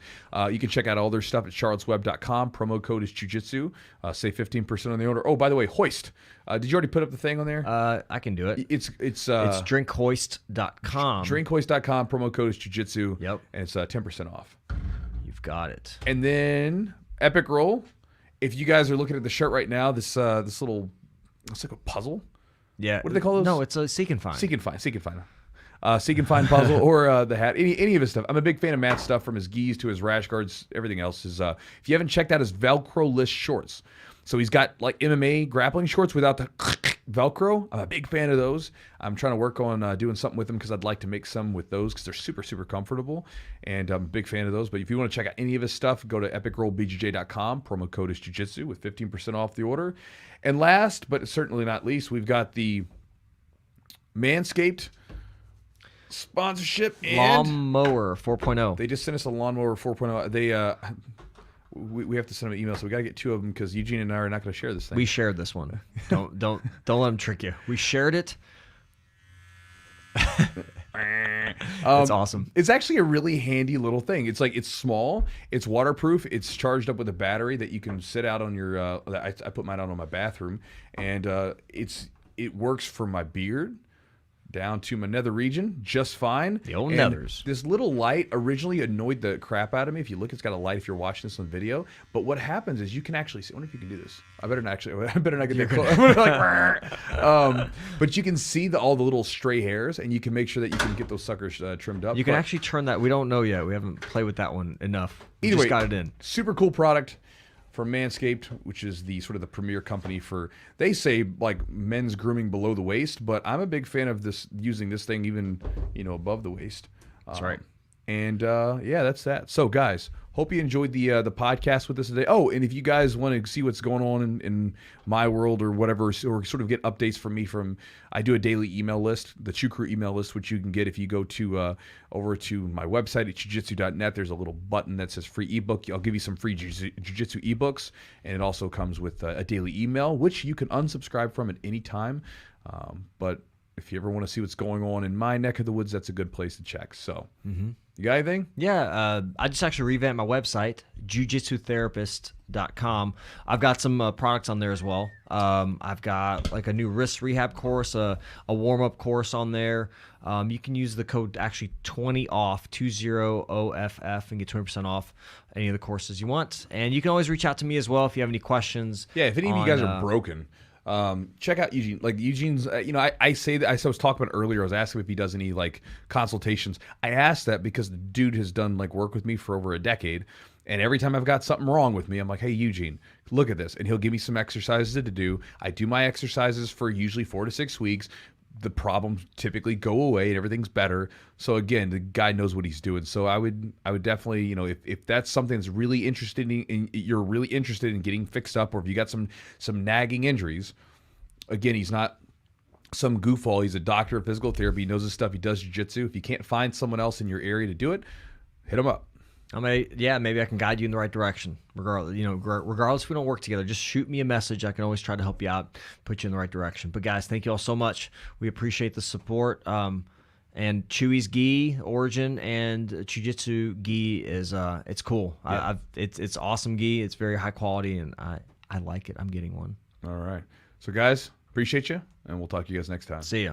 You can check out all their stuff at charlottesweb.com. Promo code is Jiu-Jitsu. Save 15% on the order. Oh, by the way, Hoist. Did you already put up the thing on there? I can do it. It's drinkhoist.com. Drinkhoist.com. Promo code is Jiu-Jitsu. Yep. And it's 10% off. You've got it. And then Epic Roll. If you guys are looking at the shirt right now, this little... It's like a puzzle. Yeah. What do they call those? No, it's a seek and find. Seek and find puzzle or the hat. Any of his stuff. I'm a big fan of Matt's stuff, from his gis to his rash guards. Everything else is. If you haven't checked out his Velcro-less shorts, so he's got like MMA grappling shorts without the Velcro. I'm a big fan of those. I'm trying to work on doing something with them, because I'd like to make some with those, because they're super, super comfortable. And I'm a big fan of those. But if you want to check out any of his stuff, go to epicrollbjj.com. Promo code is Jiu-Jitsu with 15% off the order. And last, but certainly not least, we've got the Manscaped sponsorship and Lawnmower 4.0. They just sent us a Lawnmower 4.0. we have to send him an email, so we got to get 2 of them because Eugene and I are not going to share this thing. We shared this one. Don't let him trick you. We shared it. It's awesome. It's actually a really handy little thing. It's small, it's waterproof, it's charged up with a battery that you can sit out on your. I put mine out on my bathroom, and it works for my beard down to my nether region just fine. The old And nethers. This little light originally annoyed the crap out of me. If you look, it's got a light if you're watching this on video. But what happens is you can actually see. I wonder if you can do this. I better not get that close. I'm like, but you can see all the little stray hairs, and you can make sure that you can get those suckers trimmed up. You can actually turn that. We don't know yet. We haven't played with that one enough. We Either just way, got it in. Super cool product from Manscaped, which is the sort of the premier company for, they say, like men's grooming below the waist, but I'm a big fan of this, using this thing even, above the waist. That's right. And yeah, that's that. So guys, hope you enjoyed the podcast with us today. Oh, and if you guys want to see what's going on in my world or whatever, or sort of get updates from me, I do a daily email list, the Chew Crew email list, which you can get if you go to over to my website at chewjitsu.net. There's a little button that says free ebook. I'll give you some free jiu-jitsu ebooks, and it also comes with a daily email, which you can unsubscribe from at any time. But if you ever want to see what's going on in my neck of the woods, that's a good place to check. So, You got anything? Yeah, I just actually revamped my website, jiu-jitsutherapist.com. I've got some products on there as well. I've got like a new wrist rehab course, a warm-up course on there. You can use the code actually 20OFF, 20OFF, and get 20% off any of the courses you want. And you can always reach out to me as well if you have any questions. Yeah, if any of you guys are broken, check out Eugene. Like Eugene's, I say that I was talking about earlier. I was asking if he does any like consultations. I asked that because the dude has done like work with me for over a decade, and every time I've got something wrong with me, I'm like, hey Eugene, look at this, and he'll give me some exercises to do. I do my exercises for usually 4 to 6 weeks. The problems typically go away and everything's better. So again, the guy knows what he's doing. So I would definitely, if that's something that's really interested in, you're really interested in getting fixed up, or if you got some nagging injuries, again, he's not some goofball. He's a doctor of physical therapy. He knows his stuff. He does jiu-jitsu. If you can't find someone else in your area to do it, hit him up. Maybe I can guide you in the right direction. Regardless if we don't work together, just shoot me a message. I can always try to help you out, put you in the right direction. But guys, thank you all so much. We appreciate the support. And Chewy's gi origin and Jiu-Jitsu gi is it's cool. Yeah. It's awesome gi. It's very high quality, and I like it. I'm getting one. All right. So guys, appreciate you, and we'll talk to you guys next time. See ya.